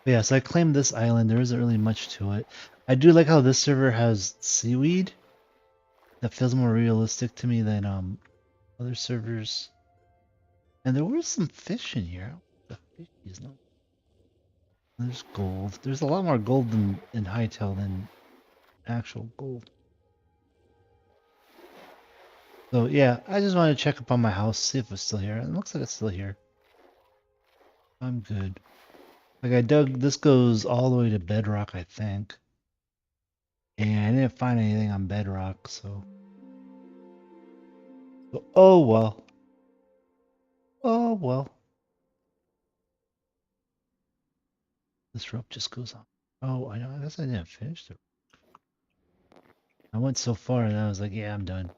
A: But yeah, so I claimed this island. There isn't really much to it. I do like how this server has seaweed. That feels more realistic to me than other servers. And there was some fish in here. The fish is not. There's gold. There's a lot more gold in Hightail than actual gold. So yeah, I just wanted to check up on my house, see if it's still here. It looks like it's still here. I'm good. Like I dug, this goes all the way to bedrock, I think. And I didn't find anything on bedrock, so oh well. Oh well. This rope just goes on. Oh, I know. I guess I didn't finish it. I went so far and I was like, yeah, I'm done.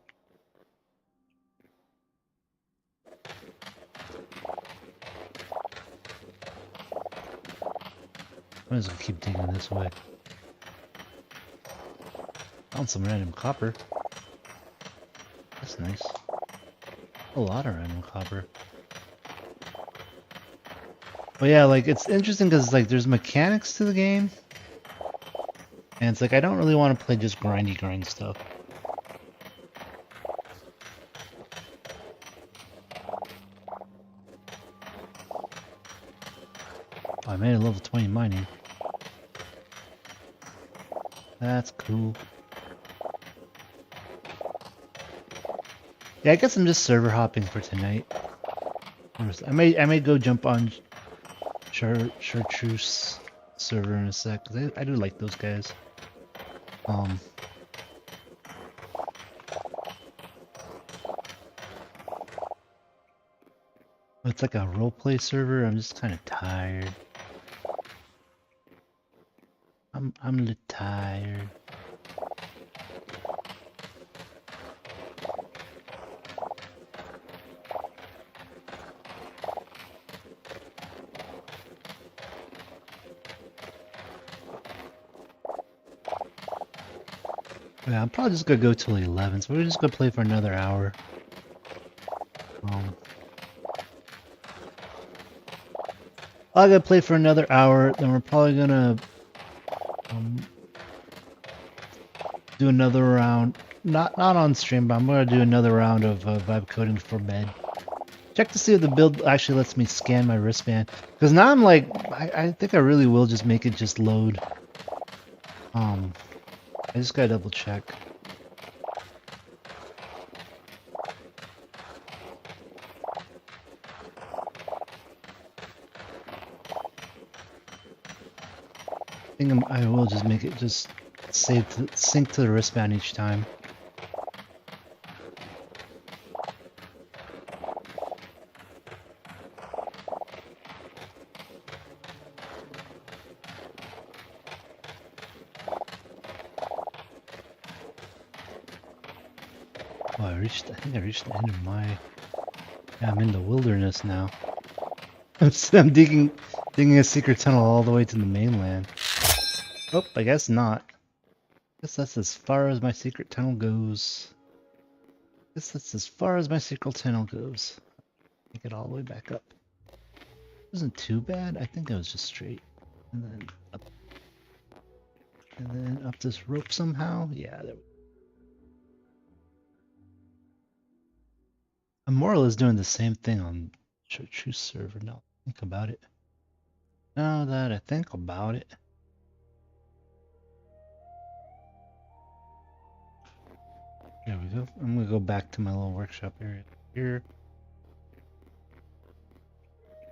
A: I'm just gonna keep digging this way. Found some random copper. That's nice. A lot of random copper. But yeah, like it's interesting because like there's mechanics to the game. And it's like I don't really want to play just grindy grind stuff. Oh, I made a level 20 mining. That's cool. Yeah, I guess I'm just server hopping for tonight. I may go jump on Chartreuse server in a sec. 'Cause I do like those guys. It's like a roleplay server. I'm just kind of tired. I'm a little tired. Yeah, I'm probably just gonna go till 11, so we're just gonna play for another hour. I'm gonna play for another hour, then we're probably gonna do another round. Not on stream, but I'm gonna do another round of vibe coding for bed. Check to see if the build actually lets me scan my wristband. Because now I'm like, I think I really will just make it just load. I just gotta double check. I think I will just make it just sync to the wristband each time. Oh, I think I reached the end of my... Yeah, I'm in the wilderness now. I'm digging a secret tunnel all the way to the mainland. Oh, I guess not. Guess that's as far as my secret tunnel goes. Guess that's as far as my secret tunnel goes. Take it all the way back up. Wasn't too bad. I think I was just straight. And then up. And then up this rope somehow. Yeah, there we go. Immoral is doing the same thing on Chartreuse server now. Think about it. Now that I think about it. There we go. I'm gonna go back to my little workshop area here.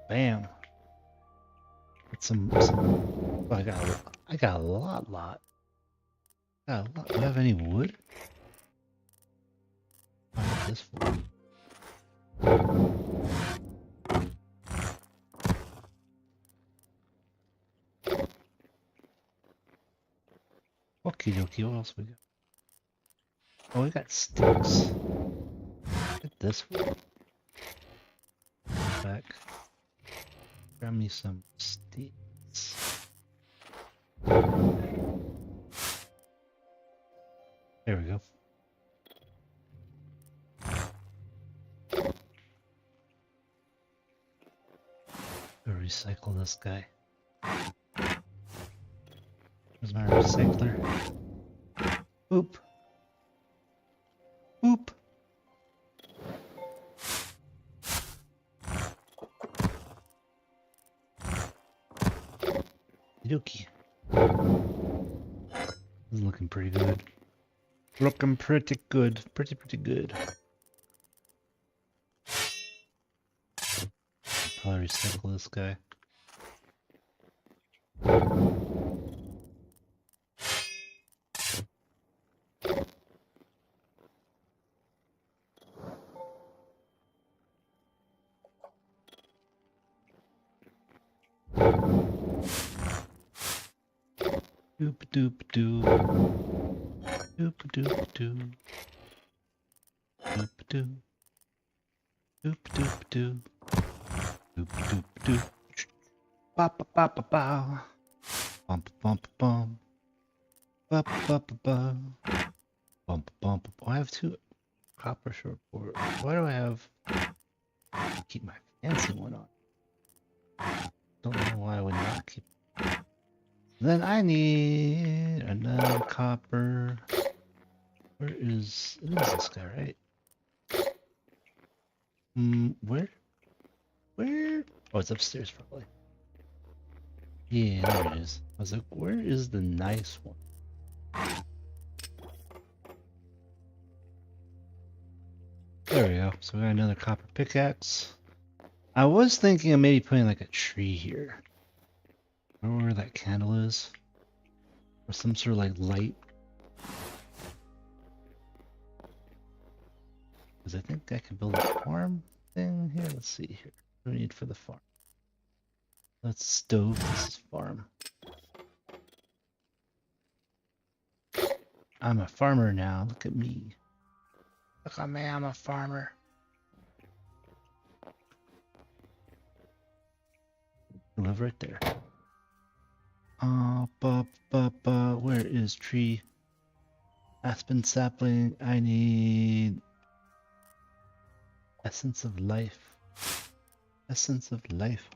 A: Bam. Get some oh, I got a lot. Got a lot. Do I have any wood? What is this for? Okie dokie, what else we got? Oh, we got sticks. Get this one. Back. Grab me some sticks. There we go. Gotta recycle this guy. Where's my recycler? Boop. Boop. Yuki. This is looking pretty good. Looking pretty good. Pretty good. Probably recycle this guy. Doop doop doo. Doop doop doo. Doop doo. Doop doop doo. Doop doop doo. Ba ba ba ba ba. Bump bump bum. Ba ba ba ba. Bump bump. Oh, I have 2 copper short board. Why do I have? I keep my fancy one on. Don't know why I would not keep. Then I need another copper. Where is... It is this guy, right? Where? Where? Oh, it's upstairs probably. Yeah, there it is. I was like, where is the nice one? There we go. So we got another copper pickaxe. I was thinking of maybe putting like a tree here. I don't know where that candle is. Or some sort of like light. Because I think I can build a farm thing here. Let's see here. What do we need for the farm? That's stove. This is farm. I'm a farmer now. Look at me. Look at me. I'm a farmer. I live right there. Where is tree? Aspen sapling. I need essence of life. Essence of life.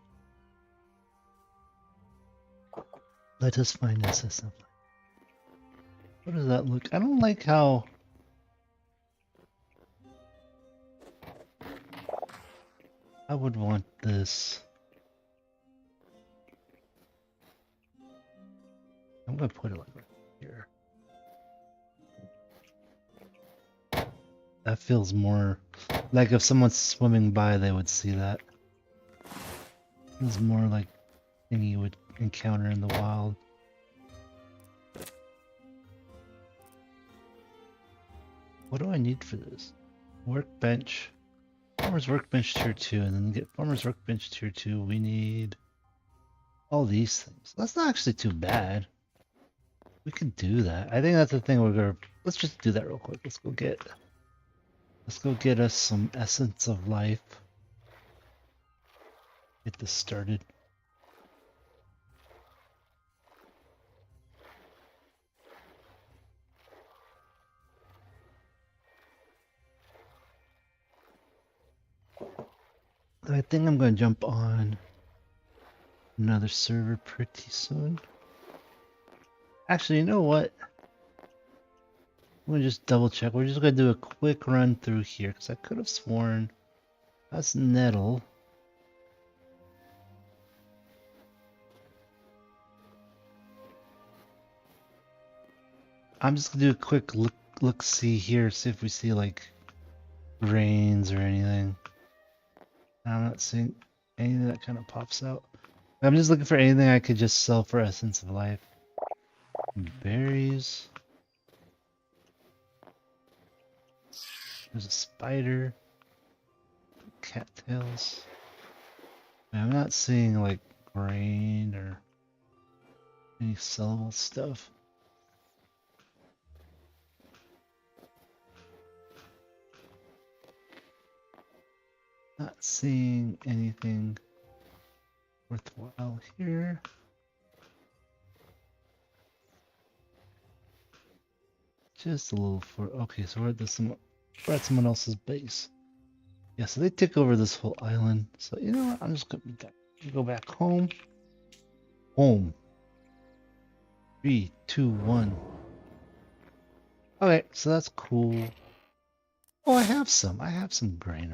A: Let us find essence of life. What does that look? I don't like how. I would want this. I'm gonna put it like right here. That feels more like if someone's swimming by, they would see that. Feels more like a thing you would encounter in the wild. What do I need for this? Workbench. Farmer's Workbench Tier 2, and then to get Farmer's Workbench Tier 2, we need all these things. That's not actually too bad. We can do that. I think that's the thing we're gonna... Let's just do that real quick. Let's go get Let's go get us some essence of life. Get this started. I think I'm going to jump on another server pretty soon. Actually, you know what? I'm going to just double check. We're just going to do a quick run through here because I could have sworn that's Nettle. I'm just going to do a quick look see here, see if we see like grains or anything. I'm not seeing anything that kind of pops out. I'm just looking for anything I could just sell for essence of life. Berries. There's a spider. Cattails. I'm not seeing like grain or any sellable stuff. Not seeing anything worthwhile here. Just a little for okay, so we're at someone else's base. Yeah, so they took over this whole island. So you know what? I'm just gonna go back home. Home. 3, 2, 1. Okay, so that's cool. Oh, I have some. I have some grain.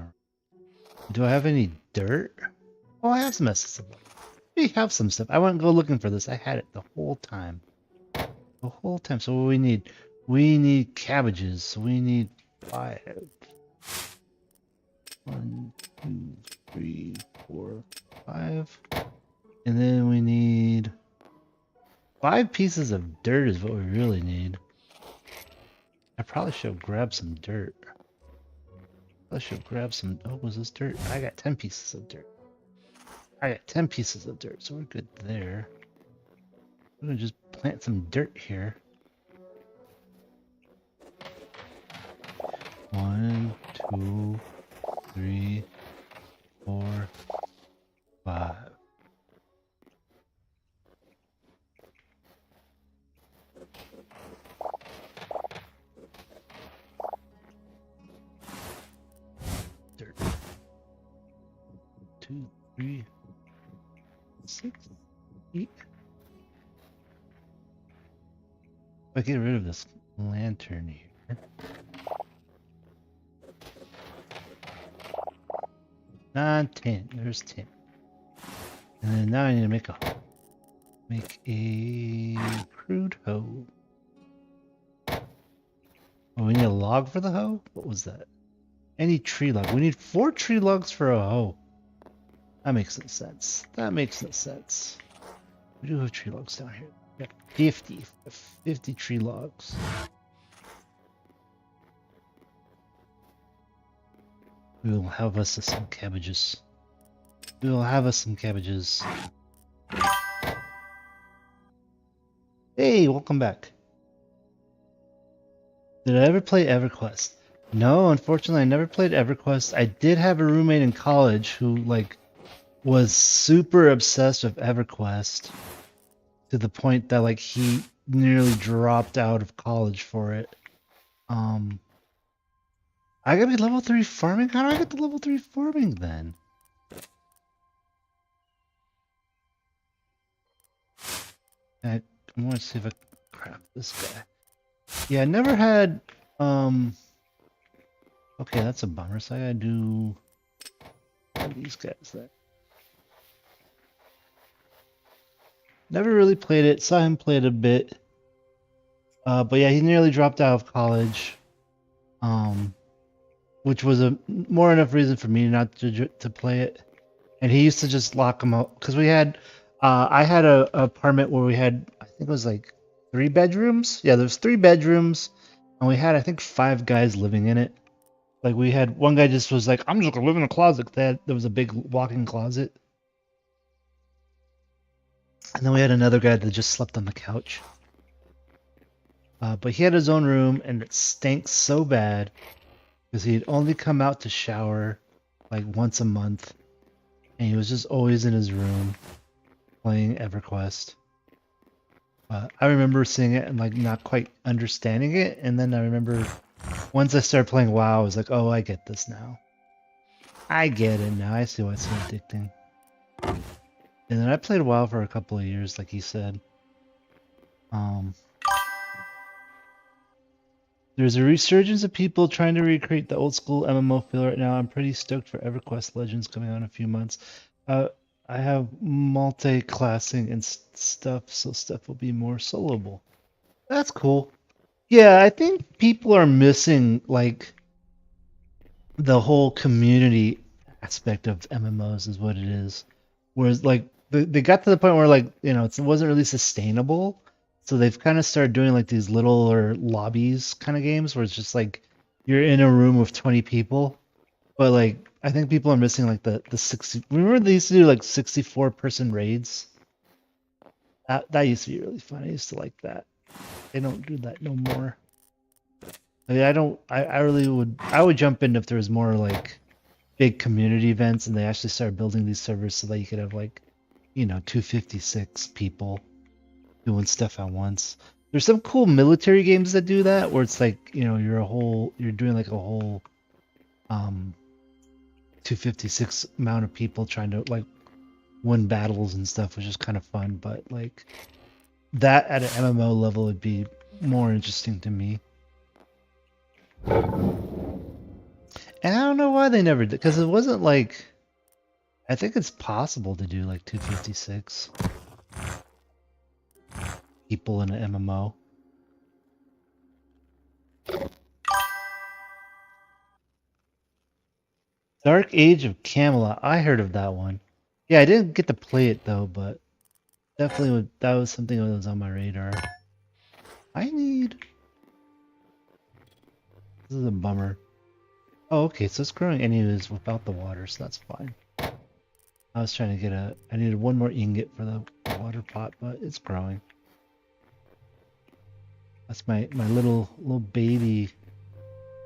A: Do I have any dirt? Oh, I have some essence. We have some stuff. I wouldn't go looking for this. I had it the whole time. The whole time. So what we need? We need cabbages. So we need 5. 1, 2, 3, 4, 5. And then we need 5 pieces of dirt is what we really need. I probably should grab some dirt. I should grab some. Oh, was this dirt? I got 10 pieces of dirt. I got 10 pieces of dirt, so we're good there. We're gonna just plant some dirt here. 1, 2, 3, 4, 5. Dirt. 2, 3, 6, 8. If I get rid of this lantern here. 9, 10. There's 10. And then now I need to make a crude hoe. Oh, we need a log for the hoe? What was that? Any tree log. We need 4 tree logs for a hoe. That makes no sense. That makes no sense. We do have tree logs down here. We got 50 tree logs. We will have us some cabbages. We will have us some cabbages. Hey, welcome back. Did I ever play EverQuest? No, unfortunately I never played EverQuest. I did have a roommate in college who like was super obsessed with EverQuest to the point that like he nearly dropped out of college for it. I gotta be level 3 farming? How do I get to level 3 farming then? I want to see if I can craft this guy. Yeah, I never had okay, that's a bummer. So I gotta do these guys then. Never really played it. Saw him play it a bit. But yeah, he nearly dropped out of college. Which was a more enough reason for me not to play it. And he used to just lock him out because we had I had a apartment where we had, I think it was like 3 bedrooms. Yeah, there's 3 bedrooms, and we had I think 5 guys living in it. Like we had one guy just was like, I'm just gonna live in a closet. There was a big walk-in closet. And then we had another guy that just slept on the couch. But he had his own room, and it stank so bad. because he'd only come out to shower like once a month, and he was just always in his room playing EverQuest. I remember seeing it and like not quite understanding it, and then I remember once I started playing WoW, I was like, oh, I get this now. I get it now. I see why it's so addicting. And then I played WoW for a couple of years, like he said. There's a resurgence of people trying to recreate the old school MMO feel right now. I'm pretty stoked for EverQuest Legends coming out in a few months. I have multi-classing and stuff, so stuff will be more soloable. That's cool. Yeah, I think people are missing like the whole community aspect of MMOs is what it is. Whereas like they got to the point where like, you know, it wasn't really sustainable. So they've kind of started doing like these little or lobbies kind of games where it's just like you're in a room with 20 people. But like I think people are missing like the 60. Remember they used to do like 64-person raids? That used to be really fun. I used to like that. They don't do that no more. I mean, I would jump in if there was more like big community events and they actually started building these servers so that you could have like, you know, 256 people doing stuff at once. There's some cool military games that do that where it's like, you know, you're doing like a whole 256 amount of people trying to like win battles and stuff, which is kind of fun, but like that at an MMO level would be more interesting to me. And I don't know why they never did, because it wasn't like, I think it's possible to do like 256 people in an MMO. Dark Age of Camelot. I heard of that one. Yeah, I didn't get to play it though, but definitely that was something that was on my radar. This is a bummer. Oh, okay, so it's growing anyways without the water, so that's fine. I was trying to get I needed one more ingot for the water pot, but it's growing. That's my little baby,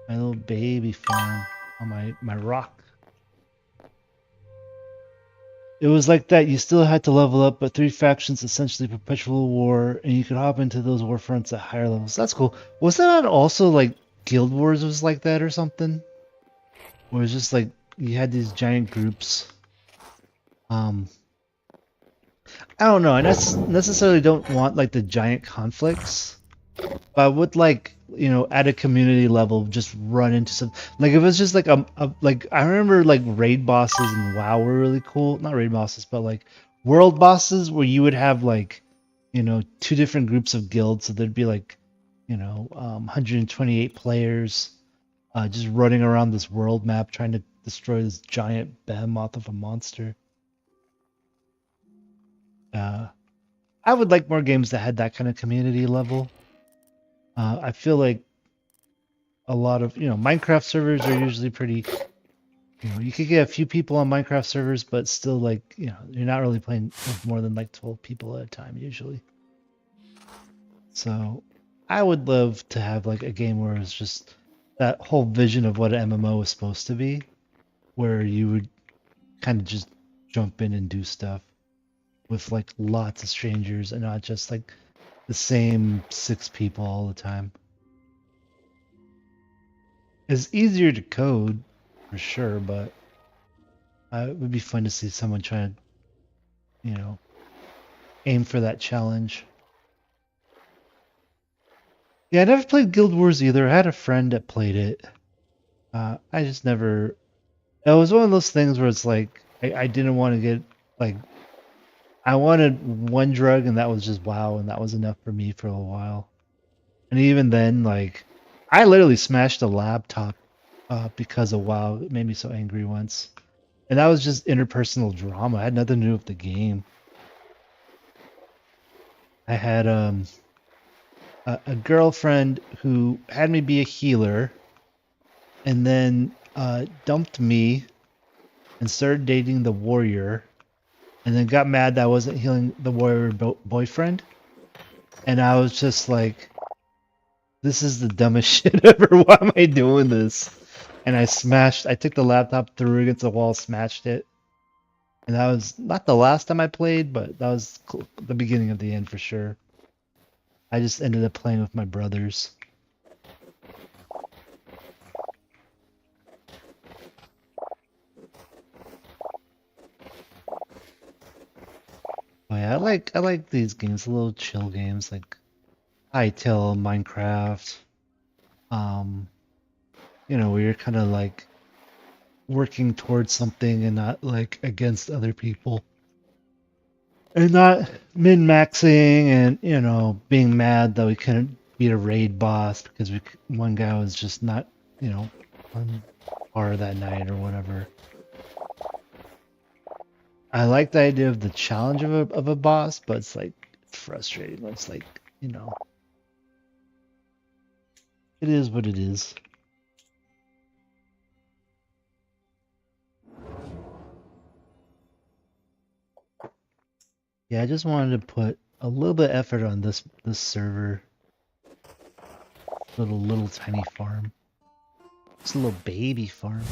A: farm on my rock. It was like that. You still had to level up, but 3 factions, essentially perpetual war, and you could hop into those war fronts at higher levels. That's cool. Was that also like Guild Wars was like that or something? Where it's just like you had these giant groups. I don't know. I necessarily don't want like the giant conflicts, but I would like, you know, at a community level, just run into some, like if it's just like like I remember like raid bosses in WoW were really cool. Not raid bosses, but like world bosses where you would have like, you know, 2 different groups of guilds. So there'd be like, you know, 128 players just running around this world map trying to destroy this giant behemoth of a monster. I would like more games that had that kind of community level. I feel like a lot of, you know, Minecraft servers are usually pretty, you know, you could get a few people on Minecraft servers, but still like, you know, you're not really playing with more than like 12 people at a time usually. So I would love to have like a game where it's just that whole vision of what an MMO is supposed to be, where you would kind of just jump in and do stuff with like lots of strangers and not just like the same 6 people all the time. It's easier to code for sure, but it would be fun to see someone trying to, you know, aim for that challenge. Yeah, I never played Guild Wars either. I had a friend that played it. I just never. It was one of those things where it's like I didn't want to get like. I wanted one drug and that was just WoW, and that was enough for me for a while. And even then, like, I literally smashed a laptop because of WoW. It made me so angry once. And that was just interpersonal drama. It had nothing to do with the game. I had a girlfriend who had me be a healer and then dumped me and started dating the warrior. And then got mad that I wasn't healing the warrior boyfriend. And I was just like, this is the dumbest shit ever. Why am I doing this? and I took the laptop, threw it against the wall, smashed it. And that was not the last time I played, but that was the beginning of the end for sure. I just ended up playing with my brothers. Oh yeah, I like these games, little chill games like Hytale, Minecraft. You know, where you're kind of like working towards something and not like against other people. And not min-maxing and, you know, being mad that we couldn't beat a raid boss because one guy was just not, you know, on par that night or whatever. I like the idea of the challenge of a boss, but it's like it's frustrating. It's like, you know, it is what it is. Yeah, I just wanted to put a little bit of effort on this server. Little tiny farm. It's a little baby farm.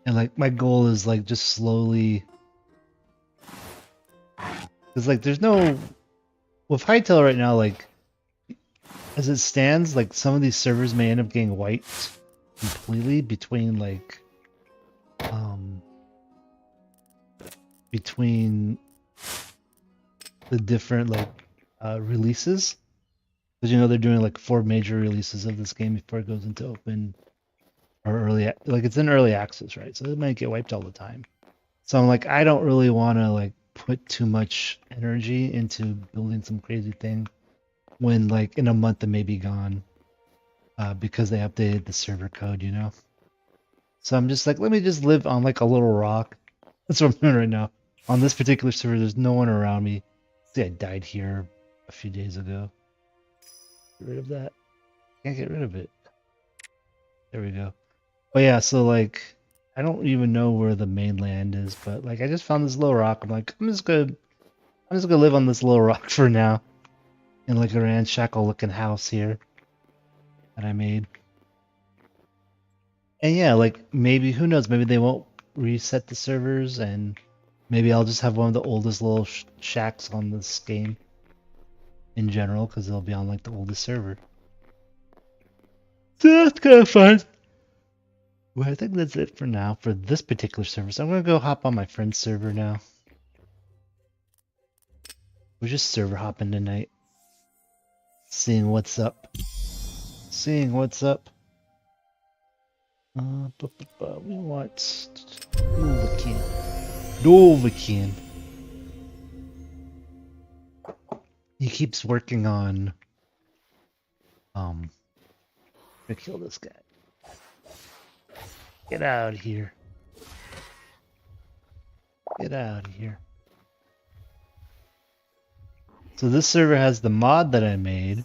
A: And like my goal is like just slowly, because like there's no, with Hytale right now, like as it stands, like some of these servers may end up getting wiped completely between the different like releases, because you know they're doing like 4 major releases of this game before it goes into open or like it's in early access, right? So it might get wiped all the time. So I'm like, I don't really want to like put too much energy into building some crazy thing when like in a month it may be gone because they updated the server code, you know? So I'm just like, let me just live on like a little rock. That's what I'm doing right now. On this particular server, there's no one around me. See, I died here a few days ago. Get rid of that. Can't get rid of it. There we go. But yeah, so like, I don't even know where the mainland is, but like, I just found this little rock. I'm like, I'm just gonna live on this little rock for now, in like a ramshackle looking house here that I made. And yeah, like maybe who knows? Maybe they won't reset the servers, and maybe I'll just have one of the oldest little shacks on this game in general, because they'll be on like the oldest server. So that's kind of fun. Well, I think that's it for now for this particular server. So I'm gonna go hop on my friend's server now. We're just server hopping tonight, seeing what's up. Seeing what's up. We want Novakin. Novakin. He keeps working on to kill this guy. Get out of here. Get out of here. So this server has the mod that I made,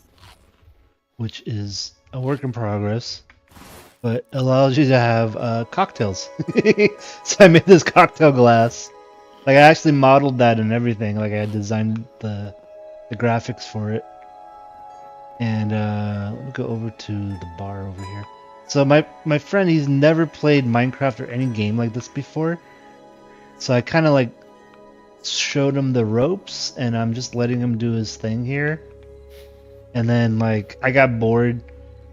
A: which is a work in progress, but allows you to have cocktails. So I made this cocktail glass. Like I actually modeled that and everything. Like I designed the graphics for it. And let me go over to the bar over here. So my friend, he's never played Minecraft or any game like this before. So I kind of like showed him the ropes, and I'm just letting him do his thing here. And then like I got bored,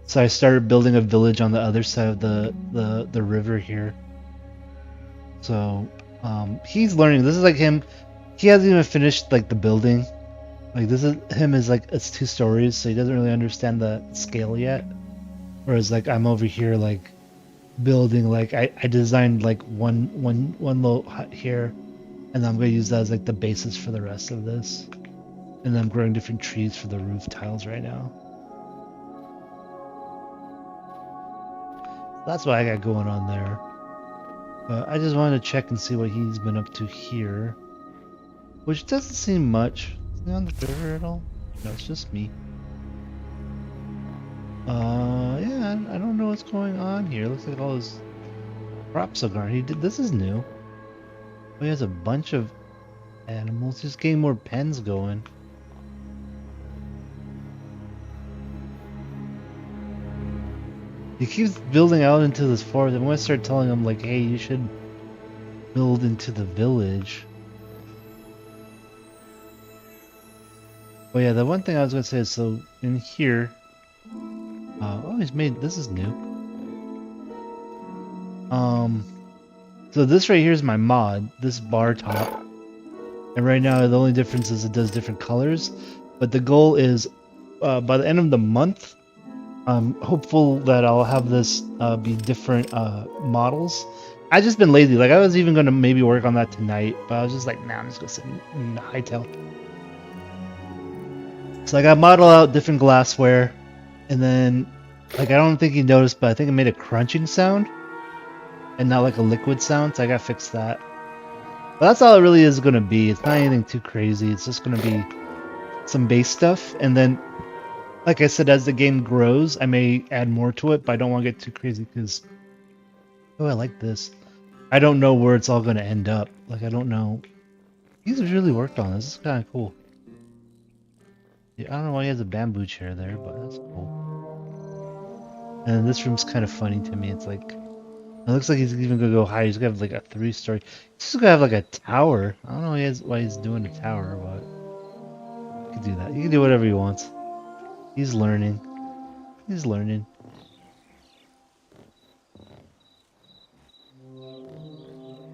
A: so I started building a village on the other side of the river here. So he's learning. This is like him. He hasn't even finished like the building. Like this is him is like it's 2 stories, so he doesn't really understand the scale yet. Whereas like I'm over here like building, like I designed like one little hut here, and I'm gonna use that as like the basis for the rest of this. And I'm growing different trees for the roof tiles right now. That's what I got going on there. But I just wanted to check and see what he's been up to here. Which doesn't seem much. Is he on the river at all? No, it's just me. Yeah, I don't know what's going on here. Looks like all his crops are gone. This is new. Oh, he has a bunch of animals. Just getting more pens going. He keeps building out into this forest, and when I start telling him, like, hey, you should build into the village. Oh yeah, the one thing I was gonna say is, so in here, oh, he's made, this is new. So this right here is my mod, this bar top. And right now the only difference is it does different colors. But the goal is, by the end of the month, I'm hopeful that I'll have this be different models. I just been lazy. Like I was even gonna maybe work on that tonight, but I was just like, nah, I'm just gonna sit in hightail. So I got model out different glassware, and then like I don't think you noticed, but I think it made a crunching sound, and not like a liquid sound. So I gotta fix that. But that's all it really is gonna be. It's not anything too crazy. It's just gonna be some base stuff, and then, like I said, as the game grows, I may add more to it, but I don't want to get too crazy because, oh, I like this. I don't know where it's all gonna end up. Like I don't know. He's really worked on this. This is kind of cool. Yeah, I don't know why he has a bamboo chair there, but that's cool. And this room's kind of funny to me. It's like, it looks like he's even gonna go high. He's gonna have like a 3-story. He's just gonna have like a tower. I don't know why he's doing a tower, but he can do that. He can do whatever he wants. He's learning. He's learning.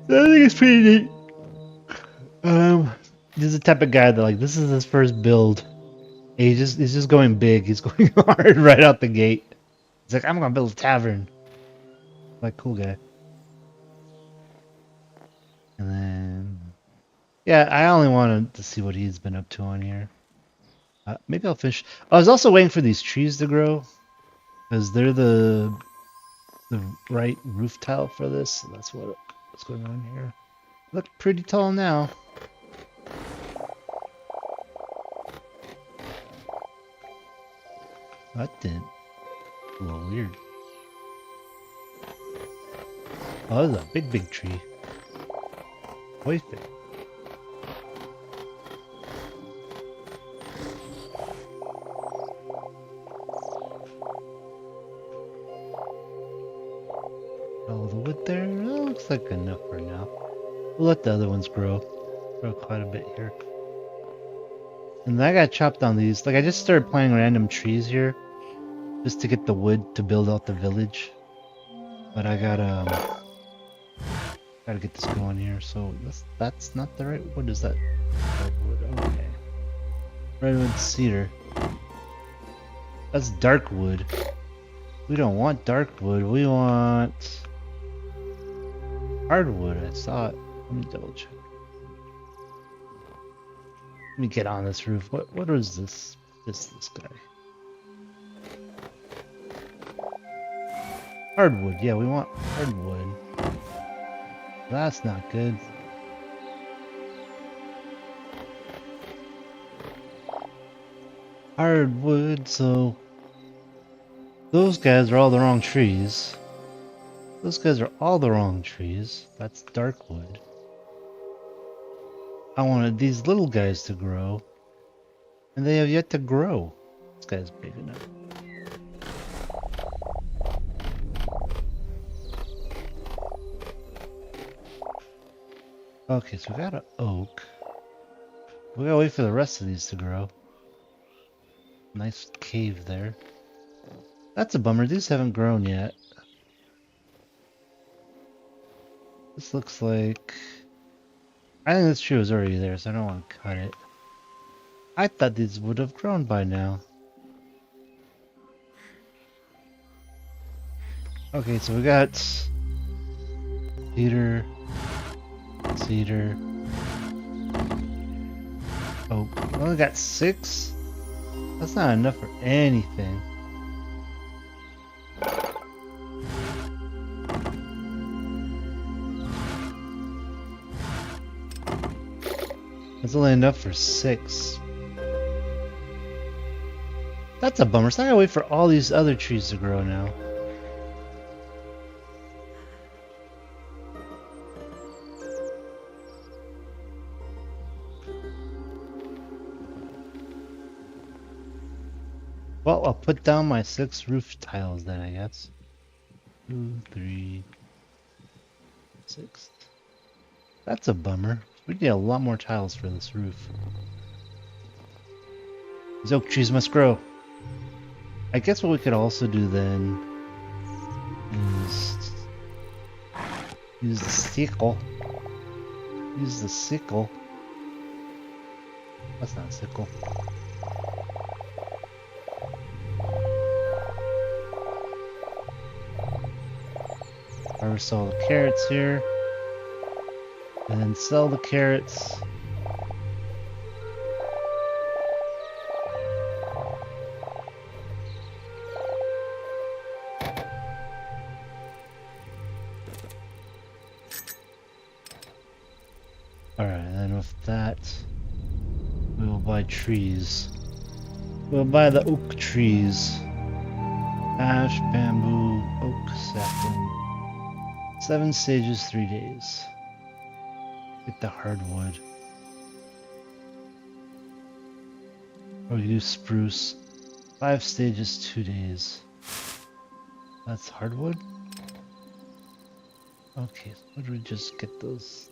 A: I think it's pretty neat. He's the type of guy that like this is his first build. He's just going big. He's going hard right out the gate. He's like, I'm gonna build a tavern. Like, cool guy. And then, yeah, I only wanted to see what he's been up to on here. Maybe I'll finish. I was also waiting for these trees to grow because they're the right roof tile for this. So that's what's going on here. Look pretty tall now. That did a little weird. Oh, that's a big tree. Way big. All the wood there. Oh, looks like enough for now. We'll let the other ones grow. Grow quite a bit here. And then I got chopped on these. Like I just started planting random trees here, just to get the wood to build out the village. But I gotta get this going here. So that's not the right wood. Is that redwood? Okay. Redwood cedar. That's dark wood. We don't want dark wood. We want hardwood. I saw it. Let me double check. Let me get on this roof. What is this? This guy. Hardwood. Yeah, we want hardwood. That's not good. Hardwood, so those guys are all the wrong trees. Those guys are all the wrong trees. That's dark wood. I wanted these little guys to grow, and they have yet to grow. This guy's big enough. Okay, so we got an oak. We gotta wait for the rest of these to grow. Nice cave there. That's a bummer. These haven't grown yet. This looks like... I think this tree was already there, so I don't want to cut it. I thought these would have grown by now. Okay, so we got... cedar... cedar... Oh, we only got 6? That's not enough for anything. That's only enough for 6. That's a bummer. So I gotta wait for all these other trees to grow now. Well, I'll put down my 6 roof tiles then, I guess. 2, 3, 6. That's a bummer. We need a lot more tiles for this roof. These oak trees must grow. I guess what we could also do then is use the sickle. Use the sickle. That's not a sickle. Harvest all the carrots here. And then sell the carrots. Alright, and then with that, we will buy trees. We'll buy the oak trees. Ash, bamboo, oak, sapling. 7 stages, 3 days. Get the hardwood. Or we do spruce. 5 stages, 2 days. That's hardwood? Okay, so where do we just get those?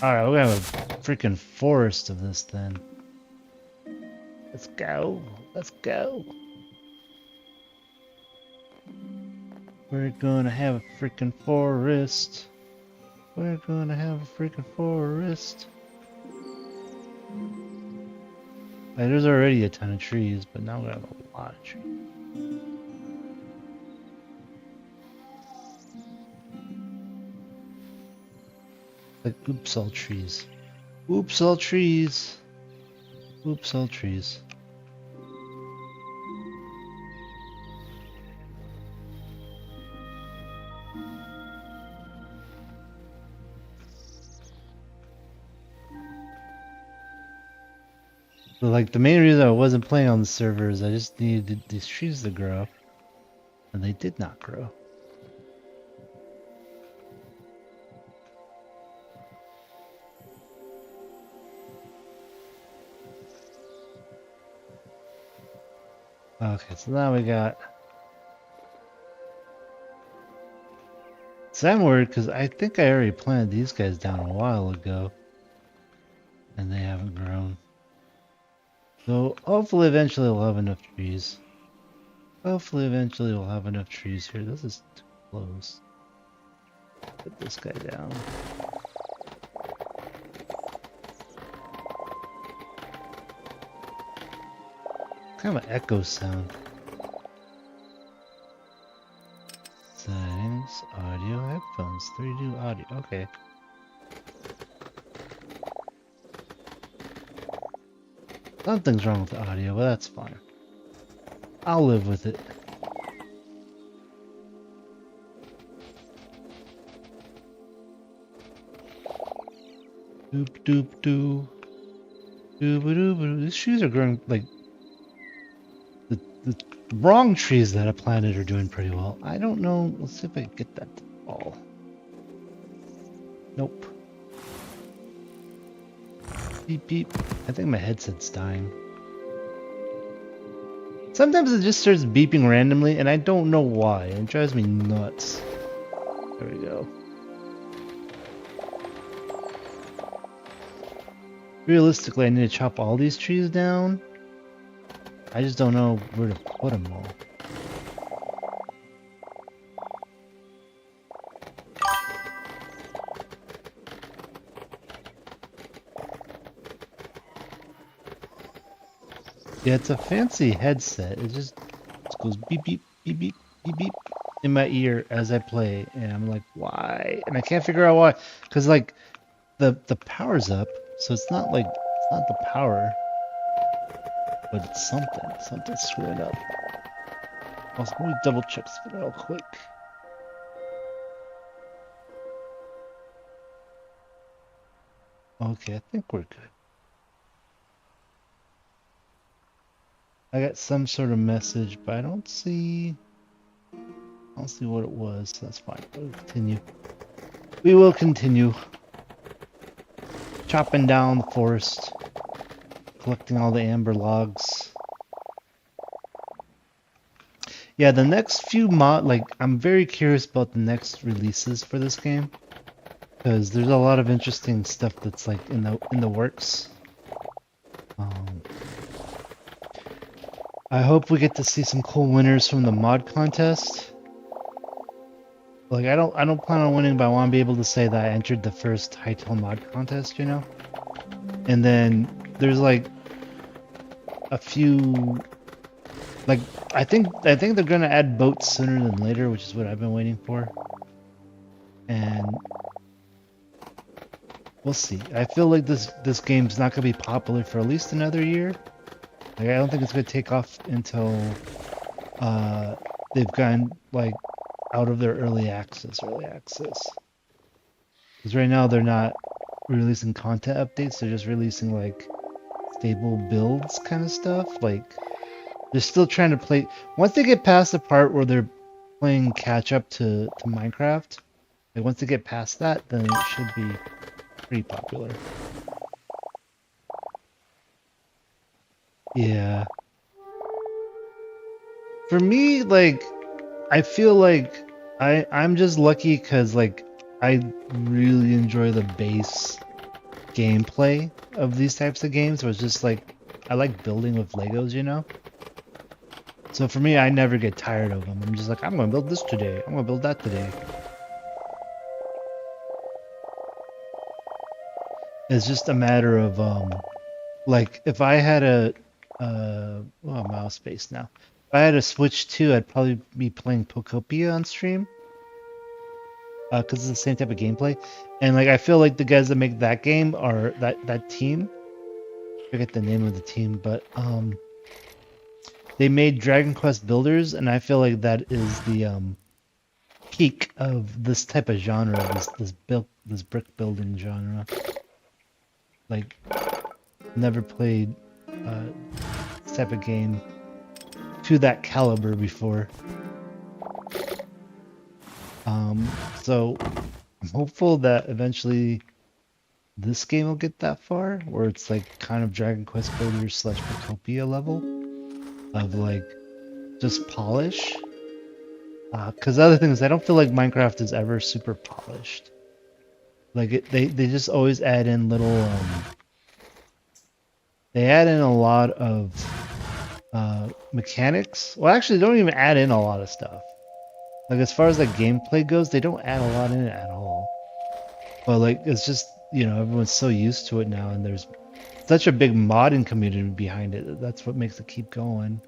A: Alright, we have a freaking forest of this then. Let's go. Let's go. We're gonna have a freaking forest. We're gonna have a freaking forest. Like, there's already a ton of trees, but now we have a lot of trees. Like, oops, all trees. Oops, all trees. Oops, all trees. So, like, the main reason I wasn't playing on the server is I just needed these trees to grow. And they did not grow. Okay, so now we got... So I'm worried because I think I already planted these guys down a while ago. And they haven't grown. So hopefully eventually we'll have enough trees. Hopefully eventually we'll have enough trees here. This is too close. Put this guy down. Kind of an echo sound. Settings, audio, headphones, 3D audio. Okay. Something's wrong with the audio, but that's fine. I'll live with it. Doop doop doo. Dooba dooba doo. These trees are growing like the wrong trees that I planted are doing pretty well. I don't know. Let's see if I can get that to fall. Nope. Beep beep. I think my headset's dying. Sometimes it just starts beeping randomly and I don't know why. It drives me nuts. There we go. Realistically, I need to chop all these trees down. I just don't know where to put them all. Yeah, it's a fancy headset. It just goes beep beep beep beep beep beep in my ear as I play, and I'm like, why? And I can't figure out why. Cause like the power's up, so it's not like it's not the power, but it's something. Something's screwing up. Also, let me double check this real quick. Okay, I think we're good. I got some sort of message, but I don't see what it was, so that's fine. We'll continue. We will continue. Chopping down the forest. Collecting all the amber logs. Yeah, the next few like I'm very curious about the next releases for this game because there's a lot of interesting stuff that's like in the works. I hope we get to see some cool winners from the mod contest. Like I don't plan on winning, but I want to be able to say that I entered the first Hytale mod contest, you know? And then there's like a few like I think they're gonna add boats sooner than later, which is what I've been waiting for. And we'll see. I feel like this game's not gonna be popular for at least another year. Like I don't think it's gonna take off until they've gotten like out of their early access. Because right now they're not releasing content updates, they're just releasing like stable builds kind of stuff. Like they're still trying to play once they get past the part where they're playing catch up to Minecraft, like once they get past that, then it should be pretty popular. Yeah. For me, like I feel like I'm just lucky because like I really enjoy the base gameplay of these types of games where it's just like I like building with Legos, you know? So for me, I never get tired of them. I'm just like, I'm gonna build this today. I'm gonna build that today. It's just a matter of like if I had a well, mouse space now. If I had a Switch 2, I'd probably be playing Pokopia on stream. Because it's the same type of gameplay. And like I feel like the guys that make that game are that team. I forget the name of the team, but they made Dragon Quest Builders, and I feel like that is the peak of this type of genre, this brick building genre. Like never played this type of game to that caliber before. So I'm hopeful that eventually this game will get that far, where it's like kind of Dragon Quest Builders / Pokopia level of like just polish. Because the other thing is, I don't feel like Minecraft is ever super polished. Like they just always add in little they add in a lot of mechanics. Well, actually, they don't even add in a lot of stuff. Like as far as the gameplay goes, they don't add a lot in it at all. But like it's just, you know, everyone's so used to it now, and there's such a big modding community behind it. That's what makes it keep going.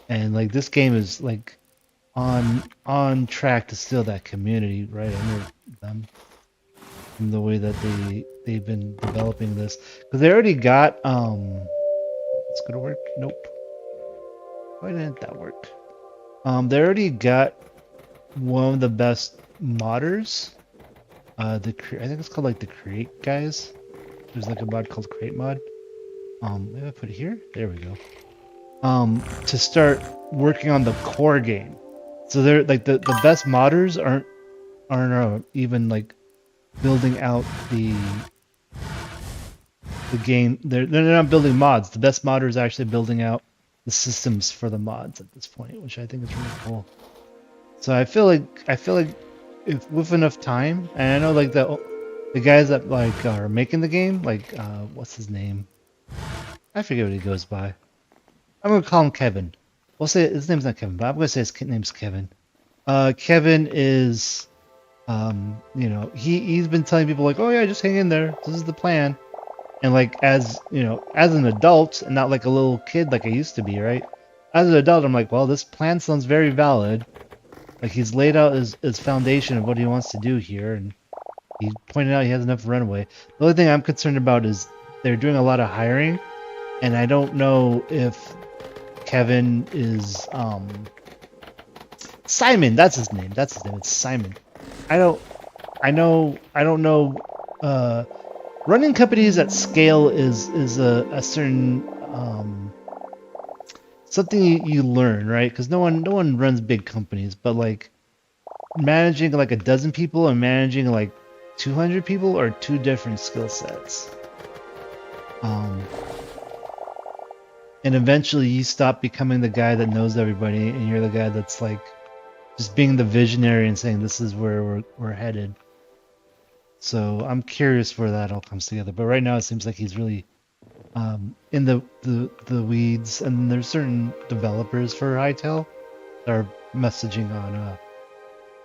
A: And like this game is like on track to steal that community right under them. From the way that they've been developing this, because they already got it's gonna work. Nope. Why didn't that work? They already got one of the best modders. I think it's called like the Create guys. There's like a mod called Create Mod. Maybe I put it here. There we go. To start working on the core game. So they're like the best modders aren't even like building out the game. They're not building mods. The best modders are actually building out the systems for the mods at this point, which I think is really cool. So I feel like if with enough time, and I know like the guys that like are making the game, like what's his name? I forget what he goes by. I'm gonna call him Kevin. We'll say his name's not Kevin, but I'm gonna say his name's Kevin. Kevin is, you know, he's been telling people like, oh yeah, just hang in there. This is the plan. And like as you know, as an adult and not like a little kid like I used to be, right? As an adult, I'm like, well, this plan sounds very valid. Like he's laid out his foundation of what he wants to do here, and he pointed out he has enough runway. The only thing I'm concerned about is they're doing a lot of hiring, and I don't know if Kevin is Simon. That's his name. It's Simon. I don't know. Running companies at scale is a certain something you learn, right? Because no one runs big companies, but like managing like a dozen people and managing like 200 people are two different skill sets. and eventually you stop becoming the guy that knows everybody, and you're the guy that's like just being the visionary and saying this is where we're headed. So I'm curious where that all comes together. But right now it seems like he's really in the weeds, and there's certain developers for Hytale that are messaging on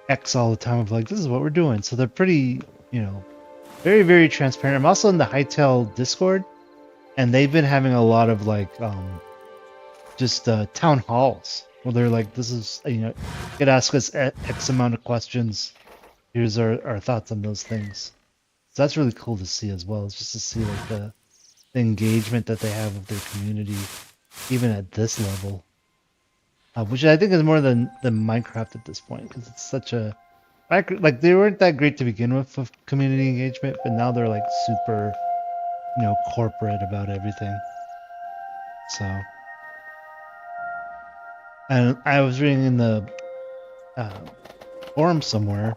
A: X all the time of like, this is what we're doing. So they're pretty, very, very transparent. I'm also in the Hytale Discord, and they've been having a lot of like just town halls where they're like, this is, you could ask us X amount of questions. Here's our thoughts on those things. So that's really cool to see as well. It's just to see like the engagement that they have with their community, even at this level, which I think is more than Minecraft at this point, because it's such a like they weren't that great to begin with community engagement, but now they're like super, corporate about everything. So, and I was reading in the forum somewhere.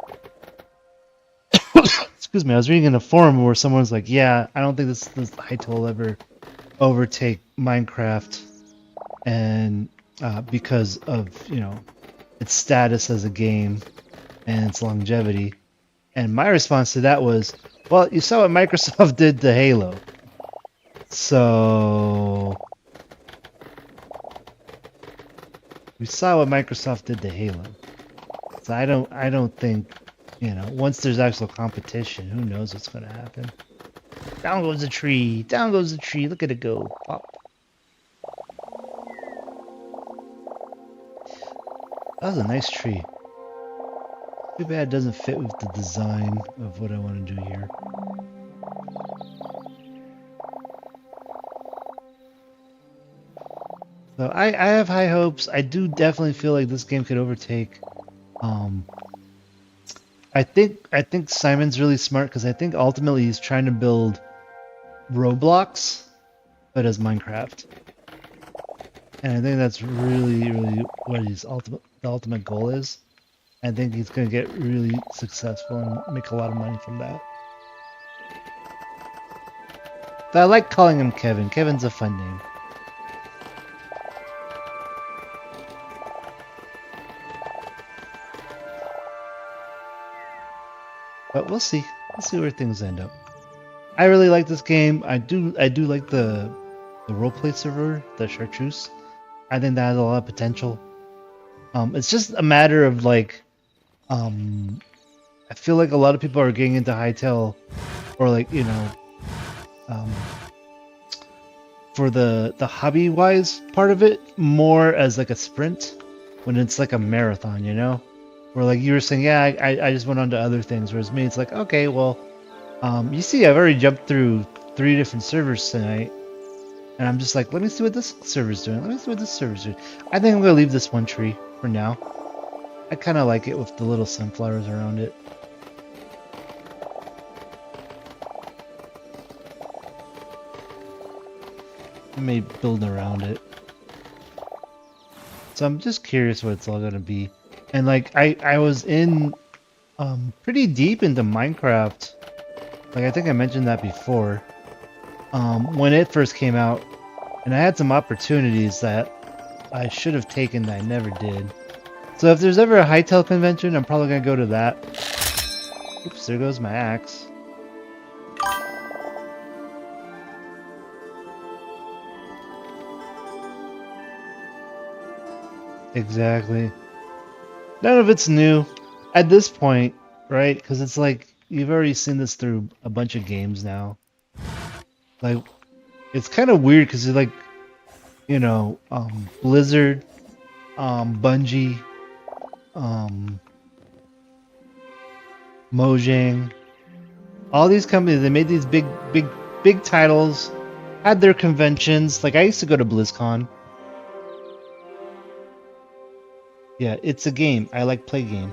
A: Excuse me, I was reading in a forum where someone's like, yeah, I don't think this Hytale will ever overtake Minecraft, and because of, its status as a game and its longevity. And my response to that was, well, you saw what Microsoft did to Halo. So we saw what Microsoft did to Halo. So I don't think, once there's actual competition, who knows what's going to happen. Down goes the tree. Down goes the tree. Look at it go. Pop. That was a nice tree. Too bad it doesn't fit with the design of what I want to do here. So I have high hopes. I do definitely feel like this game could overtake. I think Simon's really smart, because I think ultimately he's trying to build Roblox, but as Minecraft. And I think that's really, really what the ultimate goal is. I think he's going to get really successful and make a lot of money from that. But I like calling him Kevin. Kevin's a fun name. But we'll see. We'll see where things end up. I really like this game. I do like the roleplay server, the Chartreuse. I think that has a lot of potential. It's just a matter of like, I feel like a lot of people are getting into Hytale, or like, for the hobby wise part of it, more as like a sprint, when it's like a marathon, where like you were saying, yeah, I just went on to other things, whereas me, it's like, okay, well, you see, I've already jumped through 3 different servers tonight, and I'm just like, let me see what this server's doing. Let me see what this server's doing. I think I'm gonna leave this one tree for now. I kind of like it with the little sunflowers around it. I may build around it. So I'm just curious what it's all gonna be. And like I was in pretty deep into Minecraft. Like I think I mentioned that before. When it first came out, and I had some opportunities that I should have taken that I never did. So if there's ever a Hytale convention, I'm probably gonna go to that. Oops, there goes my axe. Exactly. None of it's new at this point, right? Because it's like you've already seen this through a bunch of games now. Like, it's kind of weird because it's like, Blizzard, Bungie, Mojang, all these companies, they made these big titles, had their conventions. Like I used to go to BlizzCon. Yeah, it's a game. I like play game.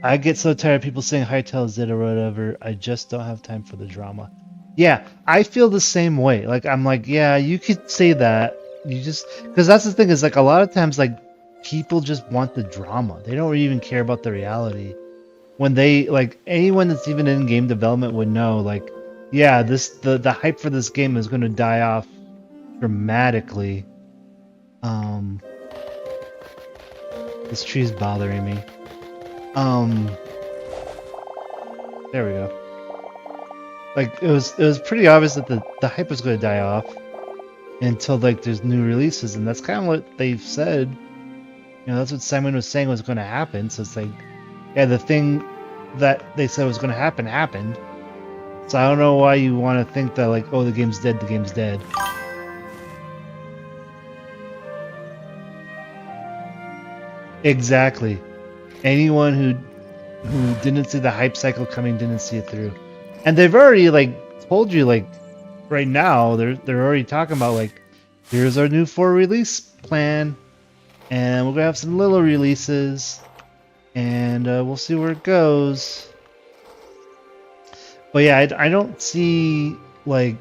A: I get so tired of people saying Hytale is dead or whatever. I just don't have time for the drama. Yeah, I feel the same way. Like, I'm like, yeah, you could say that. You just... Because that's the thing, is like, a lot of times, like, people just want the drama. They don't even care about the reality. When they, like, anyone that's even in game development would know, like, yeah, the hype for this game is going to die off dramatically. This tree's bothering me. There we go. Like it was pretty obvious that the hype was going to die off until like there's new releases, and that's kind of what they've said. You know, that's what Simon was saying was going to happen. So it's like, yeah, the thing that they said was going to happen happened. So I don't know why you want to think that like, oh, the game's dead. The game's dead. Exactly. Anyone who didn't see the hype cycle coming didn't see it through. And they've already like told you like right now they're already talking about like here's our new 4 release plan, and we're gonna have some little releases, and we'll see where it goes. But yeah, I don't see like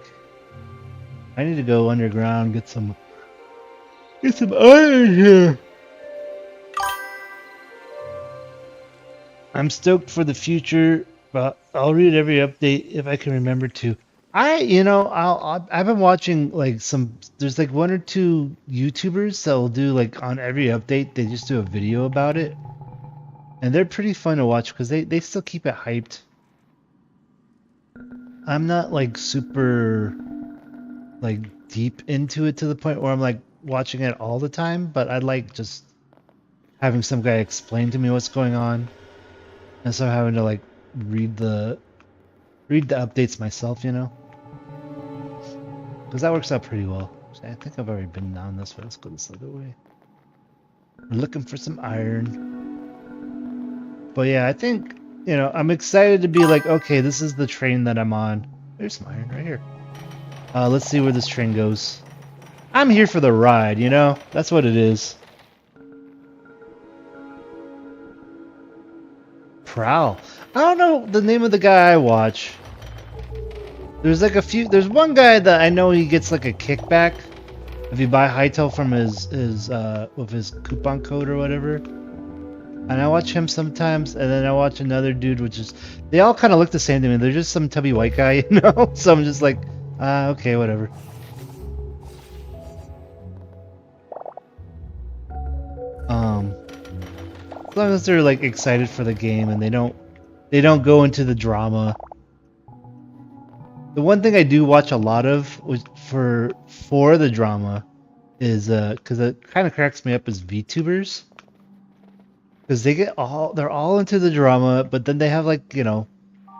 A: I need to go underground get some iron here. I'm stoked for the future, but I'll read every update if I can remember to. I've been watching like there's like 1 or 2 YouTubers that will do like on every update, they just do a video about it. And they're pretty fun to watch because they still keep it hyped. I'm not like super like deep into it to the point where I'm like watching it all the time, but I like just having some guy explain to me what's going on. And so having to like read the updates myself, you know, because that works out pretty well. I think I've already been down this way. Let's go this other way. We're looking for some iron. But yeah, I think, you know, I'm excited to be like, okay, this is the train that I'm on. There's some iron right here. Let's see where this train goes. I'm here for the ride, you know? That's what it is. Prowl. I don't know the name of the guy I watch. There's like there's one guy that I know he gets like a kickback if you buy Hytale from his with his coupon code or whatever. And I watch him sometimes, and then I watch another dude, which is they all kind of look the same to me. They're just some tubby white guy, you know. So I'm just like, okay, whatever. As long as they're like excited for the game and they don't go into the drama. The one thing I do watch a lot of for the drama is because it kind of cracks me up is VTubers, because they're all into the drama, but then they have like, you know,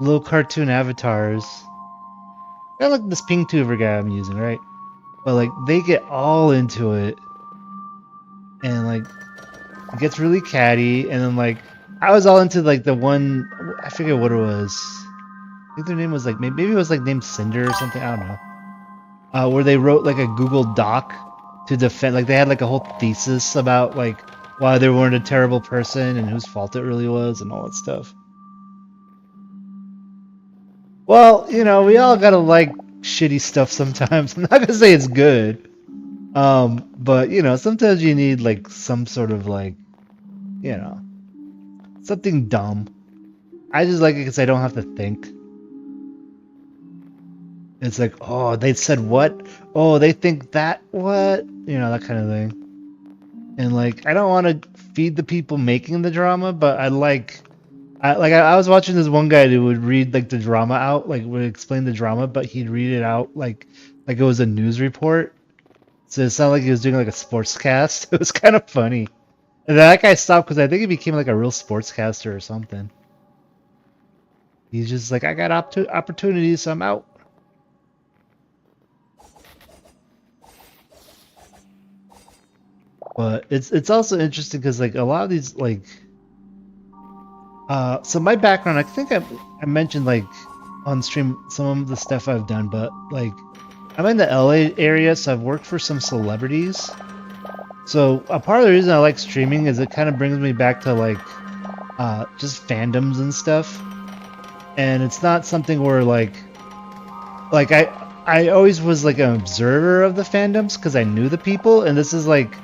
A: little cartoon avatars. Kind of like this pink tuber guy I'm using, right? But like they get all into it, and like it gets really catty, and then like I was all into like the one, I forget what it was. I think their name was like maybe it was like named Cinder or something. I don't know. Where they wrote like a Google Doc to defend, like they had like a whole thesis about like why they weren't a terrible person and whose fault it really was and all that stuff. Well, you know, we all gotta like shitty stuff sometimes. I'm not gonna say it's good. But you know, sometimes you need like some sort of like, you know, something dumb. I just like it because I don't have to think. It's like, oh, they said what? Oh, they think that what? You know, that kind of thing. And like, I don't want to feed the people making the drama, but I was watching this one guy who would read like the drama out, like would explain the drama, but he'd read it out like it was a news report. So it sounded like he was doing like a sportscast. It was kind of funny. And then that guy stopped because I think he became like a real sportscaster or something. He's just like, I got opportunities, so I'm out. But it's also interesting because like a lot of these like so my background, I think I mentioned like on stream some of the stuff I've done, but like I'm in the LA area, so I've worked for some celebrities. So a part of the reason I like streaming is it kind of brings me back to like just fandoms and stuff. And it's not something where like I always was like an observer of the fandoms because I knew the people, and this is like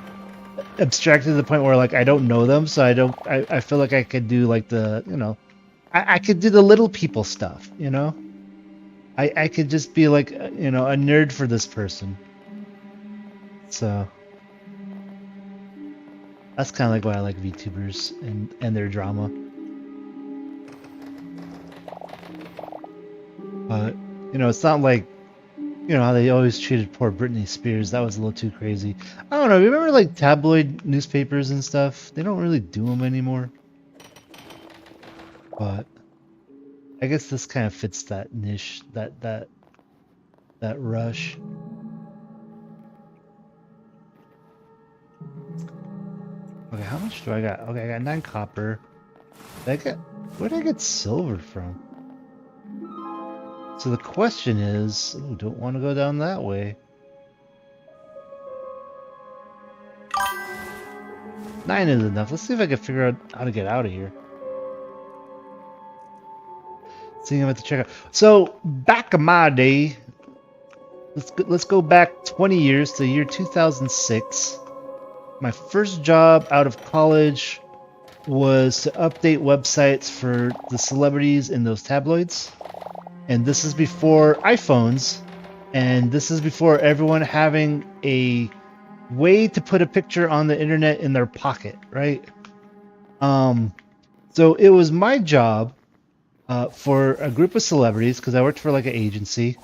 A: abstracted to the point where like I don't know them, so I feel like I could do like the, you know, I could do the little people stuff, you know. I could just be like, you know, a nerd for this person. So that's kind of like why I like VTubers and their drama. But you know, it's not like, you know, how they always treated poor Britney Spears. That was a little too crazy. I don't know. Remember like tabloid newspapers and stuff? They don't really do them anymore. But I guess this kind of fits that niche, that rush. Okay, how much do I got? Okay, I got 9 copper. Where did I get silver from? So the question is, ooh, don't want to go down that way. 9 is enough. Let's see if I can figure out how to get out of here. Seeing I'm at the checkout. So back in my day, let's go back 20 years to the year 2006. My first job out of college was to update websites for the celebrities in those tabloids. And this is before iPhones, and this is before everyone having a way to put a picture on the internet in their pocket, right? So it was my job for a group of celebrities, because I worked for like an agency,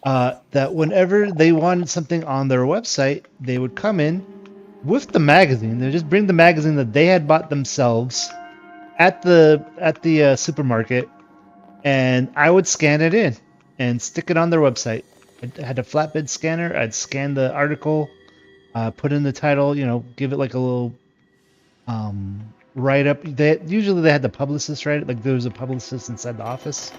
A: that whenever they wanted something on their website, they would come in with the magazine. They would just bring the magazine that they had bought themselves at the supermarket, and I would scan it in and stick it on their website. I had a flatbed scanner. I'd scan the article, put in the title, you know, give it like a little write up. Usually they had the publicist write it, like there was a publicist inside the office.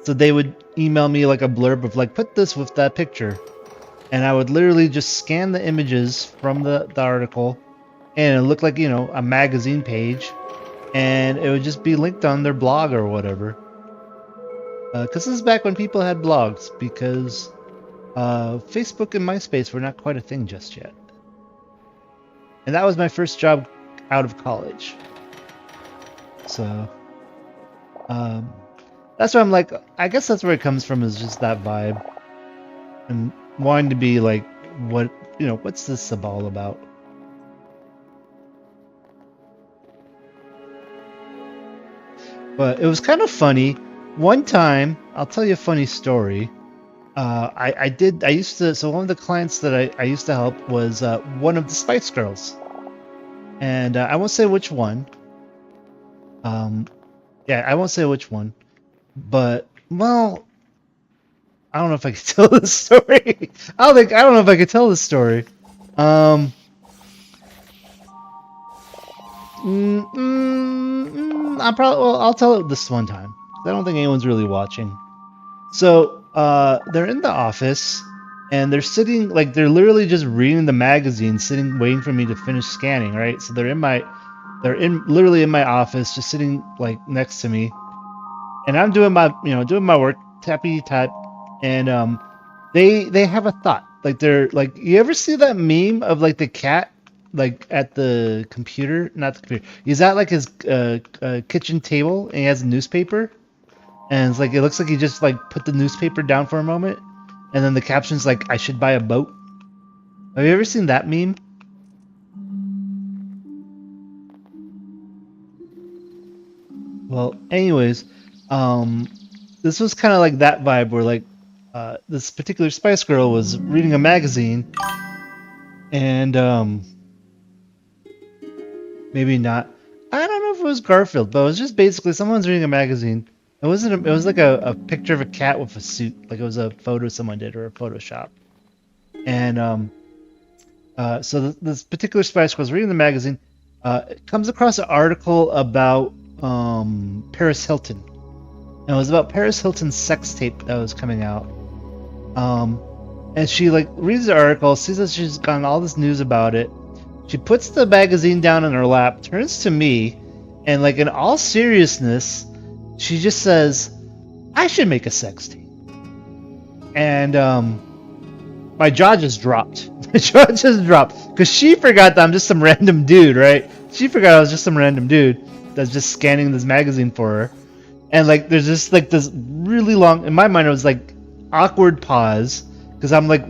A: So they would email me like a blurb of like, put this with that picture. And I would literally just scan the images from the article, and it looked like, you know, a magazine page. And it would just be linked on their blog or whatever. Because this is back when people had blogs, because Facebook and MySpace were not quite a thing just yet. And that was my first job out of college. So that's why I'm like, I guess that's where it comes from, is just that vibe. And wanting to be like, what, you know, what's this all about? But it was kind of funny. One time, I'll tell you a funny story. So one of the clients that I used to help was one of the Spice Girls. And I won't say which one. Yeah, I won't say which one. But, well, I don't know if I can tell this story. I don't know if I can tell this story. I'll tell it this one time. I don't think anyone's really watching. So they're in the office, and they're sitting, like, they're literally just reading the magazine, sitting waiting for me to finish scanning, right? So they're literally in my office, just sitting like next to me, and I'm doing my work, tappy tap, and they have a thought, like they're like, you ever see that meme of like the cat like at the computer, not the computer, he's at like his kitchen table, and he has a newspaper, and it's like, it looks like he just like put the newspaper down for a moment, and then the caption's like, I should buy a boat. Have you ever seen that meme? Well, anyways, this was kind of like that vibe, where like this particular Spice Girl was reading a magazine, and maybe not, I don't know if it was Garfield, but it was just basically someone's reading a magazine. It was like a picture of a cat with a suit, like it was a photo someone did, or a Photoshop. And so this particular Spice Girl was reading the magazine, comes across an article about Paris Hilton. And it was about Paris Hilton's sex tape that was coming out. And she like reads the article, sees that she's gotten all this news about it. She puts the magazine down in her lap, turns to me, and like in all seriousness, she just says, I should make a sex tape. And my jaw just dropped. My jaw just dropped. Because she forgot that I'm just some random dude, right? She forgot I was just some random dude that's just scanning this magazine for her. And like there's just like this really long, in my mind it was like awkward pause, because I'm like,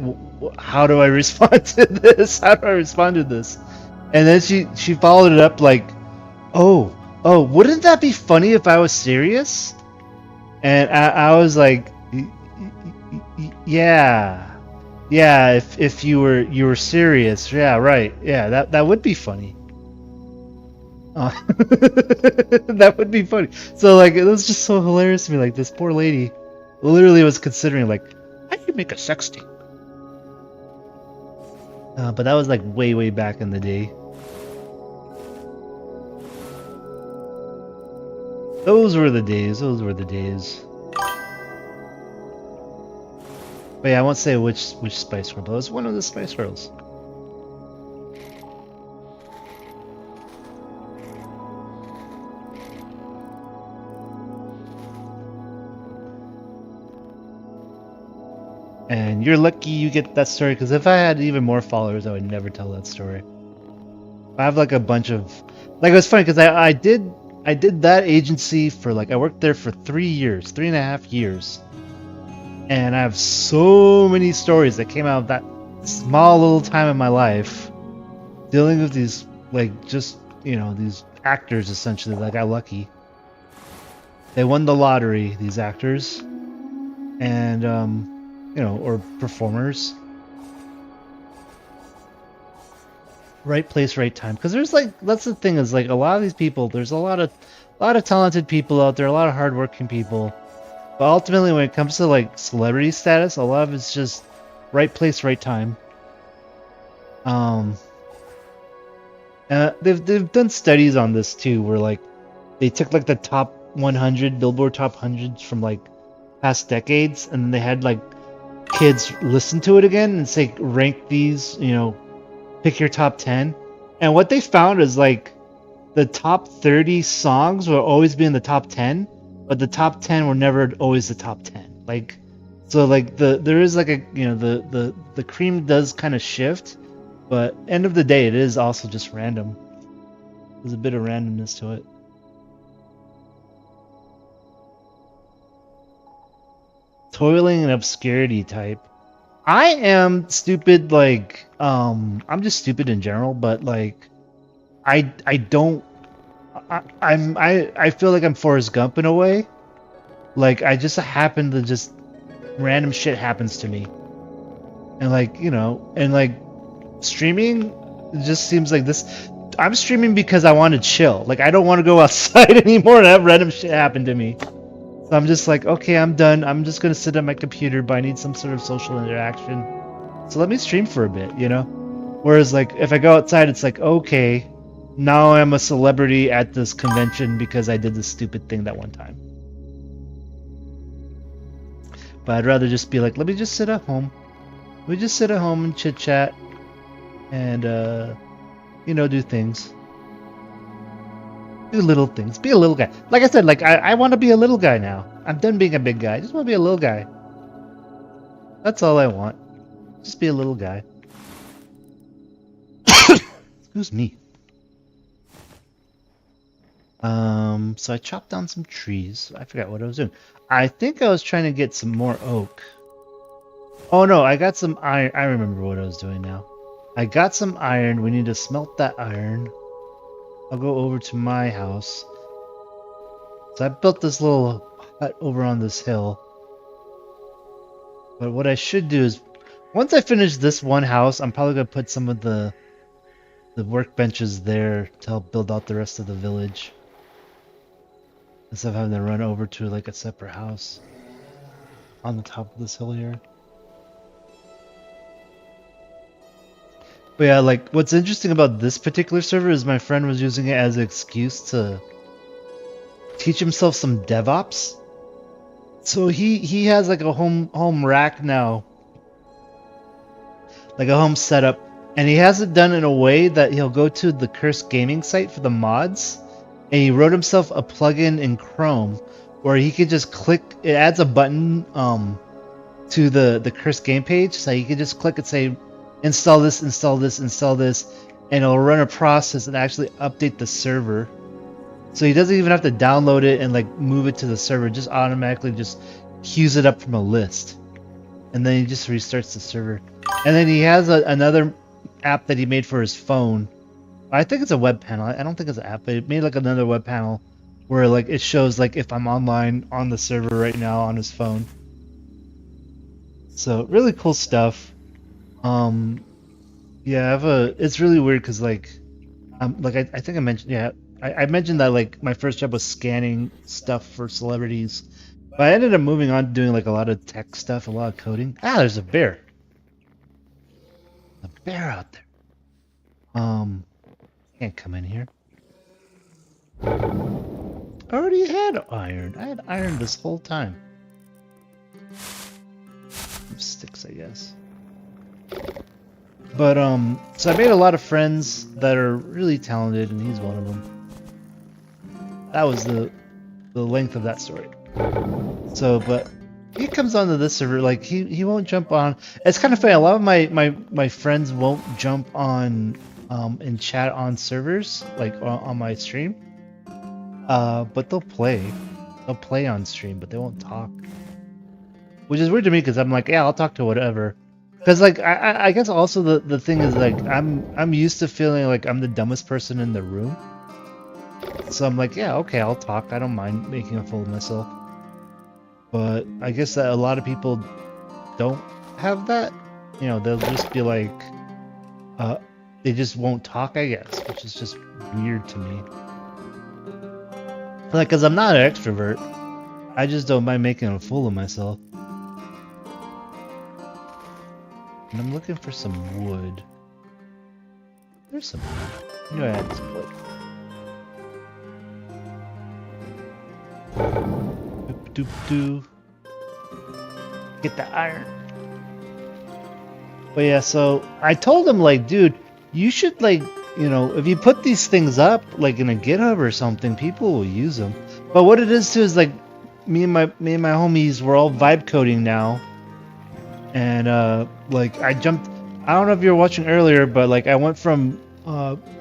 A: how do I respond to this? How do I respond to this? And then she followed it up like, oh, wouldn't that be funny if I was serious? And I was like, yeah, if you were serious, yeah, right, yeah, that would be funny. That would be funny. So like it was just so hilarious to me. Like this poor lady literally was considering like, how do you make a sex tape? But that was like way back in the day. Those were the days. Those were the days. But yeah, I won't say which Spice World, but it was one of the Spice Worlds. And you're lucky you get that story, because if I had even more followers, I would never tell that story. I have like a bunch of, like, it was funny because I did that agency for like, I worked there for 3 years, 3.5 years, and I have so many stories that came out of that small little time in my life, dealing with these like just, you know, these actors essentially that got lucky. They won the lottery, these actors, and you know, or performers. Right place, right time. Because there's like, that's the thing, is like a lot of these people, there's a lot of talented people out there, a lot of hardworking people. But ultimately, when it comes to like celebrity status, a lot of it's just right place, right time. They've done studies on this too, where like they took like the top 100 Billboard top 100s from like past decades, and they had like kids listen to it again and say, rank these, you know, pick your top 10. And what they found is like the top 30 songs will always be in the top 10, but the top 10 were never always the top 10. Like, so like there is like a, you know, the cream does kind of shift, but end of the day it is also just random. There's a bit of randomness to it. Toiling in obscurity type. I am stupid, like, I'm just stupid in general, but like, I feel like I'm Forrest Gump in a way. Like, I just happen to just, random shit happens to me. And like, you know, and like, streaming, it just seems like this, I'm streaming because I want to chill. Like, I don't want to go outside anymore and have random shit happen to me. So I'm just like, okay, I'm done. I'm just gonna sit at my computer, but I need some sort of social interaction. So let me stream for a bit, you know? Whereas like, if I go outside, it's like, okay, now I'm a celebrity at this convention because I did this stupid thing that one time. But I'd rather just be like, let me just sit at home. We just sit at home and chit chat and, you know, do things. Do little things. Be a little guy. Like I said, like I want to be a little guy now. I'm done being a big guy. I just want to be a little guy. That's all I want. Just be a little guy. Excuse me. So I chopped down some trees. I forgot what I was doing. I think I was trying to get some more oak. Oh no, I got some iron. I remember what I was doing now. I got some iron. We need to smelt that iron. I'll go over to my house. So I built this little hut over on this hill. But what I should do is, once I finish this one house, I'm probably going to put some of the workbenches there to help build out the rest of the village. Instead of having to run over to like a separate house on the top of this hill here. But yeah, like, what's interesting about this particular server is my friend was using it as an excuse to teach himself some DevOps. So he has like a home rack now, like a home setup, and he has it done in a way that he'll go to the Curse Gaming site for the mods, and he wrote himself a plugin in Chrome where he could just click. It adds a button to the Curse game page, so he could just click and say, install this, install this, install this, and it'll run a process and actually update the server. So he doesn't even have to download it and like move it to the server. Just automatically just queues it up from a list, and then he just restarts the server. And then he has another app that he made for his phone. I think it's a web panel. I don't think it's an app, but it made like another web panel where like it shows like if I'm online on the server right now on his phone. So really cool stuff. Yeah, it's really weird because like I think I mentioned, I mentioned that like my first job was scanning stuff for celebrities, but I ended up moving on to doing like a lot of tech stuff, a lot of coding. Ah, there's a bear. A bear out there. Can't come in here. I already had iron. I had iron this whole time. Some sticks, I guess. But so I made a lot of friends that are really talented, and he's one of them. That was the length of that story. So, but he comes onto this server, like he won't jump on. It's kind of funny. A lot of my friends won't jump on and chat on servers, like on my stream. But they'll play. They'll play on stream, but they won't talk. Which is weird to me because I'm like, yeah, I'll talk to whatever. Because like I guess also the thing is like I'm used to feeling like I'm the dumbest person in the room. So I'm like, yeah, okay, I'll talk. I don't mind making a fool of myself. But I guess that a lot of people don't have that. You know, they'll just be like, they just won't talk, I guess, which is just weird to me. Like, cause I'm not an extrovert. I just don't mind making a fool of myself. And I'm looking for some wood. There's some wood. I knew I had some wood. Doop doop. Get the iron. But yeah, so I told him like, dude, you should like, you know, if you put these things up like in a GitHub or something, people will use them. But what it is too is like, me and my homies, we're all vibe coding now. And like I jumped. I don't know if you were watching earlier, but like I went from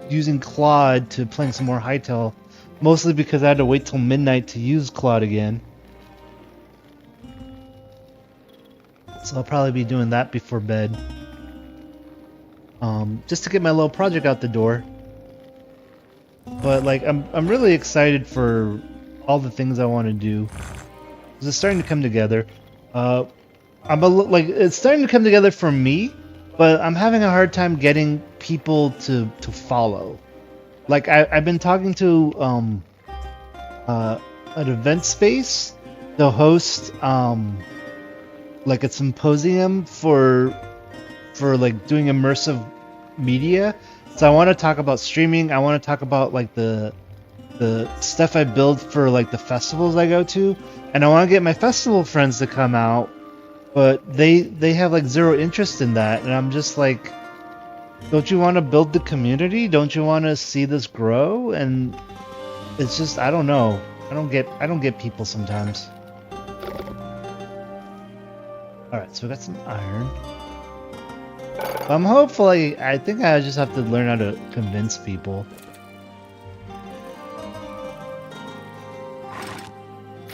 A: using Claude to playing some more Hytale, mostly because I had to wait till midnight to use Claude again. So I'll probably be doing that before bed, just to get my little project out the door. But like I'm really excited for all the things I want to do. 'Cause it's starting to come together. Like it's starting to come together for me, but I'm having a hard time getting people to follow. Like I've been talking to an event space to host like a symposium for like doing immersive media. So I want to talk about streaming. I want to talk about like the stuff I build for like the festivals I go to, and I want to get my festival friends to come out. But they have like zero interest in that, and I'm just like, don't you want to build the community? Don't you want to see this grow? And it's just, I don't know. I don't get people sometimes. All right, so we got some iron. I'm hopeful. I think I just have to learn how to convince people.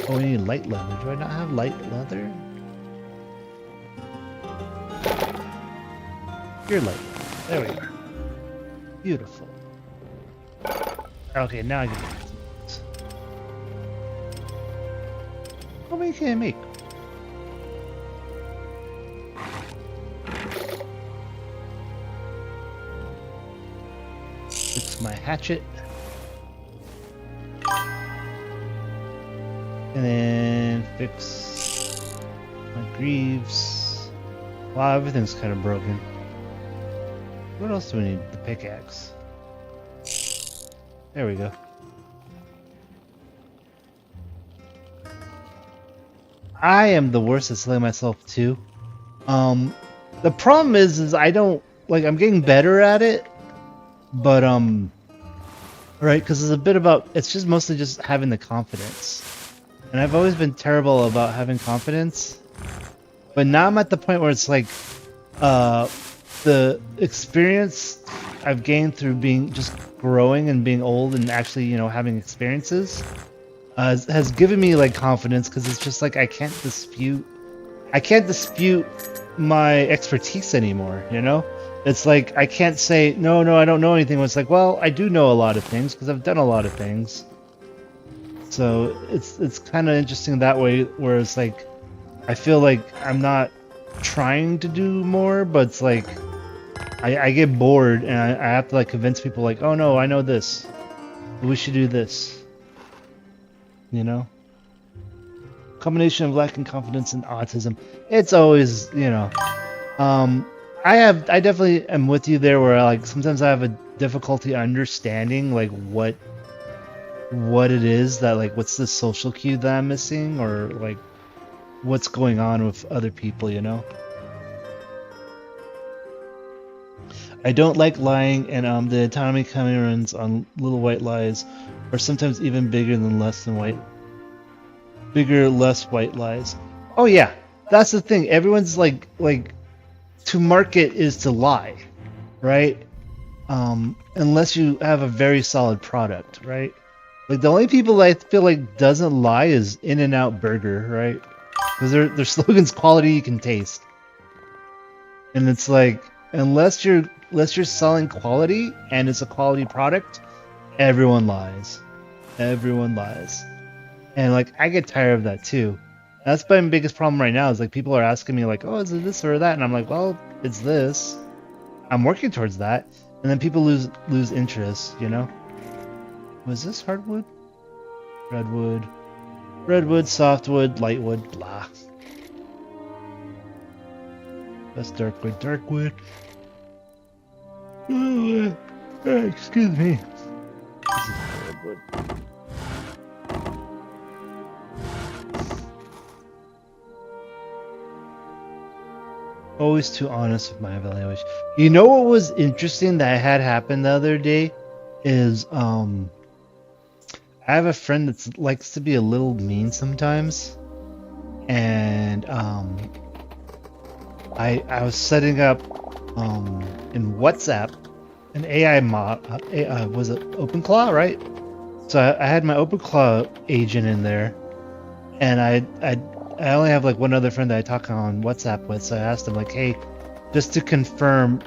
A: Oh, we need light leather. Do I not have light leather? You're light. There we go. Beautiful. Okay, now I can make things. How many can I make? Fix my hatchet. And then fix my greaves. Wow, everything's kind of broken. What else do we need? The pickaxe. There we go. I am the worst at selling myself too. The problem is I don't like. I'm getting better at it, but right? Because it's a bit about. It's just mostly just having the confidence, and I've always been terrible about having confidence. But now I'm at the point where it's like, the experience I've gained through being just growing and being old and actually, you know, having experiences, has given me like confidence, because it's just like I can't dispute my expertise anymore, you know? It's like I can't say no, I don't know anything. It's like, well, I do know a lot of things because I've done a lot of things. So it's kind of interesting that way, where it's like I feel like I'm not trying to do more, but it's like I get bored and I have to like convince people like, oh no, I know this. We should do this. You know? Combination of lacking confidence and autism. It's always, you know. I definitely am with you there, where like sometimes I have a difficulty understanding like what it is that, like, what's the social cue that I'm missing, or like what's going on with other people, you know? I don't like lying, and the autonomy runs on little white lies, or sometimes even bigger, less white lies. Oh yeah, that's the thing. Everyone's like to market is to lie, right? Unless you have a very solid product, right? Like the only people I feel like doesn't lie is In-N-Out Burger, right? Because their slogan's quality you can taste, and it's like unless you're selling quality and it's a quality product, everyone lies. Everyone lies. And like I get tired of that too. That's my biggest problem right now, is like people are asking me like, oh, is it this or that? And I'm like, well, it's this. I'm working towards that. And then people lose interest, you know? Was this hardwood? Redwood, softwood, lightwood, blah. That's darkwood. Excuse me. This is hardwood. Always too honest with my evaluation. You know what was interesting that had happened the other day is I have a friend that likes to be a little mean sometimes, and I was setting up in WhatsApp an AI mod. Was it OpenClaw, right? So I had my OpenClaw agent in there, and I only have like one other friend that I talk on WhatsApp with, so I asked him like, hey, just to confirm,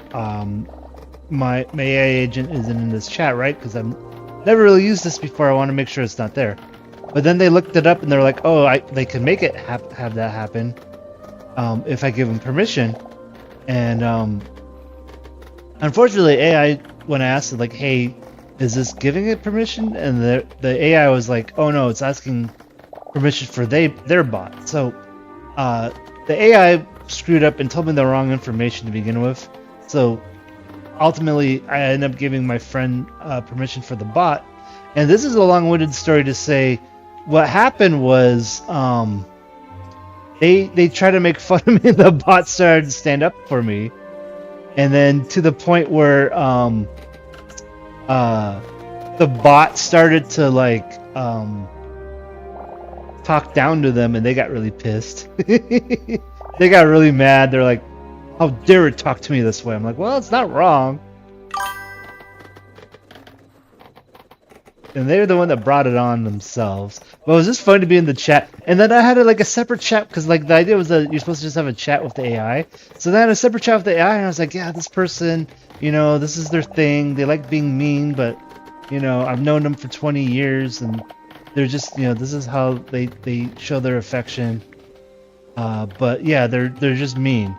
A: my AI agent isn't in this chat, right? Because I've never really used this before. I want to make sure it's not there. But then they looked it up and they're like, oh, they can make it have that happen if I give them permission. And unfortunately, AI, when I asked it like, hey, is this giving it permission? And the AI was like, oh no, it's asking permission for their bot. So the AI screwed up and told me the wrong information to begin with. So ultimately I ended up giving my friend permission for the bot. And this is a long-winded story to say what happened was they tried to make fun of me and the bot started to stand up for me. And then to the point where the bot started to like talk down to them, and they got really pissed. They got really mad. They're like, how dare it talk to me this way? I'm like, well, it's not wrong. And they're the one that brought it on themselves. But it was just fun to be in the chat. And then I had like a separate chat, because like the idea was that you're supposed to just have a chat with the AI. So then I had a separate chat with the AI, and I was like, yeah, this person, you know, this is their thing. They like being mean, but, you know, I've known them for 20 years, and they're just, you know, this is how they show their affection. But yeah, they're just mean.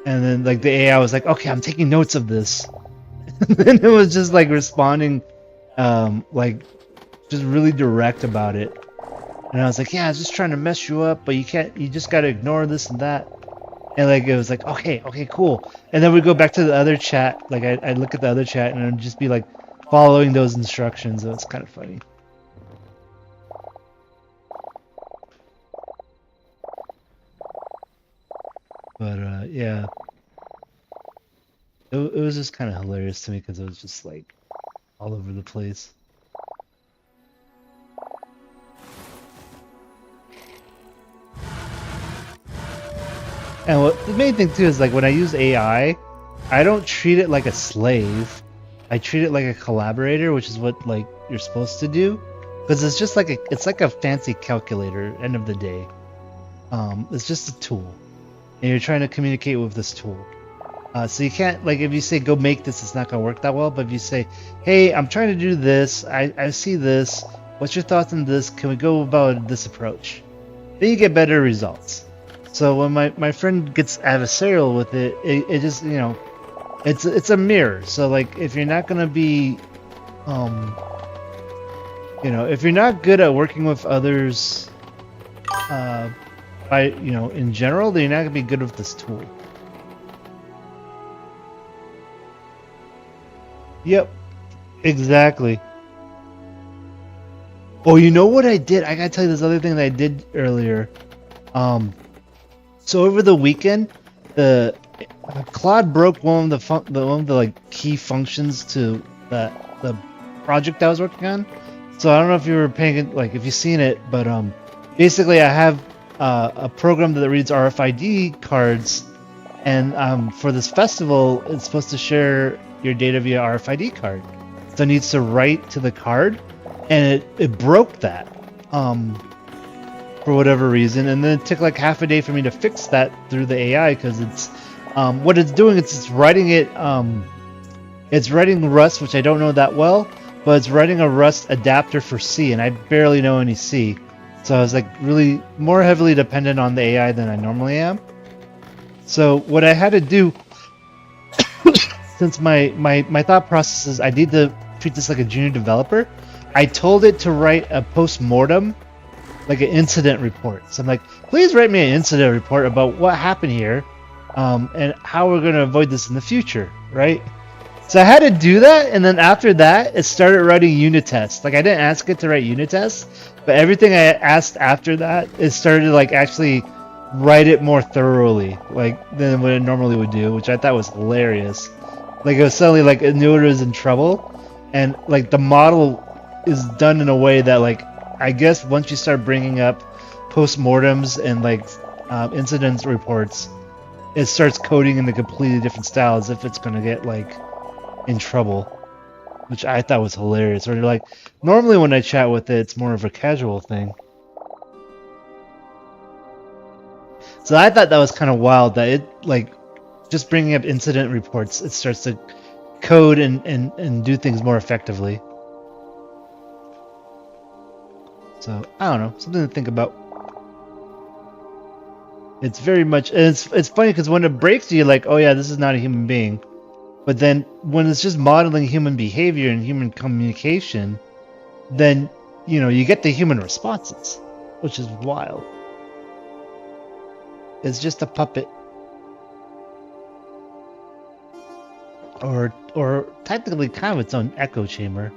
A: And then like the AI was like, okay, I'm taking notes of this. And then it was just like responding, like just really direct about it. And I was like, yeah, I was just trying to mess you up, but you just gotta ignore this and that. And like it was like, okay, cool. And then we go back to the other chat. Like I'd look at the other chat and I'd just be like following those instructions. So it's kind of funny. But yeah, it was just kind of hilarious to me, because it was just like all over the place. And what the main thing too is like when I use AI, I don't treat it like a slave. I treat it like a collaborator, which is what like you're supposed to do, because it's just like it's like a fancy calculator. End of the day, it's just a tool, and you're trying to communicate with this tool. So you can't, like, if you say go make this, it's not gonna work that well. But if you say, hey, I'm trying to do this, I see this. What's your thoughts on this? Can we go about this approach? Then you get better results. So when my friend gets adversarial with it, it just, you know, it's a mirror. So like if you're not gonna be, you know, if you're not good at working with others, by, you know, in general, then you're not gonna be good with this tool. Yep, exactly. Oh, you know what I did? I gotta tell you this other thing that I did earlier. So over the weekend, the Claude broke one of the like key functions to the project I was working on. So I don't know if you were paying, like, if you've seen it, but basically I have a program that reads RFID cards, and for this festival, it's supposed to share your data via RFID card. So it needs to write to the card, and it broke that for whatever reason, and then it took like half a day for me to fix that through the AI, because it's what it's doing is it's writing Rust, which I don't know that well, but it's writing a Rust adapter for C, and I barely know any C, so I was like really more heavily dependent on the AI than I normally am. So what I had to do, since my thought process is I need to treat this like a junior developer, I told it to write a post-mortem, like an incident report. So I'm like, please write me an incident report about what happened here, and how we're going to avoid this in the future, right? So I had to do that, and then after that, it started writing unit tests. Like, I didn't ask it to write unit tests, but everything I asked after that, it started to like actually write it more thoroughly, like than what it normally would do, which I thought was hilarious. Like, it was suddenly like it knew it was in trouble, and like the model is done in a way that, like, I guess once you start bringing up post-mortems and like incidents reports, it starts coding in a completely different style, as if it's gonna get like in trouble, which I thought was hilarious. Or like, normally when I chat with it, it's more of a casual thing. So I thought that was kind of wild that it, like, just bringing up incident reports, it starts to code and do things more effectively. So I don't know, something to think about. It's very much, and it's funny because when it breaks you, you're like, oh yeah, this is not a human being. But then when it's just modeling human behavior and human communication, then, you know, you get the human responses, which is wild. It's just a puppet. Or technically kind of its own echo chamber.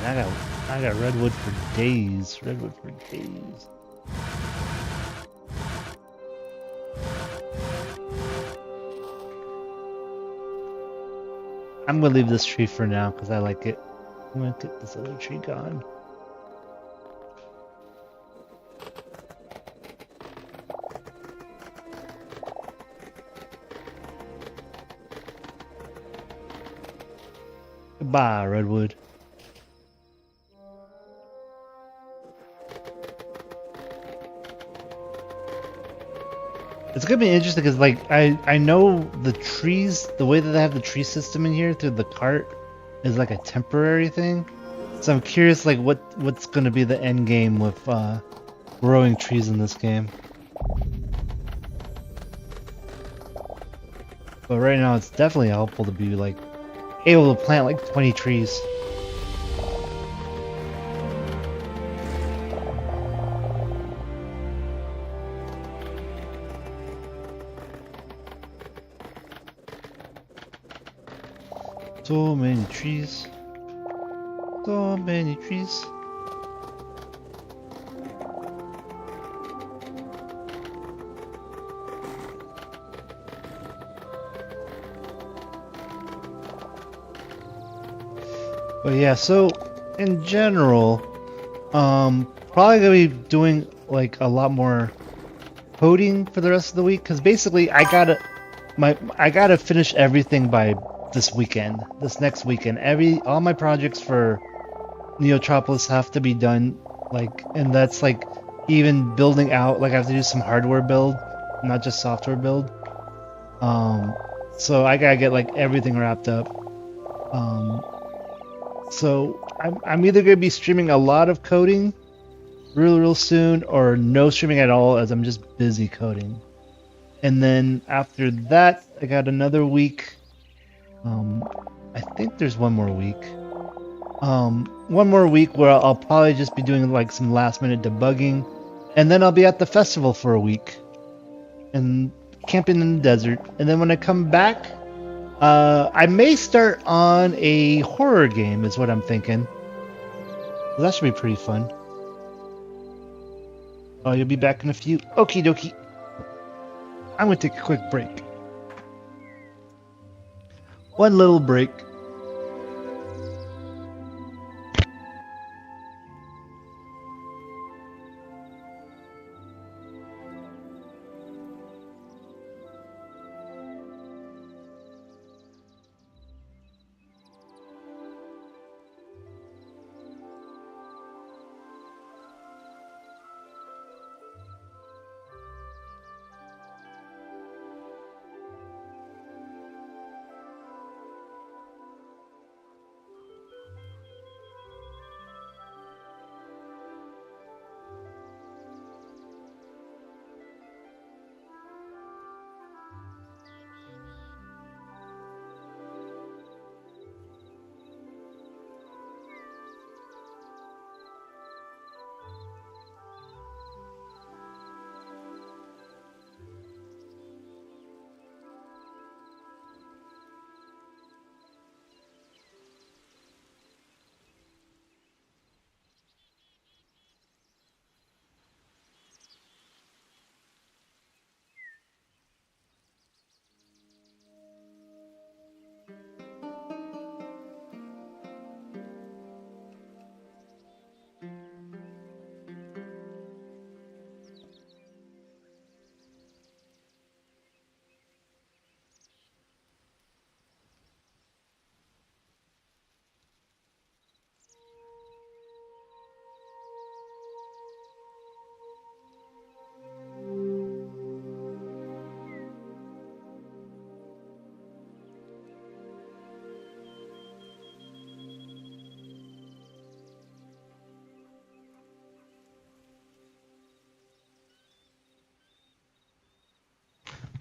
A: Man, I got redwood for days. Redwood for days. I'm gonna leave this tree for now because I like it. I'm gonna get this other tree gone. Goodbye, redwood. It's gonna be interesting because, like, I know the trees, the way that they have the tree system in here through the cart is like a temporary thing. So I'm curious, like, what's gonna be the end game with growing trees in this game. But right now, it's definitely helpful to be like able to plant like 20 trees. So many trees. So many trees. But yeah, so in general, probably gonna be doing like a lot more coding for the rest of the week because basically I gotta finish everything by this weekend, this next weekend. All my projects for Neotropolis have to be done, like, and that's like even building out. Like I have to do some hardware build, not just software build. So I gotta get like everything wrapped up. So I'm either gonna be streaming a lot of coding real soon, or no streaming at all, as I'm just busy coding. And then after that, I got another week. I think there's one more week. One more week where I'll probably just be doing like some last minute debugging, and then I'll be at the festival for a week and camping in the desert. And then when I come back, I may start on a horror game, is what I'm thinking. So that should be pretty fun. Oh, you'll be back in a few. Okie dokie. I'm gonna take a quick break. One little break.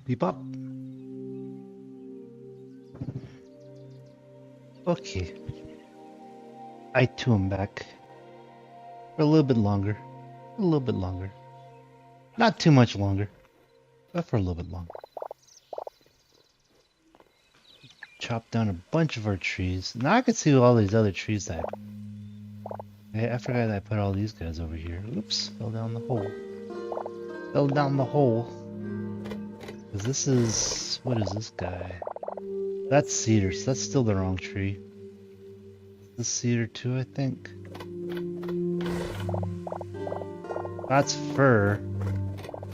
A: Beep up. Okay. I too am back. For a little bit longer. A little bit longer. Not too much longer, but for a little bit longer. Chop down a bunch of our trees. Now I can see all these other trees that I forgot that I put all these guys over here. Oops, fell down the hole. Fell down the hole. Cause this is, what is this guy? That's cedar, so that's still the wrong tree. This cedar too, I think. That's fir.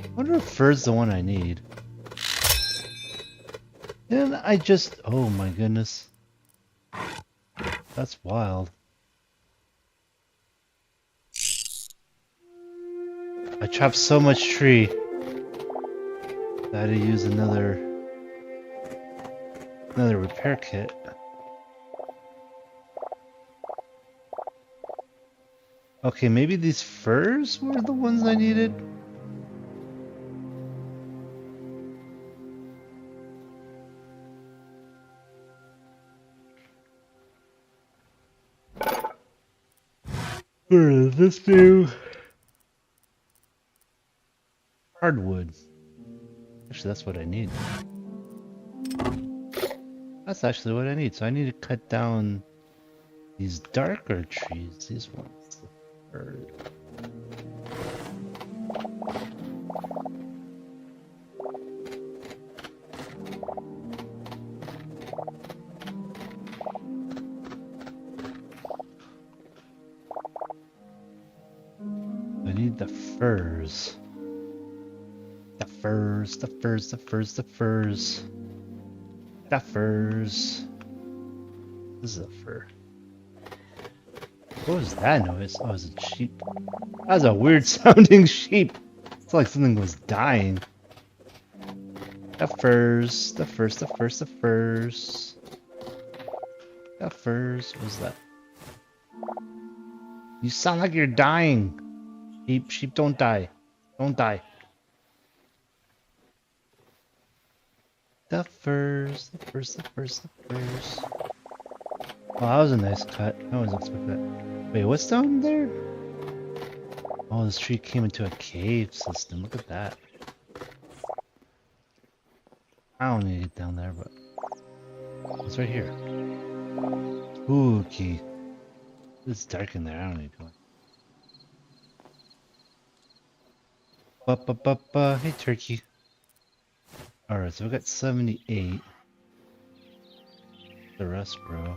A: I wonder if fir's the one I need. And I just, oh my goodness. That's wild. I chopped so much tree that I had to use another repair kit. Okay, maybe these firs were the ones I needed? Where does this do? Hardwood. Actually, that's what I need. That's actually what I need. So I need to cut down these darker trees. These ones. The fir. I need the firs. The furs, the furs, the furs, the furs. The furs. This is a fur. What was that noise? Oh, it was a sheep. That was a weird sounding sheep. It's like something was dying. The furs, the furs, the furs, the furs. The furs. What was that? You sound like you're dying. Sheep don't die. Don't die. The furs, the furs, the furs, the furs. Oh, that was a nice cut. I wasn't expecting that. Wait, what's down there? Oh, this tree came into a cave system. Look at that. I don't need to get down there, but it's right here. Spooky. It's dark in there. I don't need to go. Hey, turkey. Alright, so we got 78. The rest, bro.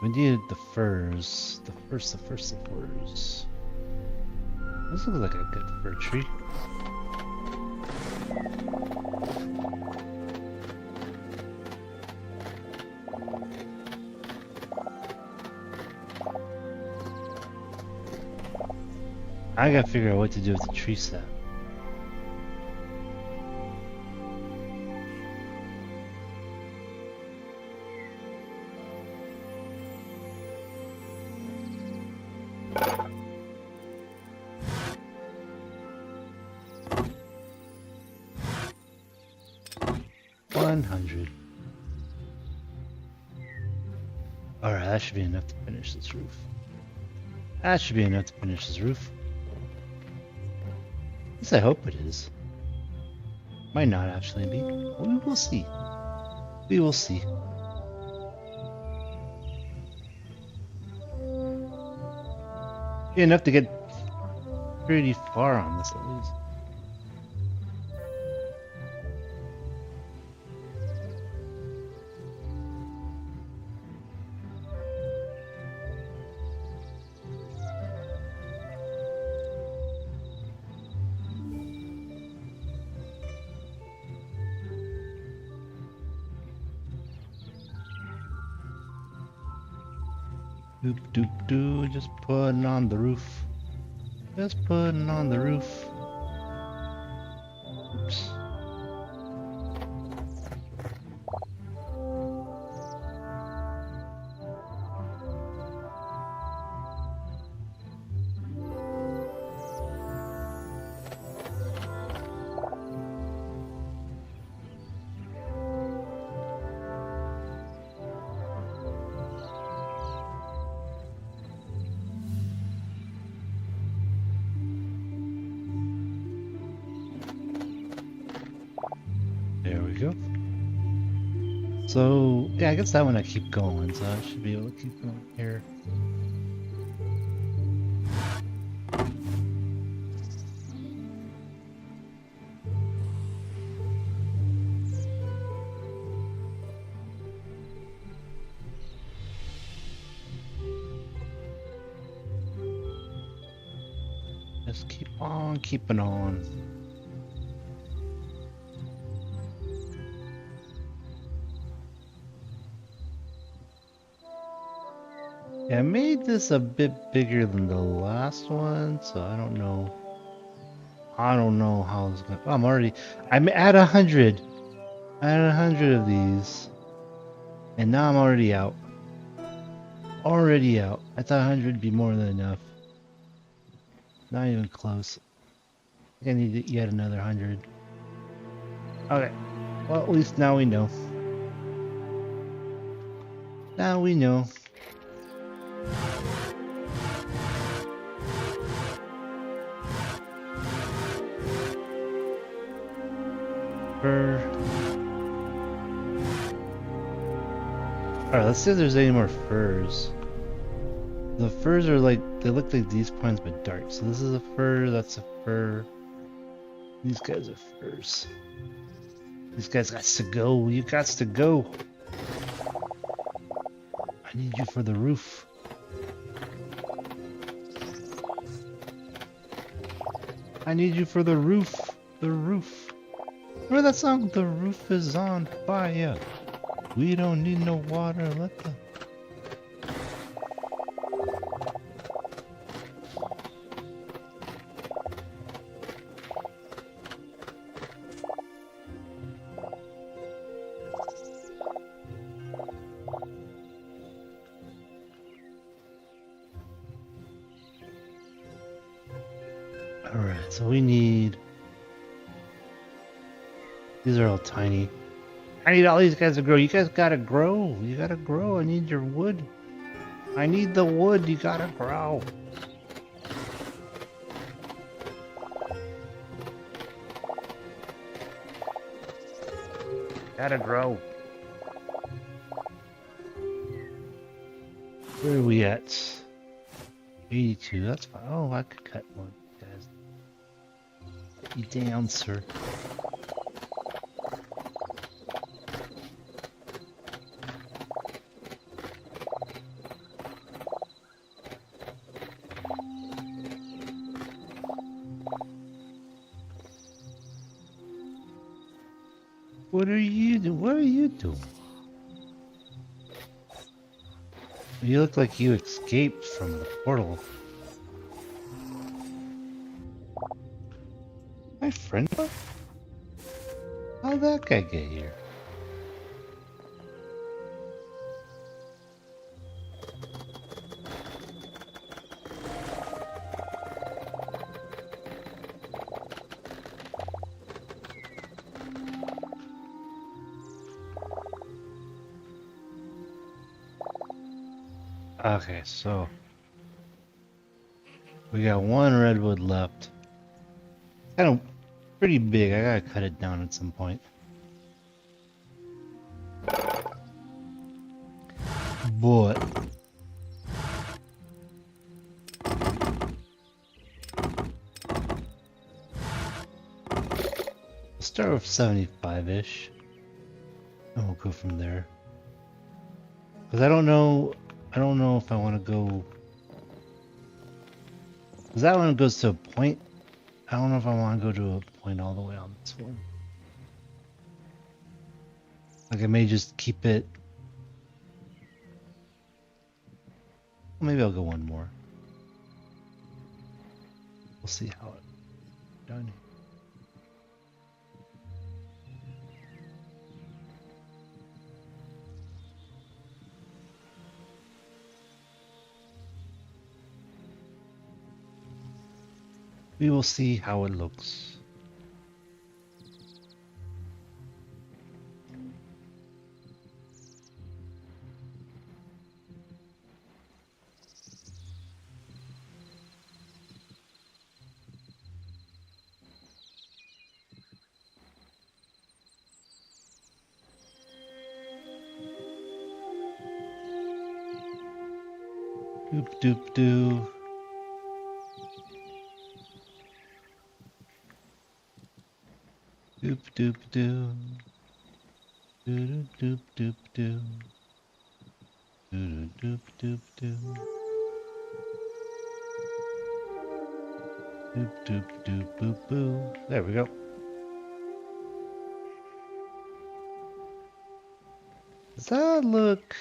A: We needed the furs. The furs. This looks like a good fir tree. I gotta figure out what to do with the tree sap. Alright, that should be enough to finish this roof. That should be enough to finish this roof. At least I hope it is. Might not actually be. We will see. We will see. Be enough to get pretty far on this at least. Doop doop doo, just putting on the roof. Just putting on the roof. Oops. There we go. So, yeah, I guess that one I keep going, so I should be able to keep going here. Just keep on keeping on. Yeah, I made this a bit bigger than the last one, so I don't know. I don't know how it's gonna. Oh, I'm at 100. I had 100 of these, and now I'm already out. Already out. I thought 100 would be more than enough. Not even close. I think I need yet another 100. Okay. Well, at least now we know. Now we know. Alright, let's see if there's any more furs. The furs are like, they look like these points but dark. So this is a fur, that's a fur. These guys are furs. These guys got to go. You got to go. I need you for the roof. I need you for the roof. The roof. Remember that song? The roof is on fire. We don't need no water. Let the... Alright, so we need... These are all tiny. I need all these guys to grow. You guys gotta grow. You gotta grow. I need your wood. I need the wood. You gotta grow. Gotta grow. Where are we at? 82. That's fine. Oh, I could cut one, guys. Put you down, sir. What are you doing? What are you doing? You look like you escaped from the portal. My friend? How'd that guy get here? Okay, so we got one redwood left. Kind of pretty big. I gotta cut it down at some point. But we'll start with 75-ish, and we'll go from there. Because I don't know if I want to go. Because that one goes to a point. I don't know if I want to go to a point all the way on this one. Like I may just keep it. Maybe I'll go one more. We'll see how it done. We will see how it looks. Doop doop doo. Doop doop doo. Doop doop doop doo. Doop doop doop doo. Doop doop doop boop boo. There we go. Does that look?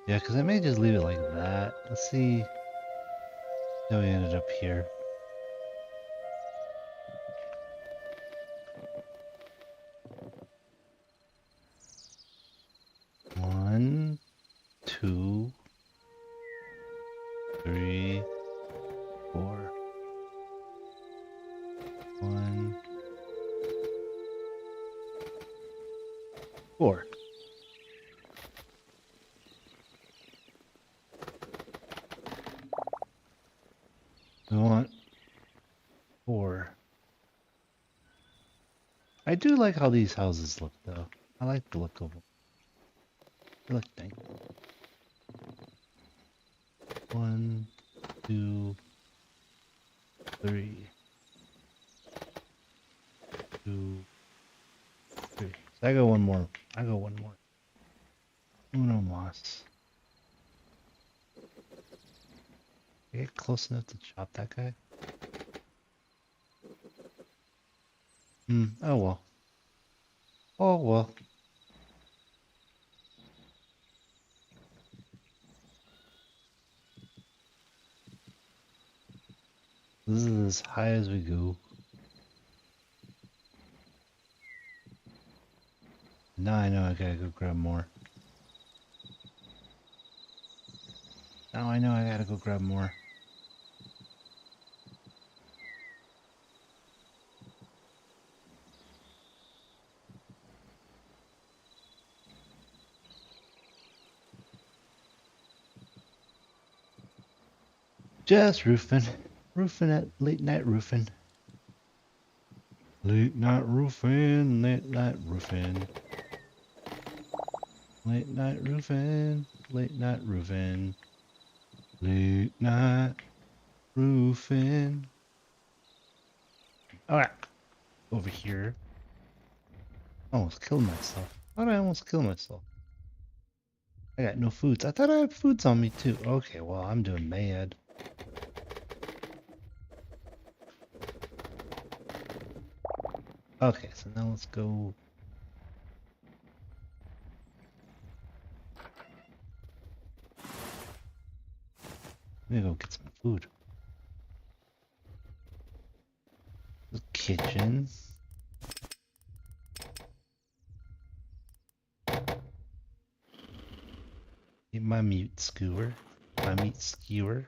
A: Yeah, because I may just leave it like that. Let's see how we ended up here. One, two, three, four. One, four. We want four. I do like how these houses look, though. I like the look of them. They look nice. One, two, three. Two, three. So I go one more. Uno más. Get close enough to chop that guy. Oh well. Oh well. This is as high as we go. Now I know I gotta go grab more. Now I know I gotta go grab more. Just roofing. Roofing at late night roofing. Late night roofing, late night roofing. Late night roofing, late night roofing. Late night roofing. Alright. Over here. Almost killed myself. How did I almost kill myself? I got no foods. I thought I had foods on me too. Okay, well, I'm doing mad. Okay, so now let's go. Let me go get some food. The kitchen. Get my meat skewer. My meat skewer.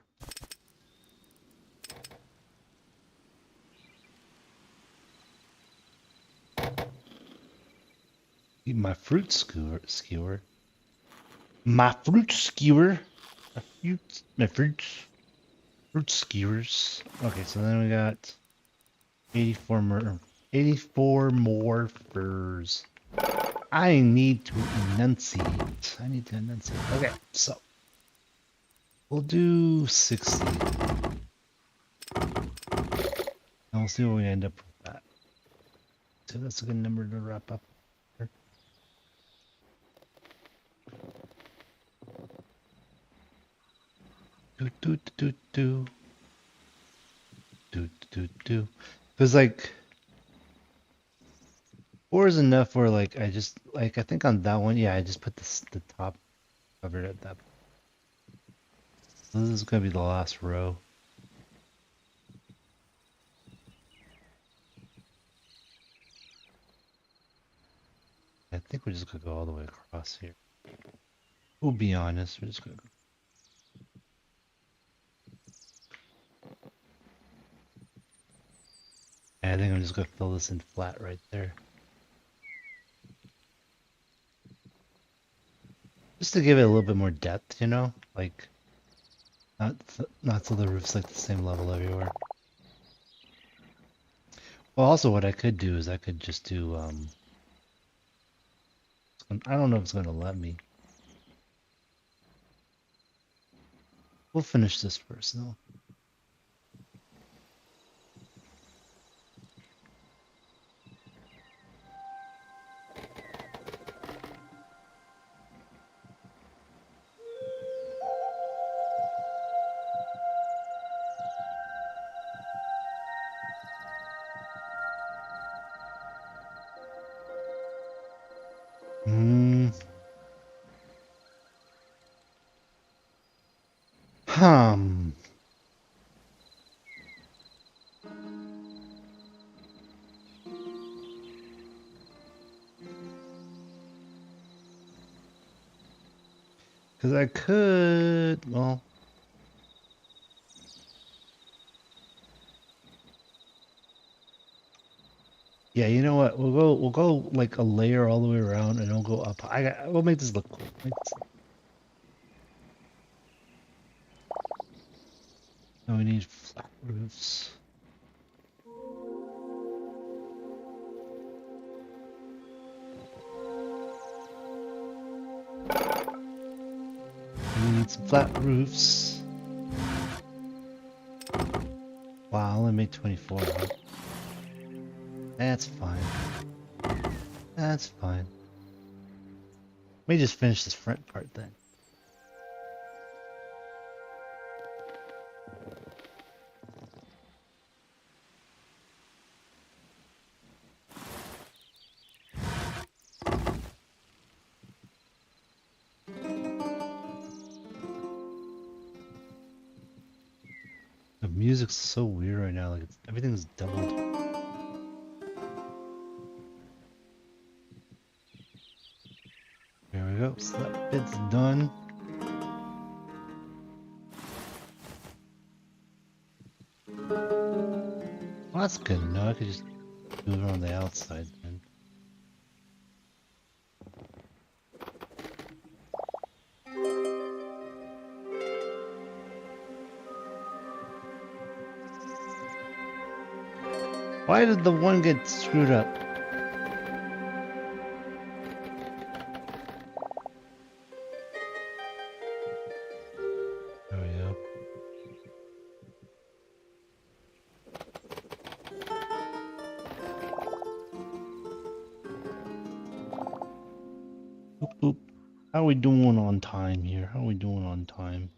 A: Get my fruit skewer. My fruit skewer. My fruits. Fruit skewers. Okay, so then we got 84 more furs. I need to enunciate. Okay, so we'll do 60. And we'll see what we end up with that. So that's a good number to wrap up. Because like 4 is enough where like I just like I think on that one, yeah, I just put the top covered at that. So this is gonna be the last row. I think we're just gonna go all the way across here. We'll be honest, we're just gonna go. I think I'm just gonna fill this in flat right there. Just to give it a little bit more depth, you know? Like, not so the roof's like the same level everywhere. Well, also what I could do is I could just do, I don't know if it's gonna let me. We'll finish this first, though. Hmm. Hmm. Because I could, well. Yeah, you know what? We'll go like a layer all the way around, and we'll go up. We'll make this look cool. Now we need flat roofs. We need some flat roofs. Wow, I only made 24. Huh? That's fine. That's fine. Let me just finish this front part then. music's so weird right now. Like everything's doubled. There we go. So that bit's done. Well, that's good. No, I could just do it on the outside then. Why did the one get screwed up? There we go. Boop, boop. How are we doing on time here? How are we doing on time?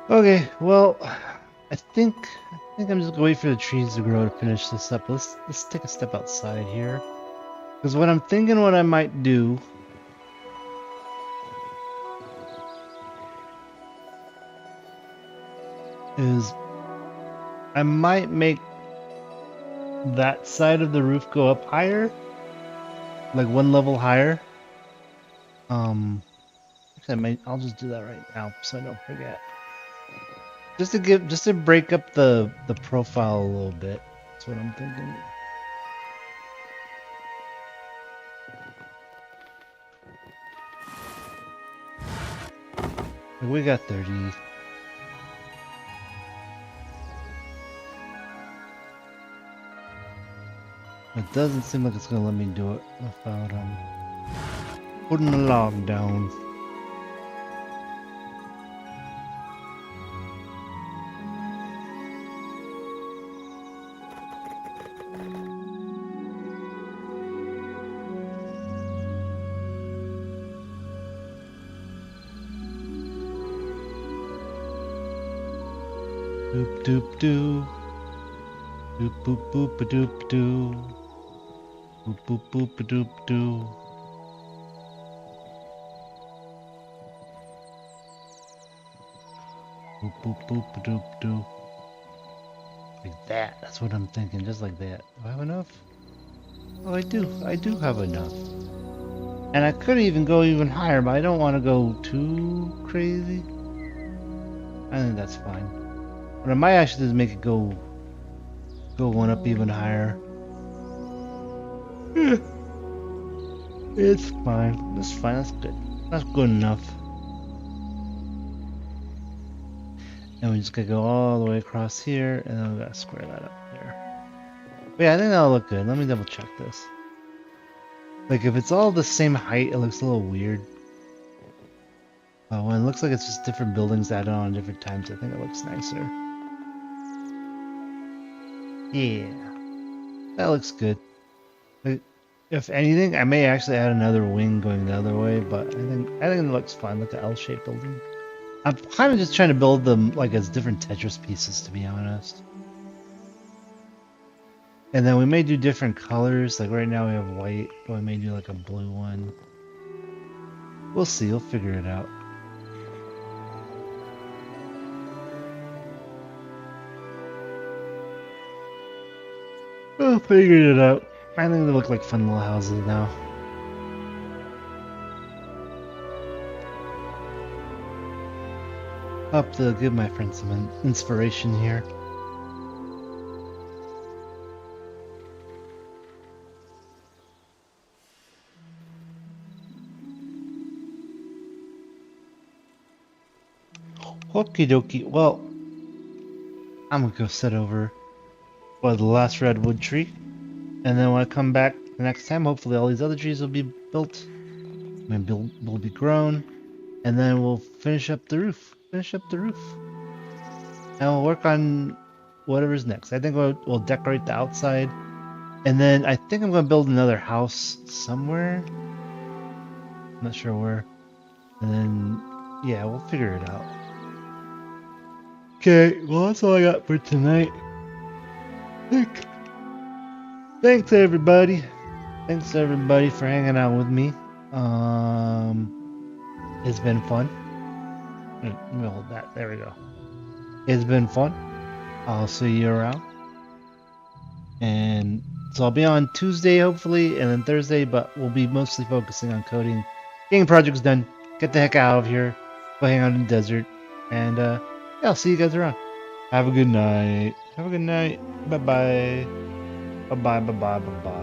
A: Okay, well, I think I'm just gonna wait for the trees to grow to finish this up. Let's take a step outside here, because what I'm thinking, what I might do is I might make that side of the roof go up higher, like one level higher. Actually, I'll just do that right now so I don't forget. Just to break up the profile a little bit. That's what I'm thinking. We got 30. It doesn't seem like it's gonna let me do it without putting the log down. Doop doop doo. Doop boop boop a doop doo. Boop boop boop a doop doo. Boop boop boop a doop doo. Like that. That's what I'm thinking. Just like that. Do I have enough? Oh, I do. I do have enough. And I could even go even higher, but I don't want to go too crazy. I think that's fine. What I might actually do is make it go one up even higher. It's fine. That's fine. That's good. That's good enough. And we just gotta go all the way across here, and then we gotta square that up there. But yeah, I think that'll look good. Let me double check this. Like, if it's all the same height, it looks a little weird. When it looks like it's just different buildings added on different times, I think it looks nicer. Yeah, that looks good. Like, if anything, I may actually add another wing going the other way, but I think it looks fine, like an L-shaped building. I'm kind of just trying to build them like as different Tetris pieces, to be honest. And then we may do different colors. Like right now we have white, but we may do like a blue one. We'll see. We'll figure it out. We'll figure it out. I think they look like fun little houses now. Up to give my friend some inspiration here. Okie dokie. Well, I'm gonna go sit over by the last redwood tree, and then when I come back the next time, hopefully all these other trees will be built, maybe will be grown, and then we'll finish up the roof. And we'll work on whatever's next. I think we'll decorate the outside, and then I think I'm gonna build another house somewhere. I'm not sure where. And then yeah, we'll figure it out. Okay, well that's all I got for tonight. Thanks everybody. Thanks everybody for hanging out with me. It's been fun. Let me hold that. There we go. It's been fun. I'll see you around. And so I'll be on Tuesday, hopefully, and then Thursday, but we'll be mostly focusing on coding. Getting projects done. Get the heck out of here. Go hang out in the desert. And yeah, I'll see you guys around. Have a good night. Have a good night. Bye-bye. Bye-bye, bye-bye, bye-bye.